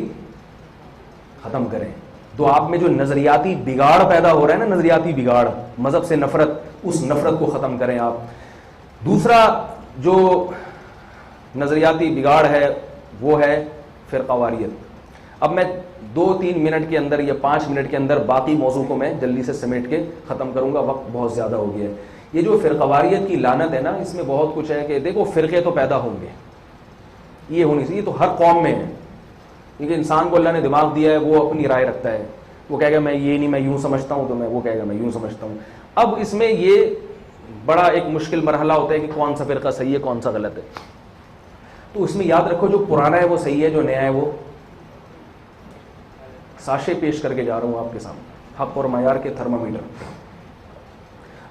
[SPEAKER 1] ختم کریں۔ تو آپ میں جو نظریاتی بگاڑ پیدا ہو رہا ہے نا، نظریاتی بگاڑ، مذہب سے نفرت، اس نفرت کو ختم کریں آپ۔ دوسرا جو نظریاتی بگاڑ ہے وہ ہے فرقہ واریت۔ اب میں 2-3 منٹ کے اندر یا 5 منٹ کے اندر باقی موضوع کو میں جلدی سے سمیٹ کے ختم کروں گا، وقت بہت زیادہ ہو گیا ہے۔ یہ جو فرقہ واریت کی لعنت ہے نا، اس میں بہت کچھ ہے کہ دیکھو فرقے تو پیدا ہوں گے، یہ ہونی چاہیے، تو ہر قوم میں ہے، کیونکہ انسان کو اللہ نے دماغ دیا ہے، وہ اپنی رائے رکھتا ہے، وہ کہے گا میں یہ نہیں، میں یوں سمجھتا ہوں، تو وہ کہے گا میں یوں سمجھتا ہوں۔ اب اس میں یہ بڑا ایک مشکل مرحلہ ہوتا ہے کہ کون سا فرقہ صحیح ہے کون سا غلط ہے۔ تو اس میں یاد رکھو جو پرانا ہے وہ صحیح ہے، جو نیا ہے وہ ساشے پیش کر کے جا رہا ہوں آپ کے سامنے، حق اور معیار کے تھرمامیٹر۔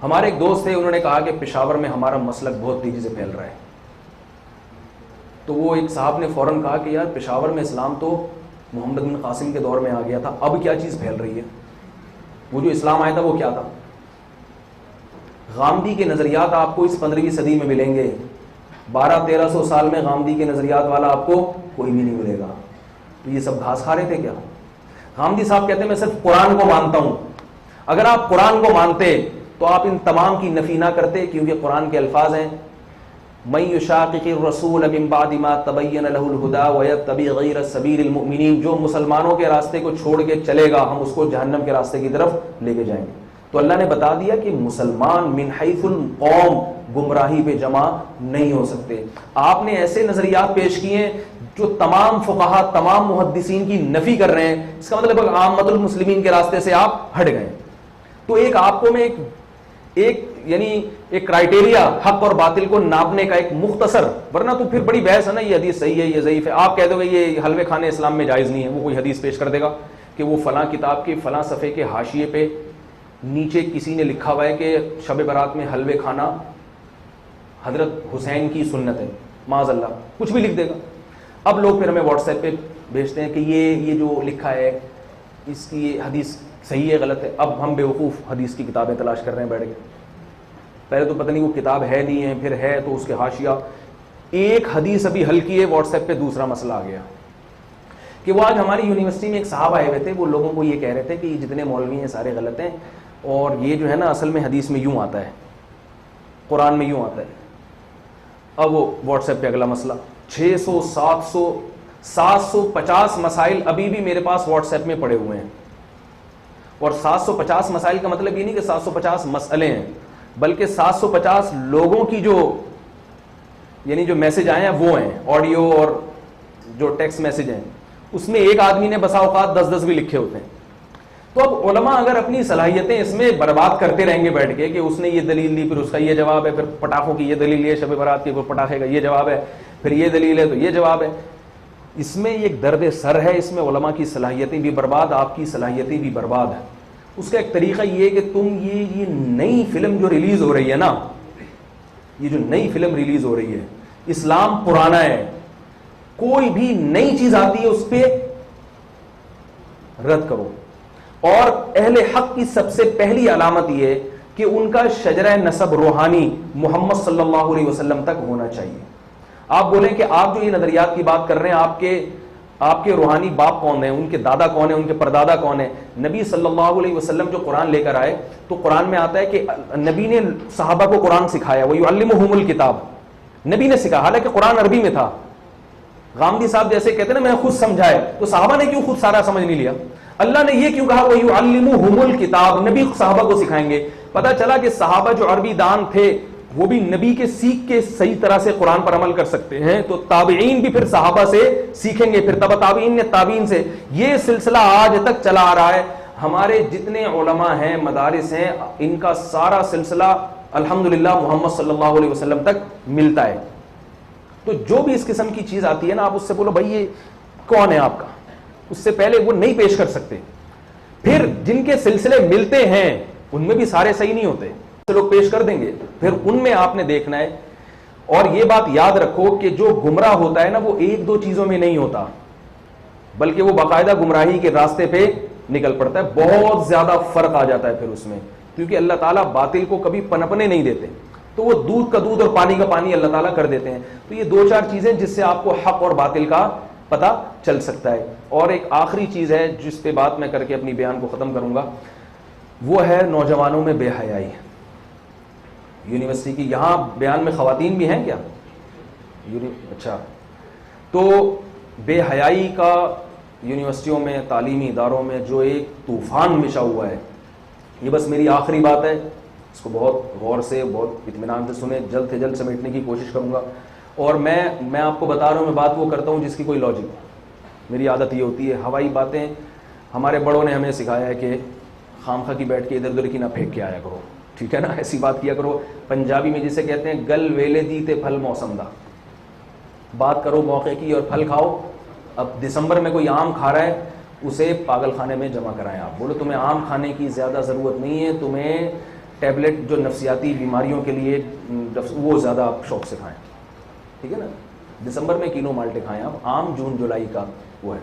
[SPEAKER 1] ہمارے ایک دوست تھے، انہوں نے کہا کہ پشاور میں ہمارا مسلک بہت تیزی سے پھیل رہا ہے۔ تو وہ ایک صاحب نے فوراً کہا کہ یار پشاور میں اسلام تو محمد بن قاسم کے دور میں آ گیا تھا، اب کیا چیز پھیل رہی ہے؟ وہ جو اسلام آیا تھا وہ کیا تھا؟ غامدی کے نظریات آپ کو اس 15ویں صدی میں ملیں گے، 1200-1300 سال میں غامدی کے نظریات والا آپ کو کوئی بھی نہیں ملے گا۔ تو یہ سب گھاس کھا رہے تھے کیا؟ غامدی صاحب کہتے ہیں میں صرف قرآن کو مانتا ہوں۔ اگر آپ قرآن کو مانتے تو آپ ان تمام کی نفی نہ کرتے، کیونکہ قرآن کے الفاظ ہیں مَن یُشَاقِقِ الرَّسُولَ مِن بَعْدِ مَا تَبَيَّنَ لَهُ الْهُدَىٰ وَيَتَّبِعْ غَيْرَ سَبِيلِ الْمُؤْمِنِينَ، جو مسلمانوں کے راستے کو چھوڑ کے چلے گا ہم اس کو جہنم کے راستے کی طرف لے کے جائیں گے۔ تو اللہ نے بتا دیا کہ مسلمان من حیث القوم گمراہی پہ جمع نہیں ہو سکتے۔ آپ نے ایسے نظریات پیش کیے ہیں جو تمام فقہا، تمام محدثین کی نفی کر رہے ہیں، اس کا مطلب عامۃ المسلمین کے راستے سے آپ ہٹ گئے۔ تو ایک آپ کو میں ایک یعنی ایک کرائٹیریا حق اور باطل کو ناپنے کا ایک مختصر، ورنہ تو پھر بڑی بحث ہے نا، یہ حدیث صحیح ہے یہ ضعیف ہے۔ آپ کہہ دو گے یہ حلوے کھانے اسلام میں جائز نہیں ہے، وہ کوئی حدیث پیش کر دے گا کہ وہ فلاں کتاب کے فلاں صفحے کے حاشیے پہ نیچے کسی نے لکھا ہوا ہے کہ شب برات میں حلوے کھانا حضرت حسین کی سنت ہے، معاذ اللہ کچھ بھی لکھ دے گا۔ اب لوگ پھر ہمیں واٹس ایپ پہ بھیجتے ہیں کہ یہ جو لکھا ہے اس کی یہ حدیث صحیح ہے غلط ہے۔ اب ہم بیوقوف حدیث کی کتابیں تلاش کر رہے ہیں بیٹھ کے، پہلے تو پتہ نہیں وہ کتاب ہے نہیں ہے، پھر ہے تو اس کے حاشیہ، ایک حدیث ابھی حل کی ہے واٹس ایپ پہ دوسرا مسئلہ آ گیا کہ وہ آج ہماری یونیورسٹی میں ایک صاحب آئے ہوئے تھے، وہ لوگوں کو یہ کہہ رہے تھے کہ یہ جتنے مولوی ہیں سارے غلط ہیں، اور یہ جو ہے نا اصل میں حدیث میں یوں آتا ہے، قرآن میں یوں آتا ہے۔ اب وہ واٹس ایپ پہ اگلا مسئلہ، 600 700 750 مسائل ابھی بھی میرے پاس واٹس ایپ میں پڑے ہوئے ہیں، اور 750 مسائل کا مطلب یہ نہیں کہ 750 مسئلے ہیں، بلکہ 750 لوگوں کی جو یعنی جو میسج آئے ہیں وہ ہیں، آڈیو اور جو ٹیکسٹ میسج ہیں، اس میں ایک آدمی نے بسا اوقات 10 بھی لکھے ہوتے ہیں۔ تو اب علماء اگر اپنی صلاحیتیں اس میں برباد کرتے رہیں گے بیٹھ کے کہ اس نے یہ دلیل دی، پھر اس کا یہ جواب ہے، پھر پٹاخوں کی یہ دلیل ہے، شب برات کی پھر پٹاخے کا یہ جواب ہے، پھر یہ دلیل ہے تو یہ جواب ہے، اس میں ایک درد سر ہے، اس میں علماء کی صلاحیتیں بھی برباد، آپ کی صلاحیتیں بھی برباد ہیں۔ اس کا ایک طریقہ یہ ہے کہ تم یہ نئی فلم جو ریلیز ہو رہی ہے نا، یہ جو نئی فلم ریلیز ہو رہی ہے، اسلام پرانا ہے، کوئی بھی نئی چیز آتی ہے اس پہ رد کرو۔ اور اہل حق کی سب سے پہلی علامت یہ ہے کہ ان کا شجرہ نسب روحانی محمد صلی اللہ علیہ وسلم تک ہونا چاہیے۔ آپ بولیں کہ آپ جو یہ نظریات کی بات کر رہے ہیں، آپ کے روحانی باپ کون ہیں، ان کے دادا کون ہیں، ان کے پردادا کون ہیں؟ نبی صلی اللہ علیہ وسلم جو قرآن لے کر آئے تو قرآن میں آتا ہے کہ نبی نے صحابہ کو قرآن سکھایا، وَيُعَلِّمُهُمُ الْكِتَابَ، نبی نے سکھا، حالانکہ قرآن عربی میں تھا۔ غامدی صاحب جیسے کہتے ہیں نا میں خود سمجھائے، تو صحابہ نے کیوں خود سارا سمجھ نہیں لیا؟ اللہ نے یہ کیوں کہا وَيُعَلِّمُهُمُ الْكِتَابَ، نبی صحابہ کو سکھائیں گے؟ پتہ چلا کہ صحابہ جو عربی دان تھے وہ بھی نبی کے سیکھ کے صحیح طرح سے قرآن پر عمل کر سکتے ہیں، تو تابعین بھی پھر صحابہ سے سیکھیں گے، پھر تبع تابعین نے تابعین سے، یہ سلسلہ آج تک چلا آ رہا ہے۔ ہمارے جتنے علماء ہیں، مدارس ہیں، ان کا سارا سلسلہ الحمدللہ محمد صلی اللہ علیہ وسلم تک ملتا ہے۔ تو جو بھی اس قسم کی چیز آتی ہے نا، آپ اس سے بولو بھائی یہ کون ہے آپ کا، اس سے پہلے وہ نہیں پیش کر سکتے۔ پھر جن کے سلسلے ملتے ہیں ان میں بھی سارے صحیح نہیں ہوتے، لوگ پیش کر دیں گے، پھر ان میں آپ نے دیکھنا ہے اور یہ بات یاد رکھو کہ جو گمراہ ہوتا ہے نا وہ ایک دو چیزوں میں نہیں ہوتا، بلکہ وہ باقاعدہ گمراہی کے راستے پہ نکل پڑتا ہے. بہت زیادہ فرق آ جاتا ہے پھر اس میں، کیونکہ اللہ تعالیٰ باطل کو کبھی پنپنے نہیں دیتے، تو وہ دودھ کا دودھ اور پانی کا پانی اللہ تعالیٰ کر دیتے ہیں. تو یہ دو چار چیزیں جس سے آپ کو حق اور باطل کا پتہ چل سکتا ہے. اور ایک آخری چیز ہے جس پہ بات میں کر کے اپنی بیان کو ختم کروں گا، وہ ہے نوجوانوں میں بے حیائی. یونیورسٹی کی یہاں بیان میں خواتین بھی ہیں کیا؟ اچھا. تو بے حیائی کا یونیورسٹیوں میں، تعلیمی اداروں میں جو ایک طوفان مچا ہوا ہے، یہ بس میری آخری بات ہے، اس کو بہت غور سے، بہت اطمینان سے سنیں، جلد سے جلد سمیٹنے کی کوشش کروں گا. اور میں آپ کو بتا رہا ہوں، میں بات وہ کرتا ہوں جس کی کوئی لاجک ہو. میری عادت یہ ہوتی ہے، ہوائی باتیں ہمارے بڑوں نے ہمیں سکھایا ہے کہ خام خواہ کی بیٹھ کے ادھر ادھر کی نہ پھینک کے آیا کرو، ٹھیک ہے نا، ایسی بات کیا کرو. پنجابی میں جسے کہتے ہیں گل ویلے دی تے پھل موسم دا، بات کرو موقع کی اور پھل کھاؤ. اب دسمبر میں کوئی آم کھا رہا ہے، اسے پاگل خانے میں جمع کرائیں. آپ بولو تمہیں آم کھانے کی زیادہ ضرورت نہیں ہے، تمہیں ٹیبلٹ جو نفسیاتی بیماریوں کے لیے وہ زیادہ آپ شوق سے کھائیں، ٹھیک ہے نا. دسمبر میں کینو مالٹے کھائیں آپ، آم جون جولائی کا وہ ہے.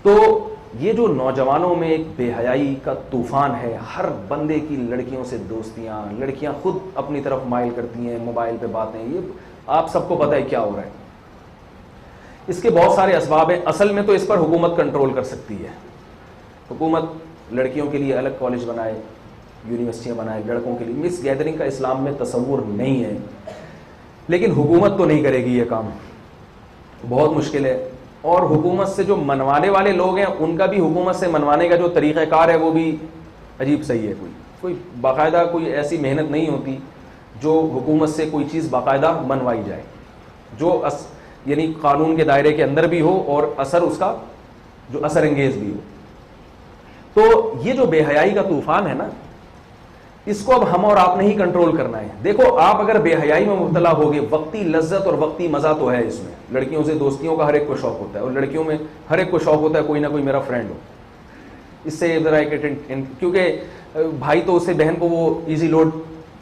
[SPEAKER 1] تو یہ جو نوجوانوں میں ایک بے حیائی کا طوفان ہے، ہر بندے کی لڑکیوں سے دوستیاں، لڑکیاں خود اپنی طرف مائل کرتی ہیں، موبائل پہ باتیں، یہ آپ سب کو پتہ ہے کیا ہو رہا ہے. اس کے بہت سارے اسباب ہیں. اصل میں تو اس پر حکومت کنٹرول کر سکتی ہے. حکومت لڑکیوں کے لیے الگ کالج بنائے، یونیورسٹیاں بنائے، لڑکوں کے لیے. مس گیدرنگ کا اسلام میں تصور نہیں ہے، لیکن حکومت تو نہیں کرے گی یہ کام، بہت مشکل ہے. اور حکومت سے جو منوانے والے لوگ ہیں ان کا بھی حکومت سے منوانے کا جو طریقہ کار ہے وہ بھی عجیب صحیح ہے. کوئی باقاعدہ کوئی ایسی محنت نہیں ہوتی جو حکومت سے کوئی چیز باقاعدہ منوائی جائے، جو یعنی قانون کے دائرے کے اندر بھی ہو اور اثر اس کا جو اثر انگیز بھی ہو. تو یہ جو بے حیائی کا طوفان ہے نا، اس کو اب ہم اور آپ نے ہی کنٹرول کرنا ہے. دیکھو آپ اگر بے حیائی میں مبتلا ہوگے، وقتی لذت اور وقتی مزہ تو ہے اس میں، لڑکیوں سے دوستیوں کا ہر ایک کو شوق ہوتا ہے، اور لڑکیوں میں ہر ایک کو شوق ہوتا ہے کوئی نہ کوئی میرا فرینڈ ہو. اس سے ذرا کیونکہ بھائی تو اس سے بہن کو وہ ایزی لوڈ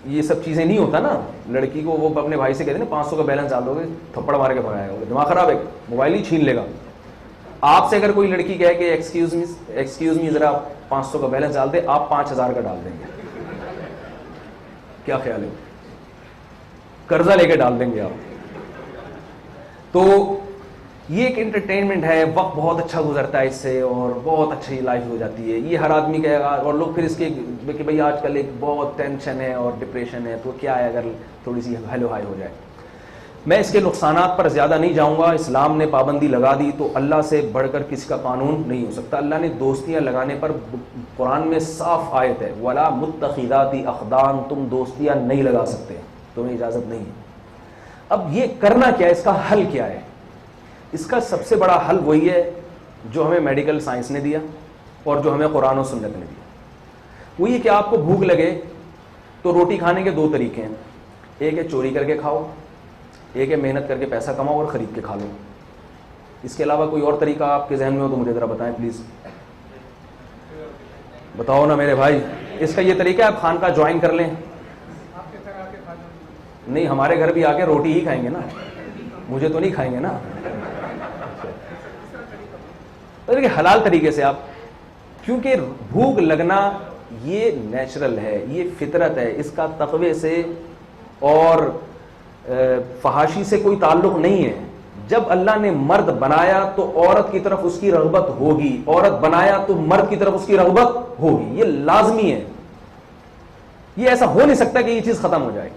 [SPEAKER 1] یہ سب چیزیں نہیں ہوتا نا. لڑکی کو وہ اپنے بھائی سے کہتے ہیں نا 500 کا بیلنس ڈال دو گے، تھپڑ مار کے بھگائے گا، دماغ خراب ہے، موبائل ہی چھین لے گا. آپ سے اگر کوئی لڑکی کہے کہ ایکسکیوز می ذرا 500 کا بیلنس ڈال دے، آپ 5000 کا ڈال دیں گے. کیا خیال ہے؟ قرضہ لے کے ڈال دیں گے آپ. تو یہ ایک انٹرٹینمنٹ ہے، وقت بہت اچھا گزرتا ہے اس سے، اور بہت اچھی لائف ہو جاتی ہے. یہ ہر آدمی کہے گا، اور لوگ پھر اس کے کہ بھائی آج کل ایک بہت ٹینشن ہے اور ڈپریشن ہے، تو کیا ہے اگر تھوڑی سی ہیلو ہائی ہو جائے. میں اس کے نقصانات پر زیادہ نہیں جاؤں گا. اسلام نے پابندی لگا دی تو اللہ سے بڑھ کر کسی کا قانون نہیں ہو سکتا. اللہ نے دوستیاں لگانے پر قرآن میں صاف آیت ہے، وَلَا مُتَّخِذَاتِ أَخْدَانٍ، تم دوستیاں نہیں لگا سکتے، تمہیں اجازت نہیں ہے. اب یہ کرنا کیا ہے، اس کا حل کیا ہے؟ اس کا سب سے بڑا حل وہی ہے جو ہمیں میڈیکل سائنس نے دیا اور جو ہمیں قرآن و سنت نے دیا. وہ یہ کہ آپ کو بھوک لگے تو روٹی کھانے کے دو طریقے ہیں، ایک ہے چوری کر کے کھاؤ، ایک ہے محنت کر کے پیسہ کماؤ اور خرید کے کھا لو. اس کے علاوہ کوئی اور طریقہ آپ کے ذہن میں ہو تو مجھے ذرا بتائیں پلیز. بتاؤ نا میرے بھائی. اس کا یہ طریقہ ہے آپ خانقاہ جوائن کر لیں. نہیں، ہمارے گھر بھی آ کے روٹی ہی کھائیں گے نا، مجھے تو نہیں کھائیں گے نا. حلال طریقے سے آپ، کیونکہ بھوک لگنا یہ نیچرل ہے، یہ فطرت ہے، اس کا تقوی سے اور فحاشی سے کوئی تعلق نہیں ہے. جب اللہ نے مرد بنایا تو عورت کی طرف اس کی رغبت ہوگی، عورت بنایا تو مرد کی طرف اس کی رغبت ہوگی، یہ لازمی ہے. یہ ایسا ہو نہیں سکتا کہ یہ چیز ختم ہو جائے.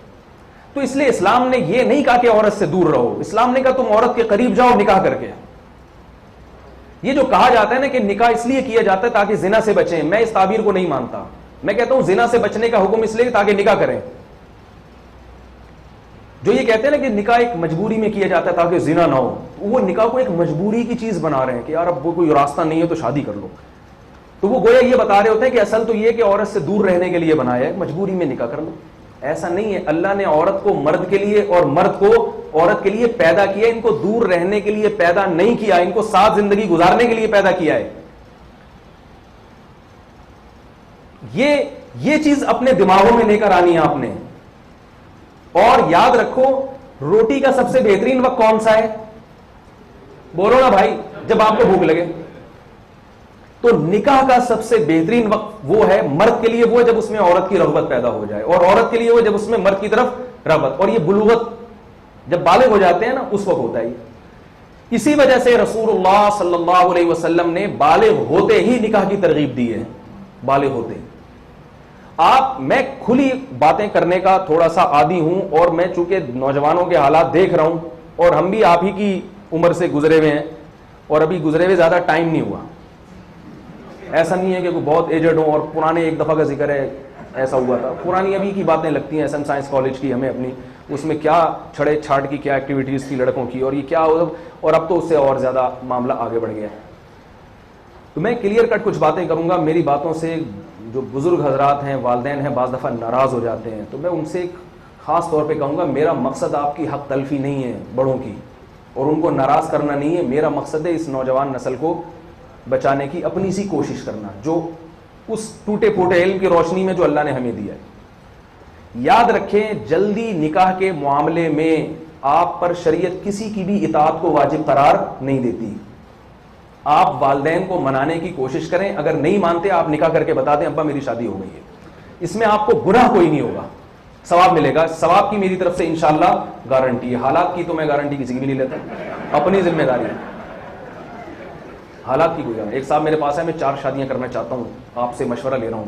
[SPEAKER 1] تو اس لیے اسلام نے یہ نہیں کہا کہ عورت سے دور رہو، اسلام نے کہا تم عورت کے قریب جاؤ نکاح کر کے. یہ جو کہا جاتا ہے نا کہ نکاح اس لیے کیا جاتا ہے تاکہ زنا سے بچیں، میں اس تعبیر کو نہیں مانتا. میں کہتا ہوں زنا سے بچنے کا حکم اس لیے تاکہ نکاح کریں. جو یہ کہتے ہیں نا کہ نکاح ایک مجبوری میں کیا جاتا ہے تاکہ زنا نہ ہو، وہ نکاح کو ایک مجبوری کی چیز بنا رہے ہیں کہ یار اب وہ کوئی راستہ نہیں ہے تو شادی کر لو. تو وہ گویا یہ بتا رہے ہوتے ہیں کہ اصل تو یہ کہ عورت سے دور رہنے کے لیے بنایا ہے، مجبوری میں نکاح کر لو. ایسا نہیں ہے. اللہ نے عورت کو مرد کے لیے اور مرد کو عورت کے لیے پیدا کیا، ان کو دور رہنے کے لیے پیدا نہیں کیا، ان کو ساتھ زندگی گزارنے کے لیے پیدا کیا ہے. یہ چیز اپنے دماغوں میں لے کر آنی ہے آپ نے. اور یاد رکھو روٹی کا سب سے بہترین وقت کون سا ہے؟ بولو نا بھائی، جب آپ کو بھوک لگے. تو نکاح کا سب سے بہترین وقت وہ ہے مرد کے لیے، وہ ہے جب اس میں عورت کی رغبت پیدا ہو جائے، اور عورت کے لیے وہ جب اس میں مرد کی طرف رغبت، اور یہ بلوغت جب بالغ ہو جاتے ہیں نا اس وقت ہوتا ہے. اسی وجہ سے رسول اللہ صلی اللہ علیہ وسلم نے بالغ ہوتے ہی نکاح کی ترغیب دی ہے. بالغ ہوتے میں کھلی باتیں کرنے کا تھوڑا سا عادی ہوں، اور میں چونکہ نوجوانوں کے حالات دیکھ رہا ہوں، اور ہم بھی آپ ہی کی عمر سے گزرے ہوئے ہیں، اور ابھی گزرے ہوئے زیادہ ٹائم نہیں ہوا. ایسا نہیں ہے کہ کوئی بہت ایجڈ ہوں اور پرانے ایک دفعہ کا ذکر ہے ایسا ہوا تھا. پرانی ابھی کی باتیں لگتی ہیں. ایس ایم سائنس کالج کی ہمیں اپنی، اس میں کیا چھڑے چھاٹ کی کیا ایکٹیویٹیز تھی لڑکوں کی، اور یہ کیا ہو، اور اب تو اس سے اور زیادہ معاملہ آگے بڑھ گیا. تو میں کلیئر کٹ کچھ باتیں کروں گا. میری باتوں سے جو بزرگ حضرات ہیں، والدین ہیں، بعض دفعہ ناراض ہو جاتے ہیں، تو میں ان سے خاص طور پہ کہوں گا میرا مقصد آپ کی حق تلفی نہیں ہے بڑوں کی، اور ان کو ناراض کرنا نہیں ہے. میرا مقصد ہے اس نوجوان نسل کو بچانے کی اپنی سی کوشش کرنا، جو اس ٹوٹے پھوٹے علم کی روشنی میں جو اللہ نے ہمیں دیا ہے. یاد رکھیں جلدی نکاح کے معاملے میں آپ پر شریعت کسی کی بھی اطاعت کو واجب قرار نہیں دیتی. آپ والدین کو منانے کی کوشش کریں، اگر نہیں مانتے آپ نکاح کر کے بتا دیں ابا میری شادی ہو گئی ہے. اس میں آپ کو گناہ کوئی نہیں ہوگا، ثواب ملے گا. ثواب کی میری طرف سے انشاءاللہ گارنٹی ہے. حالات کی تو میں گارنٹی کسی کی بھی نہیں لیتا، اپنی ذمہ داری ہے. حالات کی کوئی گارنٹی. ایک صاحب میرے پاس ہے، میں 4 شادیاں کرنا چاہتا ہوں، آپ سے مشورہ لے رہا ہوں.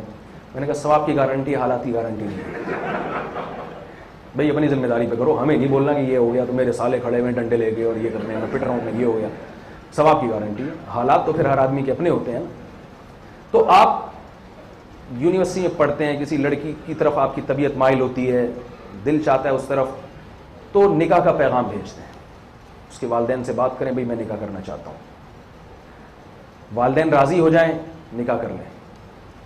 [SPEAKER 1] میں نے کہا ثواب کی گارنٹی ہے، حالات کی گارنٹی نہیں. بھائی اپنی ذمہ داری پہ کرو، ہمیں نہیں بولنا کہ یہ ہو گیا تو میرے سالے کھڑے ہوئے ڈنڈے لے گئے اور یہ کرنے میں پٹ رہا ہوں میں، یہ ہو گیا. ثواب کی گارنٹی ہے. حالات تو پھر ہر آدمی کے اپنے ہوتے ہیں نا. تو آپ یونیورسٹی میں پڑھتے ہیں، کسی لڑکی کی طرف آپ کی طبیعت مائل ہوتی ہے، دل چاہتا ہے اس طرف، تو نکاح کا پیغام بھیجتے ہیں. اس کے والدین سے بات کریں، بھائی میں نکاح کرنا چاہتا ہوں. والدین راضی ہو جائیں نکاح کر لیں.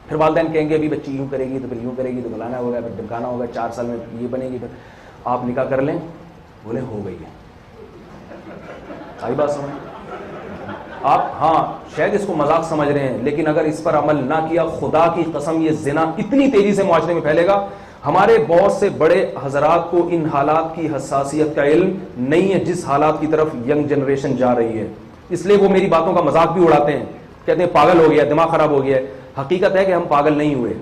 [SPEAKER 1] پھر والدین کہیں گے ابھی بچی یوں کرے گی تو پھر یوں کرے گی تو بلانا ہوگا، پھر ڈمکانا ہوگا، 4 سال میں یہ بنے گی. پھر آپ نکاح کر لیں، بولے ہو گئی ہے. آئی بات سمجھ؟ آپ ہاں شاید اس کو مذاق سمجھ رہے ہیں، لیکن اگر اس پر عمل نہ کیا، خدا کی قسم یہ زنا اتنی تیزی سے معاشرے میں پھیلے گا. ہمارے بہت سے بڑے حضرات کو ان حالات کی حساسیت کا علم نہیں ہے جس حالات کی طرف ینگ جنریشن جا رہی ہے. اس لیے وہ میری باتوں کا مذاق بھی اڑاتے ہیں، کہتے ہیں پاگل ہو گیا، دماغ خراب ہو گیا ہے. حقیقت ہے کہ ہم پاگل نہیں ہوئے،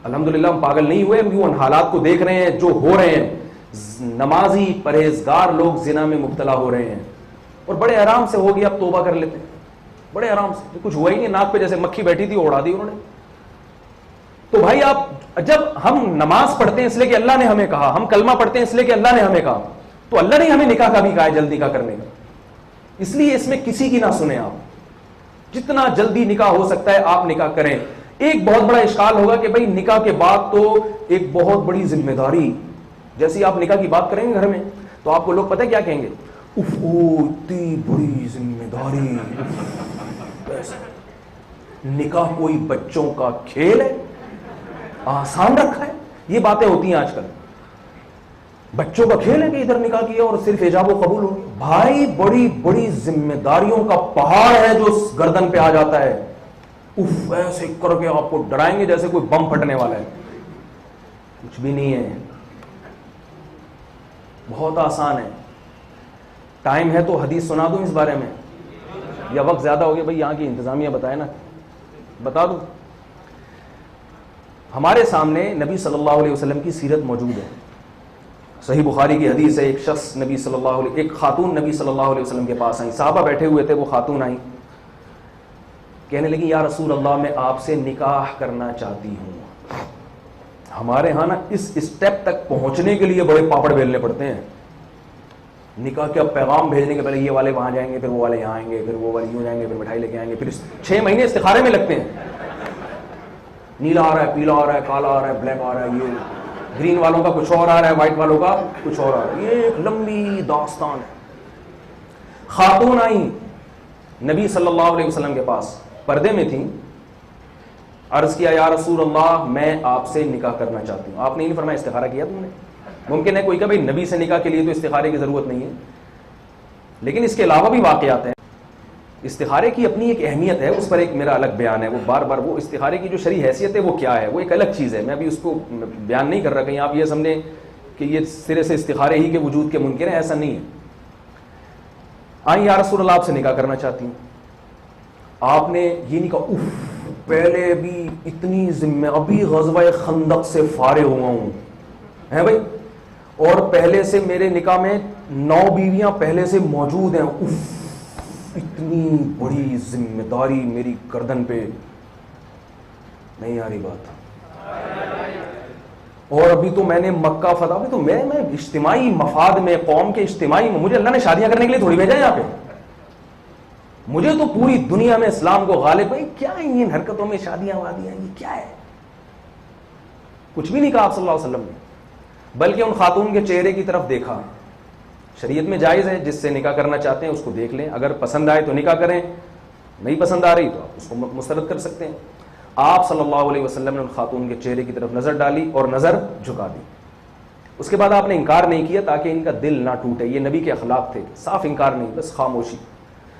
[SPEAKER 1] الحمدللہ ہم پاگل نہیں ہوئے. ہم ان حالات کو دیکھ رہے ہیں جو ہو رہے ہیں. نمازی پرہیزگار لوگ زنا میں مبتلا ہو رہے ہیں، اور بڑے آرام سے ہو گیا، اب توبہ کر لیتے ہیں بڑے آرام سے، کچھ ہوا ہی نہیں، ناک پہ جیسے مکھی بیٹھی تھی اڑا دی انہوں نے. تو بھائی آپ جب ہم نماز پڑھتے ہیں اس لیے کہ اللہ نے ہمیں کہا، ہم کلمہ پڑھتے ہیں اس لیے کہ اللہ نے ہمیں کہا، تو اللہ نے ہمیں نکاح کا بھی کہا ہے جلدی نکاح کرنے کا. اس لیے اس میں کسی کی نہ سنیں، آپ جتنا جلدی نکاح ہو سکتا ہے آپ نکاح کریں. ایک بہت بڑا اشکال ہوگا کہ بھائی نکاح کے بعد تو ایک بہت بڑی ذمہ داری، جیسے آپ نکاح کی بات کریں گے گھر میں تو آپ کو لوگ پتہ کیا کہیں گے، اف او اتنی بڑی ذمہ داری. نکاح کوئی بچوں کا کھیل ہے، آسان رکھا ہے. یہ باتیں ہوتی ہیں آج کل، بچوں کا کھیل ہے کہ ادھر نکاح کیا اور صرف حجاب و قبول ہوگی. بھائی بڑی بڑی ذمہ داریوں کا پہاڑ ہے جو گردن پہ آ جاتا ہے. اف ایسے کر کے آپ کو ڈرائیں گے جیسے کوئی بم پھٹنے والا ہے. کچھ بھی نہیں ہے، بہت آسان ہے. ٹائم ہے تو حدیث سنا دوں اس بارے میں، یا وقت زیادہ ہو گیا؟ بھائی یہاں کی انتظامیہ بتائے نا، بتا دوں. ہمارے سامنے نبی صلی اللہ علیہ وسلم کی سیرت موجود ہے. صحیح بخاری کی حدیث ہے، ایک شخص نبی صلی اللہ علیہ، ایک خاتون نبی صلی اللہ علیہ وسلم کے پاس آئی. صحابہ بیٹھے ہوئے تھے، وہ خاتون آئی، کہنے لگی یا رسول اللہ میں آپ سے نکاح کرنا چاہتی ہوں. ہمارے ہاں نا اس اسٹیپ تک پہنچنے کے لیے بڑے پاپڑ بیلنے پڑتے ہیں. نکاح کا پیغام بھیجنے کے پہلے یہ والے وہاں جائیں گے، پھر وہ والے یہاں آئیں گے، پھر وہ والے یوں جائیں گے، پھر مٹھائی لے کے آئیں گے، پھر 6 مہینے استخارے میں لگتے ہیں. نیلا آ رہا ہے، پیلا آ رہا ہے، کالا آ رہا ہے، بلیک آ رہا ہے، یہ گرین والوں کا کچھ اور آ رہا ہے، وائٹ والوں کا کچھ اور آ رہا ہے. یہ ایک لمبی داستان ہے. خاتون آئیں نبی صلی اللہ علیہ وسلم کے پاس، پردے میں تھیں. عرض کیا یا رسول اللہ میں آپ سے نکاح کرنا چاہتی ہوں. آپ نے نہیں فرمایا استخارہ کیا تم نے؟ ممکن ہے کوئی کہ بھائی نبی سے نکاح کے لیے تو استخارے کی ضرورت نہیں ہے، لیکن اس کے علاوہ بھی واقعات ہیں. استخارے کی اپنی ایک اہمیت ہے، اس پر ایک میرا الگ بیان ہے. وہ بار بار وہ استخارے کی جو شرعی حیثیت ہے وہ کیا ہے، وہ ایک الگ چیز ہے. میں ابھی اس کو بیان نہیں کر رہا، کہیں آپ یہ سمجھیں کہ یہ سرے سے استخارے ہی کے وجود کے منکر ہیں، ایسا نہیں ہے. آئیں یا رسول اللہ آپ سے نکاح کرنا چاہتی ہوں. آپ نے یہ نہیں کہا اف پہلے بھی اتنی ذمہ، ابھی غزوہ خندق سے فارغ ہوا ہوں ہیں بھائی، اور پہلے سے میرے نکاح میں 9 بیویاں پہلے سے موجود ہیں، اف اتنی بڑی ذمہ داری میری گردن پہ. نہیں آ رہی بات. اور ابھی تو میں نے مکہ فتح، ابھی تو میں اجتماعی مفاد میں، قوم کے اجتماعی میں، مجھے اللہ نے شادیاں کرنے کے لیے تھوڑی بھیجا ہے یہاں پہ. مجھے تو پوری دنیا میں اسلام کو غالب. بھائی کیا ہے ان حرکتوں میں شادیاں وادیاں، یہ کیا ہے؟ کچھ بھی نہیں کہا آپ صلی اللہ علیہ وسلم نے، بلکہ ان خاتون کے چہرے کی طرف دیکھا. شریعت میں جائز ہے، جس سے نکاح کرنا چاہتے ہیں اس کو دیکھ لیں، اگر پسند آئے تو نکاح کریں، نہیں پسند آ رہی تو آپ اس کو مسترد کر سکتے ہیں. آپ صلی اللہ علیہ وسلم نے ان خاتون کے چہرے کی طرف نظر ڈالی اور نظر جھکا دی. اس کے بعد آپ نے انکار نہیں کیا تاکہ ان کا دل نہ ٹوٹے. یہ نبی کے اخلاق تھے، صاف انکار نہیں، بس خاموشی.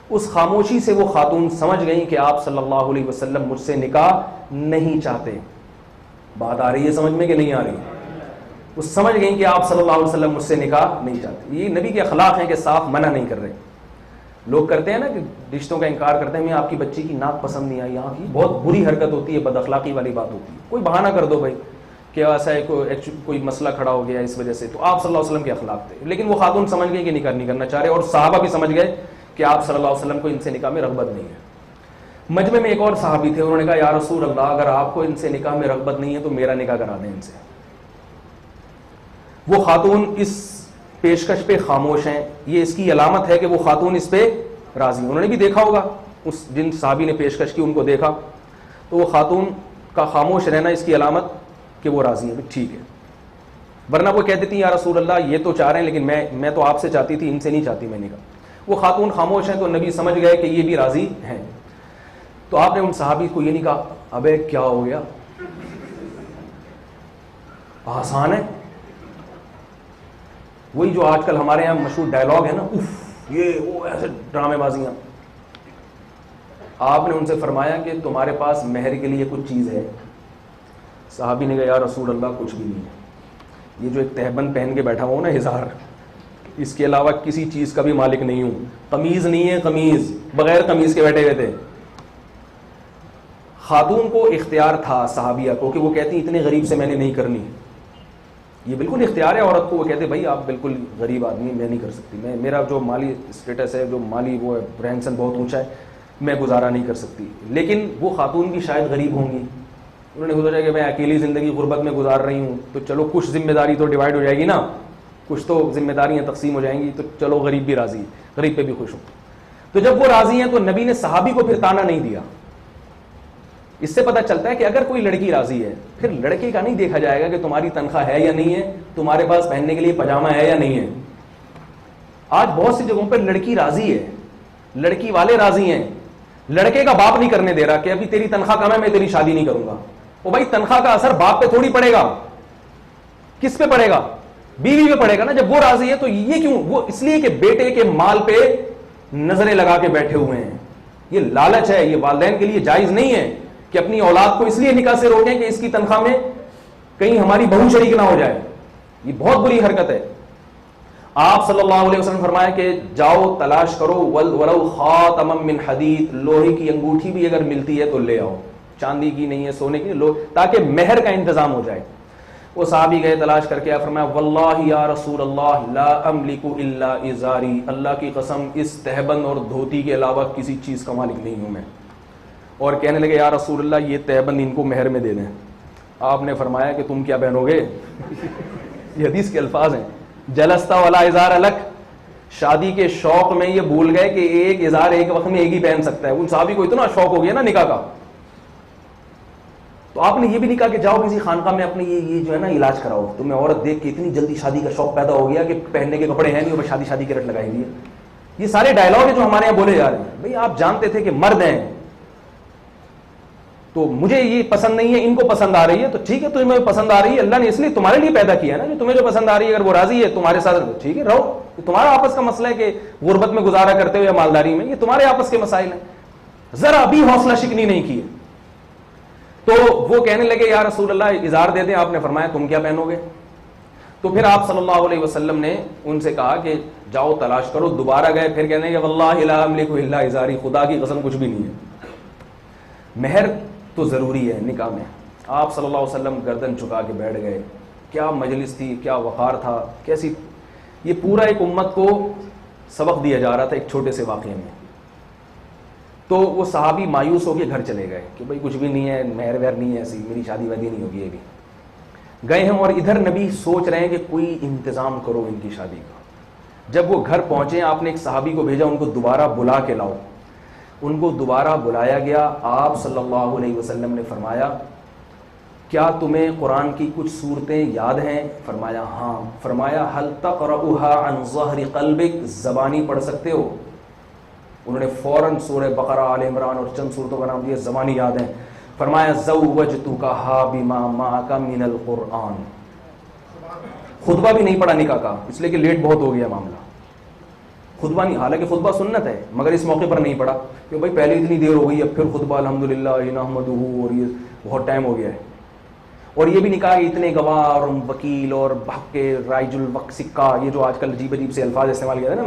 [SPEAKER 1] اس خاموشی سے وہ خاتون سمجھ گئیں کہ آپ صلی اللہ علیہ وسلم مجھ سے نکاح نہیں چاہتے. بات آ رہی ہے سمجھ میں کہ نہیں آ رہی؟ وہ سمجھ گئیں کہ آپ صلی اللہ علیہ وسلم مجھ سے نکاح نہیں چاہتے. یہ نبی کے اخلاق ہیں کہ صاف منع نہیں کر رہے. لوگ کرتے ہیں نا کہ رشتوں کا انکار کرتے ہیں، میں آپ کی بچی کی ناک پسند نہیں آئی، یہاں کی بہت بری حرکت ہوتی ہے، بد اخلاقی والی بات ہوتی ہے. کوئی بہانہ کر دو بھائی کہ ایسا ہے کوئی مسئلہ کھڑا ہو گیا اس وجہ سے. تو آپ صلی اللہ علیہ وسلم کے اخلاق تھے. لیکن وہ خاتون سمجھ گئی کہ نکاح نہیں کرنا چاہ رہے، اور صحابہ بھی سمجھ گئے کہ آپ صلی اللہ علیہ وسلم کو ان سے نکاح میں رغبت نہیں ہے. مجمع میں ایک اور صحابی تھے، انہوں نے کہا یا رسول اللہ اگر آپ کو ان سے نکاح میں رغبت نہیں ہے تو میرا نکاح کرا دیں ان سے. وہ خاتون اس پیشکش پہ خاموش ہیں. یہ اس کی علامت ہے کہ وہ خاتون اس پہ راضی. انہوں نے بھی دیکھا ہوگا، اس جن صحابی نے پیشکش کی ان کو دیکھا، تو وہ خاتون کا خاموش رہنا اس کی علامت کہ وہ راضی ہیں. ٹھیک ہے، ورنہ وہ کہہ دیتی ہیں یا رسول اللہ یہ تو چاہ رہے ہیں لیکن میں تو آپ سے چاہتی تھی، ان سے نہیں چاہتی میں نکاح. وہ خاتون خاموش ہیں تو نبی سمجھ گئے کہ یہ بھی راضی ہیں. تو آپ نے ان صحابی کو یہ نہیں کہا ابے کیا ہو گیا، آسان ہے. وہی جو آج کل ہمارے یہاں مشہور ڈائلاگ ہے نا، اف یہ وہ ایسے ڈرامے بازیاں. آپ نے ان سے فرمایا کہ تمہارے پاس مہر کے لیے کچھ چیز ہے؟ صحابی نے کہا یا رسول اللہ کچھ بھی نہیں ہے، یہ جو ایک تہبند پہن کے بیٹھا ہوں نا ہزار، اس کے علاوہ کسی چیز کا بھی مالک نہیں ہوں. قمیض نہیں ہے، قمیض بغیر قمیض کے بیٹھے ہوئے تھے. خاتون کو اختیار تھا صحابیہ کو کہ وہ کہتی اتنے غریب سے میں نے نہیں کرنی. یہ بالکل اختیار ہے عورت کو. وہ کہتے بھائی آپ بالکل غریب آدمی، میں نہیں کر سکتی، میرا جو مالی اسٹیٹس ہے، جو مالی وہ رہن سہن بہت اونچا ہے، میں گزارا نہیں کر سکتی. لیکن وہ خاتون بھی شاید غریب ہوں گی. انہوں نے سوچا کہ میں اکیلی زندگی غربت میں گزار رہی ہوں تو چلو کچھ ذمہ داری تو ڈیوائڈ ہو جائے گی نا، کچھ تو ذمہ داریاں تقسیم ہو جائیں گی، تو چلو غریب بھی راضی، غریب پہ بھی خوش ہوں. تو جب وہ راضی ہیں تو نبی نے صحابی کو پھر تانا نہیں دیا. اس سے پتہ چلتا ہے کہ اگر کوئی لڑکی راضی ہے پھر لڑکے کا نہیں دیکھا جائے گا کہ تمہاری تنخواہ ہے یا نہیں ہے، تمہارے پاس پہننے کے لیے پاجامہ ہے یا نہیں ہے. آج بہت سی جگہوں پر لڑکی راضی ہے، لڑکی والے راضی ہیں، لڑکے کا باپ نہیں کرنے دے رہا کہ ابھی تیری تنخواہ کم ہے میں تیری شادی نہیں کروں گا. وہ بھائی تنخواہ کا اثر باپ پہ تھوڑی پڑے گا، کس پہ پڑے گا؟ بیوی پہ پڑے گا نا. جب وہ راضی ہے تو یہ کیوں؟ وہ اس لیے کہ بیٹے کے مال پہ نظریں لگا کے بیٹھے ہوئے ہیں. یہ لالچ ہے. یہ والدین کے لیے جائز نہیں ہے کہ اپنی اولاد کو اس لیے نکاح سے روکیں کہ اس کی تنخواہ میں کہیں ہماری بہو شریک نہ ہو جائے. یہ بہت بری حرکت ہے. آپ صلی اللہ علیہ وسلم فرمایا کہ جاؤ تلاش کرو ولو خاتم من حدید، لوہے کی انگوٹھی بھی اگر ملتی ہے تو لے آؤ، چاندی کی نہیں ہے، سونے کی، تاکہ مہر کا انتظام ہو جائے. وہ صحابی گئے تلاش کر کے، فرمایا واللہ یا رسول اللہ لا املک الا ازاری، اللہ کی قسم اس تہبند اور دھوتی کے علاوہ کسی چیز کا مالک نہیں ہوں میں. اور کہنے لگے یا رسول اللہ یہ تہبند ان کو مہر میں دے دیں. آپ نے فرمایا کہ تم کیا پہنو گے؟ یہ حدیث کے الفاظ ہیں. جلستا والا ازار الگ، شادی کے شوق میں یہ بھول گئے کہ ایک ازار ایک وقت میں ایک ہی پہن سکتا ہے. ان صحابی کو اتنا شوق ہو گیا نا نکاح کا. تو آپ نے یہ بھی نہیں کہا کہ جاؤ کسی خانقاہ میں اپنے یہ جو ہے نا علاج کراؤ. تمہیں عورت دیکھ کے اتنی جلدی شادی کا شوق پیدا ہو گیا کہ پہننے کے کپڑے ہیں نہیں اور شادی کی رٹ لگائی ہوئی ہے. یہ سارے ڈائلاگ ہیں جو ہمارے یہاں بولے جا رہے ہیں. بھئی آپ جانتے تھے کہ مرد ہیں تو مجھے یہ پسند نہیں ہے، ان کو پسند آ رہی ہے تو ٹھیک ہے، تمہیں پسند آ رہی ہے، اللہ نے اس لیے تمہارے لیے پیدا کیا ہے نا، تمہیں جو پسند آ رہی ہے اگر وہ راضی ہے تمہارے ساتھ ٹھیک ہے رہو. تمہارا آپس کا مسئلہ ہے کہ غربت میں گزارا کرتے ہو یا مالداری میں، یہ تمہارے آپس کے مسائل ہیں. ذرا بھی حوصلہ شکنی نہیں کی. تو وہ کہنے لگے یا رسول اللہ ازار دے دیں. آپ نے فرمایا تم کیا پہنو گے؟ تو پھر آپ صلی اللہ علیہ وسلم نے ان سے کہا کہ جاؤ تلاش کرو. دوبارہ گئے, پھر کہنے کہ واللہ لا املک الا ازاری, خدا کی قسم کچھ بھی نہیں ہے. مہر تو ضروری ہے نکاح میں. آپ صلی اللہ علیہ وسلم گردن چکا کے بیٹھ گئے. کیا مجلس تھی, کیا وقار تھا, کیسی. یہ پورا ایک امت کو سبق دیا جا رہا تھا ایک چھوٹے سے واقعے میں. تو وہ صحابی مایوس ہو کے گھر چلے گئے کہ بھائی کچھ بھی نہیں ہے, مہر وہر نہیں ہے, ایسی میری شادی وادی نہیں ہوگی. یہ بھی گئے ہیں اور ادھر نبی سوچ رہے ہیں کہ کوئی انتظام کرو ان کی شادی کا. جب وہ گھر پہنچے آپ نے ایک صحابی کو بھیجا ان کو دوبارہ بلا کے لاؤ. ان کو دوبارہ بلایا گیا. آپ صلی اللہ علیہ وسلم نے فرمایا کیا تمہیں قرآن کی کچھ صورتیں یاد ہیں؟ فرمایا ہاں. فرمایا حل تقرؤها عن ظہر قلبک, زبانی پڑھ سکتے ہو؟ انہوں نے فوراً سورہ بقرہ, آل عمران اور چند صورتوں کا نام دیا, زبانی یاد ہیں. فرمایا زوجتکھا بما معک من القرآن. خطبہ بھی نہیں پڑھا نکاح کا, اس لیے کہ لیٹ بہت ہو گیا معاملہ. خطبہ نہیں, حالانکہ خطبہ سنت ہے مگر اس موقع پر نہیں پڑھا کہ بھائی پہلے اتنی دیر ہو گئی, اب پھر خطبہ الحمدللہ نحمدہ, اور یہ بہت ٹائم ہو گیا ہے. اور یہ بھی نکاح اتنے گواہ اور وکیل اور بحق کے رائج الوقت سکہ, یہ جو آج کل عجیب عجیب سے الفاظ استعمال کیا ہے نا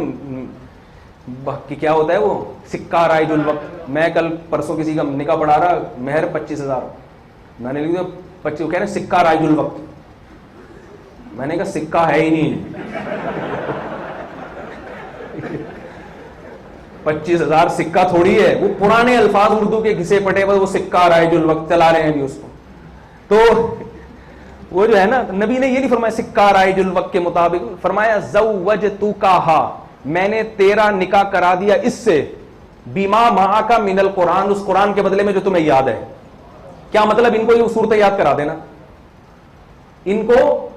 [SPEAKER 1] کہ کیا ہوتا ہے وہ سکہ رائج الوقت. میں کل پرسوں کسی کا نکاح پڑھا رہا, مہر 25,000, میں نے لکھ دیا 25, وہ کہہ رہے ہیں سکہ رائج الوقت. میں نے کہا سکہ ہے ہی نہیں, 25,000 سکہ تھوڑی ہے, وہ پرانے الفاظ اردو کے گھسے پٹے پر وہ سکہ رائج الوقت چلا رہے ہیں بھی اس کو. تو وہ جو ہے نا, نبی نے یہ نہیں فرمایا سکہ رائج الوقت کے مطابق, فرمایا زوجتکھا, میں نے تیرا نکاح کرا دیا اس سے, بیما معک من القرآن, اس قرآن کے بدلے میں جو تمہیں یاد ہے. کیا مطلب؟ ان کو یہ صورتیں یاد کرا دینا, ان کو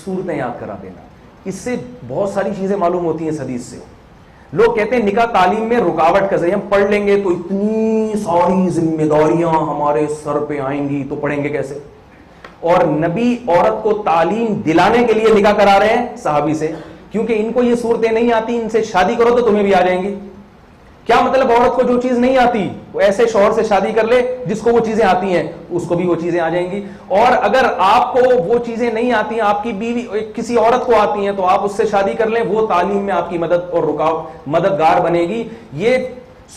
[SPEAKER 1] صورتیں یاد کرا دینا. اس سے بہت ساری چیزیں معلوم ہوتی ہیں اس حدیث سے. لوگ کہتے ہیں نکاح تعلیم میں رکاوٹ کا ذریعہ, ہم پڑھ لیں گے تو اتنی ساری ذمہ داریاں ہمارے سر پہ آئیں گی تو پڑھیں گے کیسے. اور نبی عورت کو تعلیم دلانے کے لیے نکاح کرا رہے ہیں صحابی سے, کیونکہ ان کو یہ صورتیں نہیں آتی, ان سے شادی کرو تو تمہیں بھی آ جائیں گی. کیا مطلب؟ عورت کو جو چیز نہیں آتی وہ ایسے شوہر سے شادی کر لے جس کو وہ چیزیں آتی ہیں, اس کو بھی وہ چیزیں آ جائیں گی. اور اگر آپ کو وہ چیزیں نہیں آتی, آپ کی بیوی کسی عورت کو آتی ہیں, تو آپ اس سے شادی کر لیں, وہ تعلیم میں آپ کی مدد اور مددگار بنے گی. یہ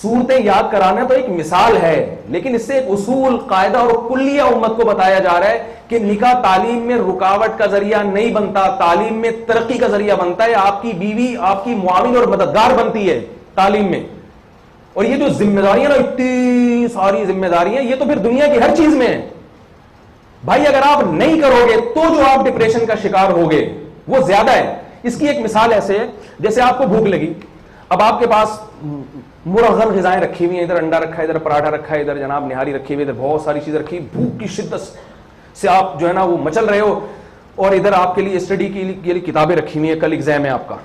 [SPEAKER 1] صورتیں یاد کرانا تو ایک مثال ہے, لیکن اس سے ایک اصول, قاعدہ اور کلیہ امت کو بتایا جا رہا ہے کہ نکاح تعلیم میں رکاوٹ کا ذریعہ نہیں بنتا, تعلیم میں ترقی کا ذریعہ بنتا ہے. آپ کی بیوی آپ کی معاون اور مددگار بنتی ہے تعلیم میں. اور یہ جو ذمہ داریاں نا, اتنی ساری ذمہ داریاں, یہ تو پھر دنیا کی ہر چیز میں ہے بھائی. اگر آپ نہیں کرو گے تو جو آپ ڈپریشن کا شکار ہوگے وہ زیادہ ہے. اس کی ایک مثال ایسے ہے جیسے آپ کو بھوک لگی, اب آپ کے پاس مرغن غذائیں رکھی ہوئی ہیں, ادھر انڈا رکھا ہے, ادھر پراٹھا رکھا ہے, ادھر جناب نہاری رکھی ہوئی ہے, ادھر بہت ساری چیزیں رکھی, بھوک کی شدت سے آپ جو ہے نا وہ مچل رہے ہو, اور ادھر آپ کے لیے اسٹڈی کے لیے کتابیں رکھی ہوئی ہیں, کل ایگزام ہے آپ کا.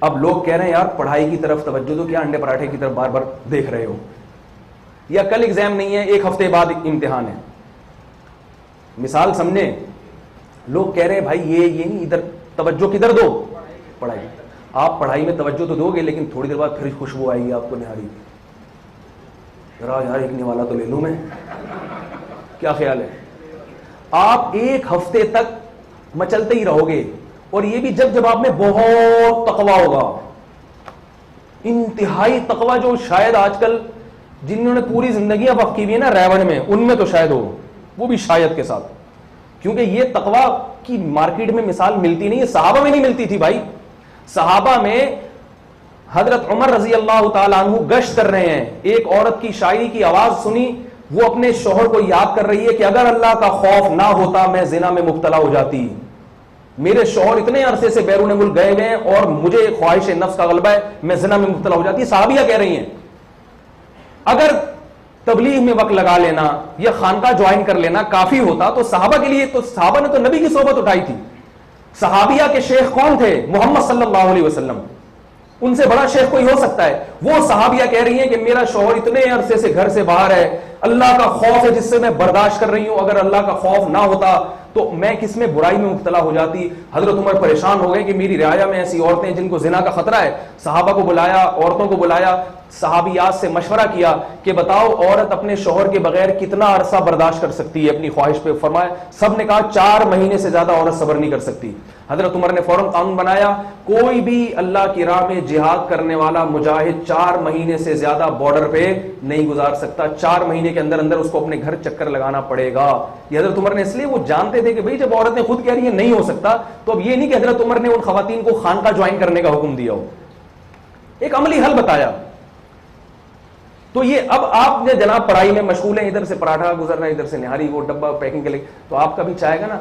[SPEAKER 1] اب لوگ کہہ رہے ہیں یار پڑھائی کی طرف توجہ دو, کیا انڈے پراٹھے کی طرف بار بار دیکھ رہے ہو, یا کل ایگزام نہیں ہے, ایک ہفتے بعد امتحان ہے. مثال سمجھیں, لوگ کہہ رہے ہیں بھائی یہ نہیں, ادھر توجہ کدھر دو, پڑھائی. آپ پڑھائی میں توجہ تو دو گے, لیکن تھوڑی دیر بعد پھر خوشبو آئے گی آپ کو نہاری, یار ایک نوالا تو لے لوں میں, کیا خیال ہے؟ آپ ایک ہفتے تک مچلتے ہی رہو گے. اور یہ بھی جب آپ میں بہت تقویٰ ہوگا, انتہائی تقویٰ, جو شاید آج کل جنہوں نے پوری زندگیاں وقف کی ہوئی ہے نا ریوڑ میں, ان میں تو شاید ہو, وہ بھی شاید کے ساتھ, کیونکہ یہ تقویٰ کی مارکیٹ میں مثال ملتی نہیں ہے. صحابہ میں نہیں ملتی تھی بھائی. صحابہ میں حضرت عمر رضی اللہ تعالیٰ عنہ گشت کر رہے ہیں, ایک عورت کی شاعری کی آواز سنی, وہ اپنے شوہر کو یاد کر رہی ہے کہ اگر اللہ کا خوف نہ ہوتا میں زنا میں مبتلا ہو جاتی, میرے شوہر اتنے عرصے سے بیرون ملک گئے ہوئے ہیں اور مجھے خواہش نفس کا غلبہ ہے, میں زنا میں مبتلا ہو جاتی. صحابیہ کہہ رہی ہیں اگر تبلیغ میں وقت لگا لینا یا خانقاہ جوائن کر لینا کافی ہوتا تو صحابہ کے لیے, تو صحابہ نے تو نبی کی صحبت اٹھائی تھی. صحابیہ کے شیخ کون تھے؟ محمد صلی اللہ علیہ وسلم. ان سے بڑا شیخ کوئی ہو سکتا ہے؟ وہ صحابیہ کہہ رہی ہیں کہ میرا شوہر اتنے عرصے سے گھر سے باہر ہے, اللہ کا خوف ہے جس سے میں برداشت کر رہی ہوں, اگر اللہ کا خوف نہ ہوتا تو میں کس میں برائی میں مبتلا ہو جاتی. حضرت عمر پریشان ہو گئے کہ میری رعایا میں ایسی عورتیں جن کو زنا کا خطرہ ہے. صحابہ کو بلایا, عورتوں کو بلایا, صحابیات سے مشورہ کیا کہ بتاؤ عورت اپنے شوہر کے بغیر کتنا عرصہ برداشت کر سکتی ہے اپنی خواہش پہ. فرمایا سب نے کہا 4 مہینے سے زیادہ عورت صبر نہیں کر سکتی. حضرت عمر نے فوراً قانون بنایا, کوئی بھی اللہ کی راہ میں جہاد کرنے والا مجاہد 4 مہینے سے زیادہ بارڈر پہ نہیں گزار سکتا. 4 مہینے کے اندر اندر اس کو اپنے گھر چکر لگانا پڑے گا. یہ حضرت عمر نے اس لیے, وہ جانتے تھے کہ بھئی جب عورتیں خود کہہ رہی ہیں نہیں ہو سکتا, تو اب یہ نہیں کہ حضرت عمر نے ان خواتین کو خانقاہ جوائن کرنے کا حکم دیا ہو, ایک عملی حل بتایا. تو یہ اب آپ نے جناب پڑھائی میں مشغول ہیں, ادھر سے پراٹھا گزر رہا ہے, ادھر سے نہاری, وہ ڈبہ پیکنگ کے لیے, تو آپ کا بھی چاہے گا نا,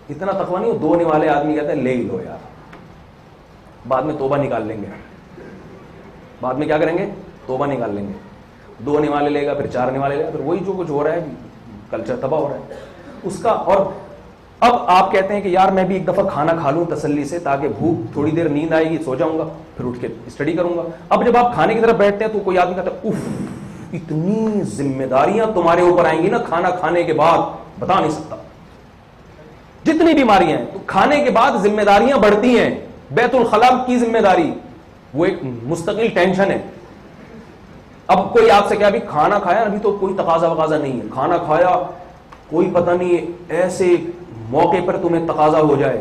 [SPEAKER 1] اتنا تقویٰ نہیں ہو. 2 نوالے آدمی کہتے ہیں لے ہی لو یار, بعد میں توبہ نکال لیں گے. بعد میں کیا کریں گے؟ توبہ نکال لیں گے. 2 نوالے لے گا, پھر 4 نوالے لے گا, پھر وہی جو کچھ ہو رہا ہے, کلچر تباہ ہو رہا ہے اس کا. اور اب آپ کہتے ہیں کہ یار میں بھی ایک دفعہ کھانا کھا لوں تسلی سے, تاکہ بھوک, تھوڑی دیر نیند آئے گی, سو جاؤں گا, پھر اٹھ کے اسٹڈی کروں گا. اب جب آپ کھانے کی طرف بیٹھتے ہیں تو کوئی آدمی کہتا ہے اف, اتنی ذمہ داریاں تمہارے اوپر آئیں گی نا کھانا کھانے کے بعد, بتا نہیں سکتا. جتنی بیماریاں ہیں, تو کھانے کے بعد ذمہ داریاں بڑھتی ہیں. بیت الخلاء کی ذمہ داری وہ ایک مستقل ٹینشن ہے. اب کوئی آپ سے کیا, ابھی کھانا کھایا, ابھی تو کوئی تقاضا وقاضا نہیں ہے, کھانا کھایا, کوئی پتہ نہیں ایسے موقع پر تمہیں تقاضا ہو جائے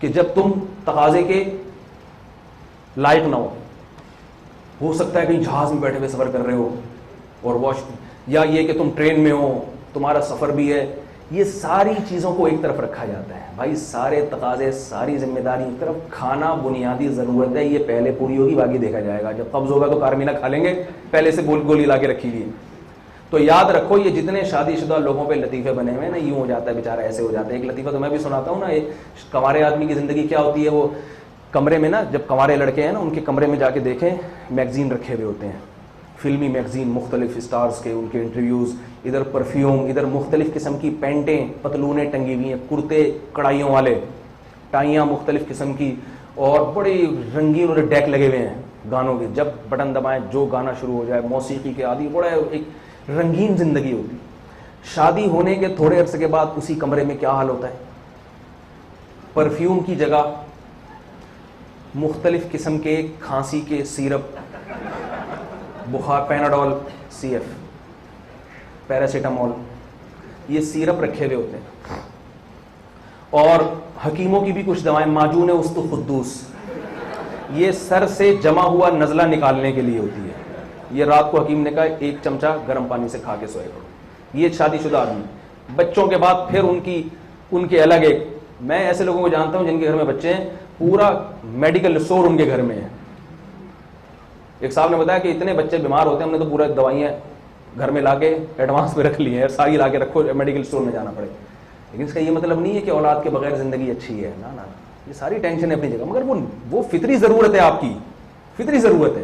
[SPEAKER 1] کہ جب تم تقاضے کے لائق نہ ہو سکتا ہے کہیں جہاز میں بیٹھے ہوئے سفر کر رہے ہو اور یا یہ کہ تم ٹرین میں ہو, تمہارا سفر بھی ہے. یہ ساری چیزوں کو ایک طرف رکھا جاتا ہے. بھائی سارے تقاضے, ساری ذمہ داری ایک طرف, کھانا بنیادی ضرورت ہے, یہ پہلے پوری ہوگی باقی دیکھا جائے گا. جب قبض ہوگا تو کارمینا کھا لیں گے, پہلے سے گولی لا کے رکھی ہوئی ہے. تو یاد رکھو, یہ جتنے شادی شدہ لوگوں پہ لطیفے بنے ہوئے ہیں نا, یوں ہو جاتا ہے بیچارہ, ایسے ہو جاتا ہے. ایک لطیفہ تو میں بھی سناتا ہوں نا. ایک کنوارے آدمی کی زندگی کیا ہوتی ہے, وہ کمرے میں نا, جب کنوارے لڑکے ہیں نا, ان کے کمرے میں جا کے دیکھیں میگزین رکھے ہوئے ہوتے ہیں, فلمی میگزین, مختلف اسٹارز کے, ان کے انٹرویوز, ادھر پرفیوم, ادھر مختلف قسم کی پینٹیں, پتلونیں ٹنگی ہوئی ہیں, کرتے کڑائیوں والے, ٹائیاں مختلف قسم کی, اور بڑی رنگین اور ڈیک لگے ہوئے ہیں گانوں کے. جب بٹن دبائیں جو گانا شروع ہو جائے, موسیقی کے عادی, بڑا ایک رنگین زندگی ہوتی. شادی ہونے کے تھوڑے عرصے کے بعد اسی کمرے میں کیا حال ہوتا ہے, پرفیوم کی جگہ مختلف قسم کے کھانسی کے سیرپ, بخار, پیناڈول, سی ایف, پیراسیٹامول, یہ سیرپ رکھے ہوئے ہوتے ہیں. اور حکیموں کی بھی کچھ دوائیں, معجون استخدوس, یہ سر سے جمع ہوا نزلہ نکالنے کے لیے ہوتی ہے. یہ رات کو حکیم نے کہا 1 چمچہ گرم پانی سے کھا کے سوئے کرو. یہ شادی شدہ آدمی, بچوں کے بعد پھر ان کے الگ ایک, میں ایسے لوگوں کو جانتا ہوں جن کے گھر میں بچے ہیں, پورا میڈیکل اسٹور ان کے گھر میں ہے. ایک صاحب نے بتایا کہ اتنے بچے بیمار ہوتے ہیں, ہم نے تو پورا دوائیاں گھر میں لا کے ایڈوانس میں رکھ لی ہیں, ساری لا کے رکھو, میڈیکل اسٹور میں جانا پڑے. لیکن اس کا یہ مطلب نہیں ہے کہ اولاد کے بغیر زندگی اچھی ہے, نا, یہ ساری ٹینشن ہے اپنی جگہ, مگر وہ فطری ضرورت ہے, آپ کی فطری ضرورت ہے.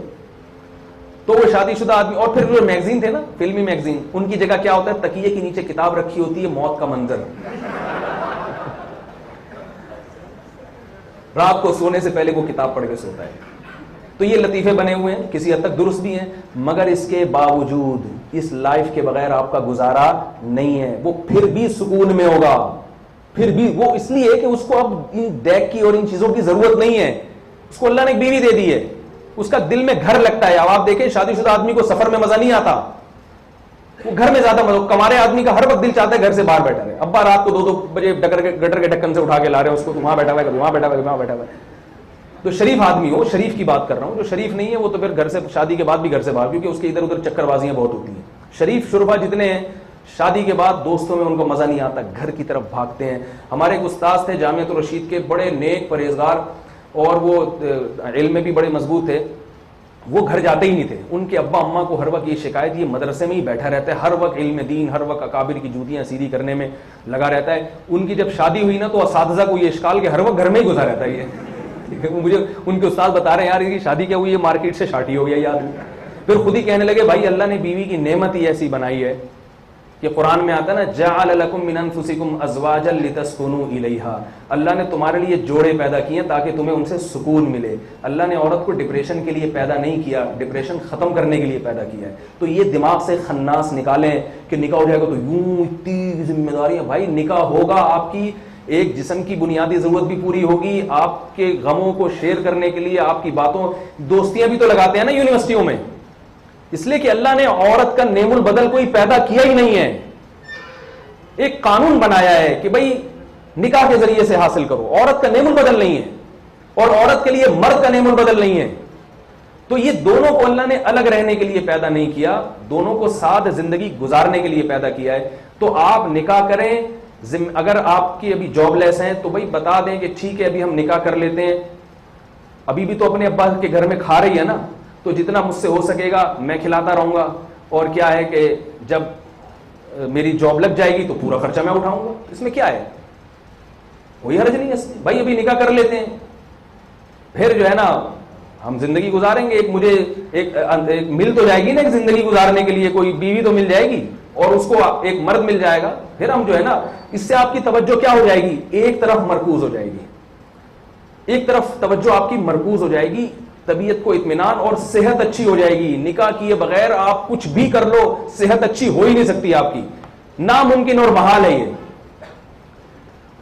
[SPEAKER 1] تو وہ شادی شدہ آدمی, اور پھر جو میگزین تھے نا, فلمی میگزین, ان کی جگہ کیا ہوتا ہے, تکیے کے نیچے کتاب رکھی ہوتی ہے, موت کا منظر. رات کو سونے سے پہلے وہ کتاب پڑھ کے سوتا ہے. تو یہ لطیفے بنے ہوئے ہیں, کسی حد تک درست بھی ہیں, مگر اس کے باوجود اس لائف کے بغیر آپ کا گزارا نہیں ہے. وہ پھر بھی سکون میں ہوگا, پھر بھی وہ اس لیے کہ اس کو اب ان ڈیک کی اور ان چیزوں کی ضرورت نہیں ہے. اس کو اللہ نے ایک بیوی دے دی ہے, اس کا دل میں گھر لگتا ہے. اب آپ دیکھیں شادی شدہ آدمی کو سفر میں مزہ نہیں آتا, وہ گھر میں زیادہ مزہ. کمارے آدمی کا ہر وقت دل چاہتا ہے گھر سے باہر بیٹھا رہے. ابا رات کو 2 بجے گٹر کے ڈھکن سے اٹھا کے لا رہے ہیں اس کو, وہاں بیٹھا ہوا ہے, وہاں بیٹھا ہوا ہے, وہاں بیٹھا ہوا ہے. تو شریف آدمی ہو, شریف کی بات کر رہا ہوں. جو شریف نہیں ہے وہ تو پھر گھر سے, شادی کے بعد بھی گھر سے باہر, کیونکہ اس کے ادھر ادھر چکر بازیاں بہت ہوتی ہیں. شریف شرفا جتنے ہیں, شادی کے بعد دوستوں میں ان کو مزہ نہیں آتا, گھر کی طرف بھاگتے ہیں. ہمارے ایک استاد تھے جامعۃ الرشید کے, بڑے نیک پرہیزگار, اور وہ علم میں بھی بڑے مضبوط تھے. وہ گھر جاتے ہی نہیں تھے. ان کے ابا اماں کو ہر وقت یہ شکایت, یہ مدرسے میں ہی بیٹھا رہتا ہے, ہر وقت علم دین, ہر وقت اکابر کی جوتیاں سیدھی کرنے میں لگا رہتا ہے. ان کی جب شادی ہوئی نا, تو اساتذہ کو یہ اشکال کہ ہر وقت گھر میں ہی گزارا رہتا ہے. یہ مجھے ان کے استاد بتا رہے ہیں, یار اس کی شادی کیا ہوئی ہے, مارکیٹ سے شاٹی ہو گیا یاد. پھر خود ہی کہنے لگے, بھائی اللہ نے بیوی کی نعمت ہی ایسی بنائی ہے کہ قرآن میں آتا ہے نا, جعل لکم من انفسکم ازواجا لتسکنوا الیہا, اللہ نے تمہارے لیے جوڑے پیدا کیے تاکہ تمہیں ان سے سکون ملے. اللہ نے عورت کو ڈپریشن کے لیے پیدا نہیں کیا, ڈپریشن ختم کرنے کے لیے پیدا کیا ہے. تو یہ دماغ سے خناس نکالیں کہ نکاح ہو جائے گا تو یوں اتنی ذمہ داریاں. بھائی نکاح ہوگا, آپ کی ایک جسم کی بنیادی ضرورت بھی پوری ہوگی, آپ کے غموں کو شیئر کرنے کے لیے, آپ کی باتوں, دوستیاں بھی تو لگاتے ہیں نا یونیورسٹیوں میں, اس لیے کہ اللہ نے عورت کا نعم البدل کوئی پیدا کیا ہی نہیں ہے، ایک قانون بنایا ہے کہ بھئی نکاح کے ذریعے سے حاصل کرو، عورت کا نعم البدل نہیں ہے، اور عورت کے لیے مرد کا نعم البدل نہیں ہے. تو یہ دونوں کو اللہ نے الگ رہنے کے لیے پیدا نہیں کیا، دونوں کو ساتھ زندگی گزارنے کے لیے پیدا کیا ہے. تو آپ نکاح کریں، اگر آپ کی ابھی جاب لیس ہیں تو بھائی بتا دیں کہ ٹھیک ہے ابھی ہم نکاح کر لیتے ہیں، ابھی بھی تو اپنے ابا کے گھر میں کھا رہی ہے نا، تو جتنا مجھ سے ہو سکے گا میں کھلاتا رہوں گا، اور کیا ہے کہ جب میری جاب لگ جائے گی تو پورا خرچہ میں اٹھاؤں گا، اس میں کیا ہے، کوئی حرج نہیں ہے بھائی، ابھی نکاح کر لیتے ہیں، پھر جو ہے نا ہم زندگی گزاریں گے. ایک مجھے ایک مل تو جائے گی نا ایک زندگی گزارنے کے لیے، کوئی بیوی تو مل جائے گی اور اس کو ایک مرد مل جائے گا، پھر ہم جو ہے نا اس سے آپ کی توجہ کیا ہو جائے گی، ایک طرف مرکوز ہو جائے گی، ایک طرف توجہ آپ کی مرکوز ہو جائے گی، طبیعت کو اطمینان اور صحت اچھی ہو جائے گی. نکاح کیے بغیر آپ کچھ بھی کر لو صحت اچھی ہو ہی نہیں سکتی آپ کی، ناممکن اور محال ہے یہ.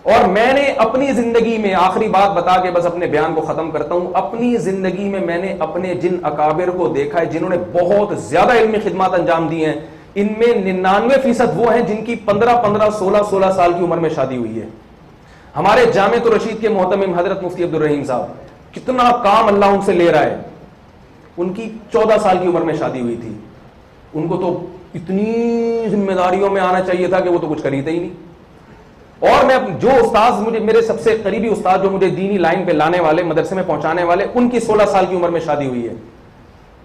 [SPEAKER 1] اور میں نے اپنی زندگی میں آخری بات بتا کے بس اپنے بیان کو ختم کرتا ہوں، اپنی زندگی میں میں نے اپنے جن اکابر کو دیکھا ہے جنہوں نے بہت زیادہ علمی خدمات انجام دی ہیں، ان میں 99% وہ ہیں جن کی 15 16 سال کی عمر میں شادی ہوئی ہے. ہمارے جامعۃ الرشید کے محتمم حضرت مفتی عبدالرحیم صاحب، کتنا کام اللہ ان سے لے رہا ہے، ان کی 14 سال کی عمر میں شادی ہوئی تھی، ان کو تو اتنی ذمہ داریوں میں آنا چاہیے تھا کہ وہ تو کچھ خریدتے ہی نہیں. اور میں جو استاذ مجھے میرے سب سے قریبی استاد جو مجھے دینی لائن پہ لانے والے، مدرسے میں پہنچانے والے، ان کی 16 سال کی عمر میں شادی ہوئی ہے.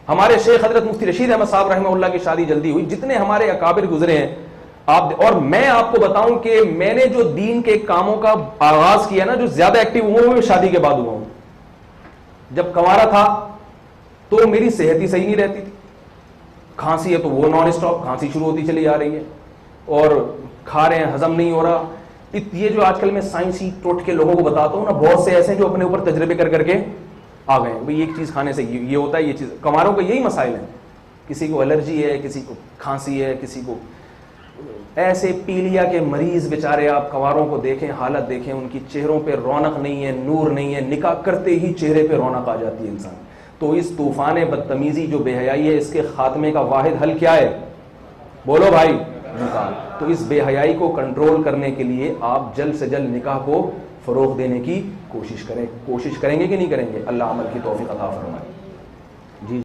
[SPEAKER 1] ہمارے شیخ حضرت مفتی رشید احمد صاحب رحمہ اللہ کی شادی جلدی ہوئی. جتنے ہمارے اکابر گزرے ہیں آپ، اور میں آپ کو بتاؤں کہ میں نے جو دین کے کاموں کا آغاز کیا نا، جو زیادہ ایکٹیو ہوا ہوں میں شادی کے بعد ہوا ہوں. جب کنوارا تھا تو میری صحت ہی صحیح نہیں رہتی تھی، کھانسی ہے تو وہ نان اسٹاپ کھانسی شروع ہوتی چلی آ رہی ہے، اور کھا رہے ہیں ہضم نہیں ہو رہا. یہ جو آج کل میں سائنسی ٹوٹ کے لوگوں کو بتاتا ہوں نا، بہت سے ایسے ہیں جو اپنے اوپر تجربے کر کے آ گئے ہیں، بھئی ایک چیز کھانے سے یہ ہوتا ہے، یہ چیز. کنواروں کا یہی مسائل ہیں، کسی کو الرجی ہے، کسی کو کھانسی ہے، کسی کو ایسے پیلیا کے مریض بیچارے. آپ کنواروں کو دیکھیں، حالت دیکھیں ان کی، چہروں پہ رونق نہیں ہے، نور نہیں ہے، نکاح کرتے ہی چہرے پہ رونق آ جاتی ہے انسان. تو اس طوفان بدتمیزی جو بے حیائی ہے، اس کے خاتمے کا واحد حل کیا ہے، بولو بھائی، نکاح. تو اس بے حیائی کو کنٹرول کرنے کے لیے آپ جلد سے جلد نکاح کو فروغ دینے کی کوشش کریں. کوشش کریں گے کہ نہیں کریں گے؟ اللہ عمل کی توفیق عطا فرمائے. جی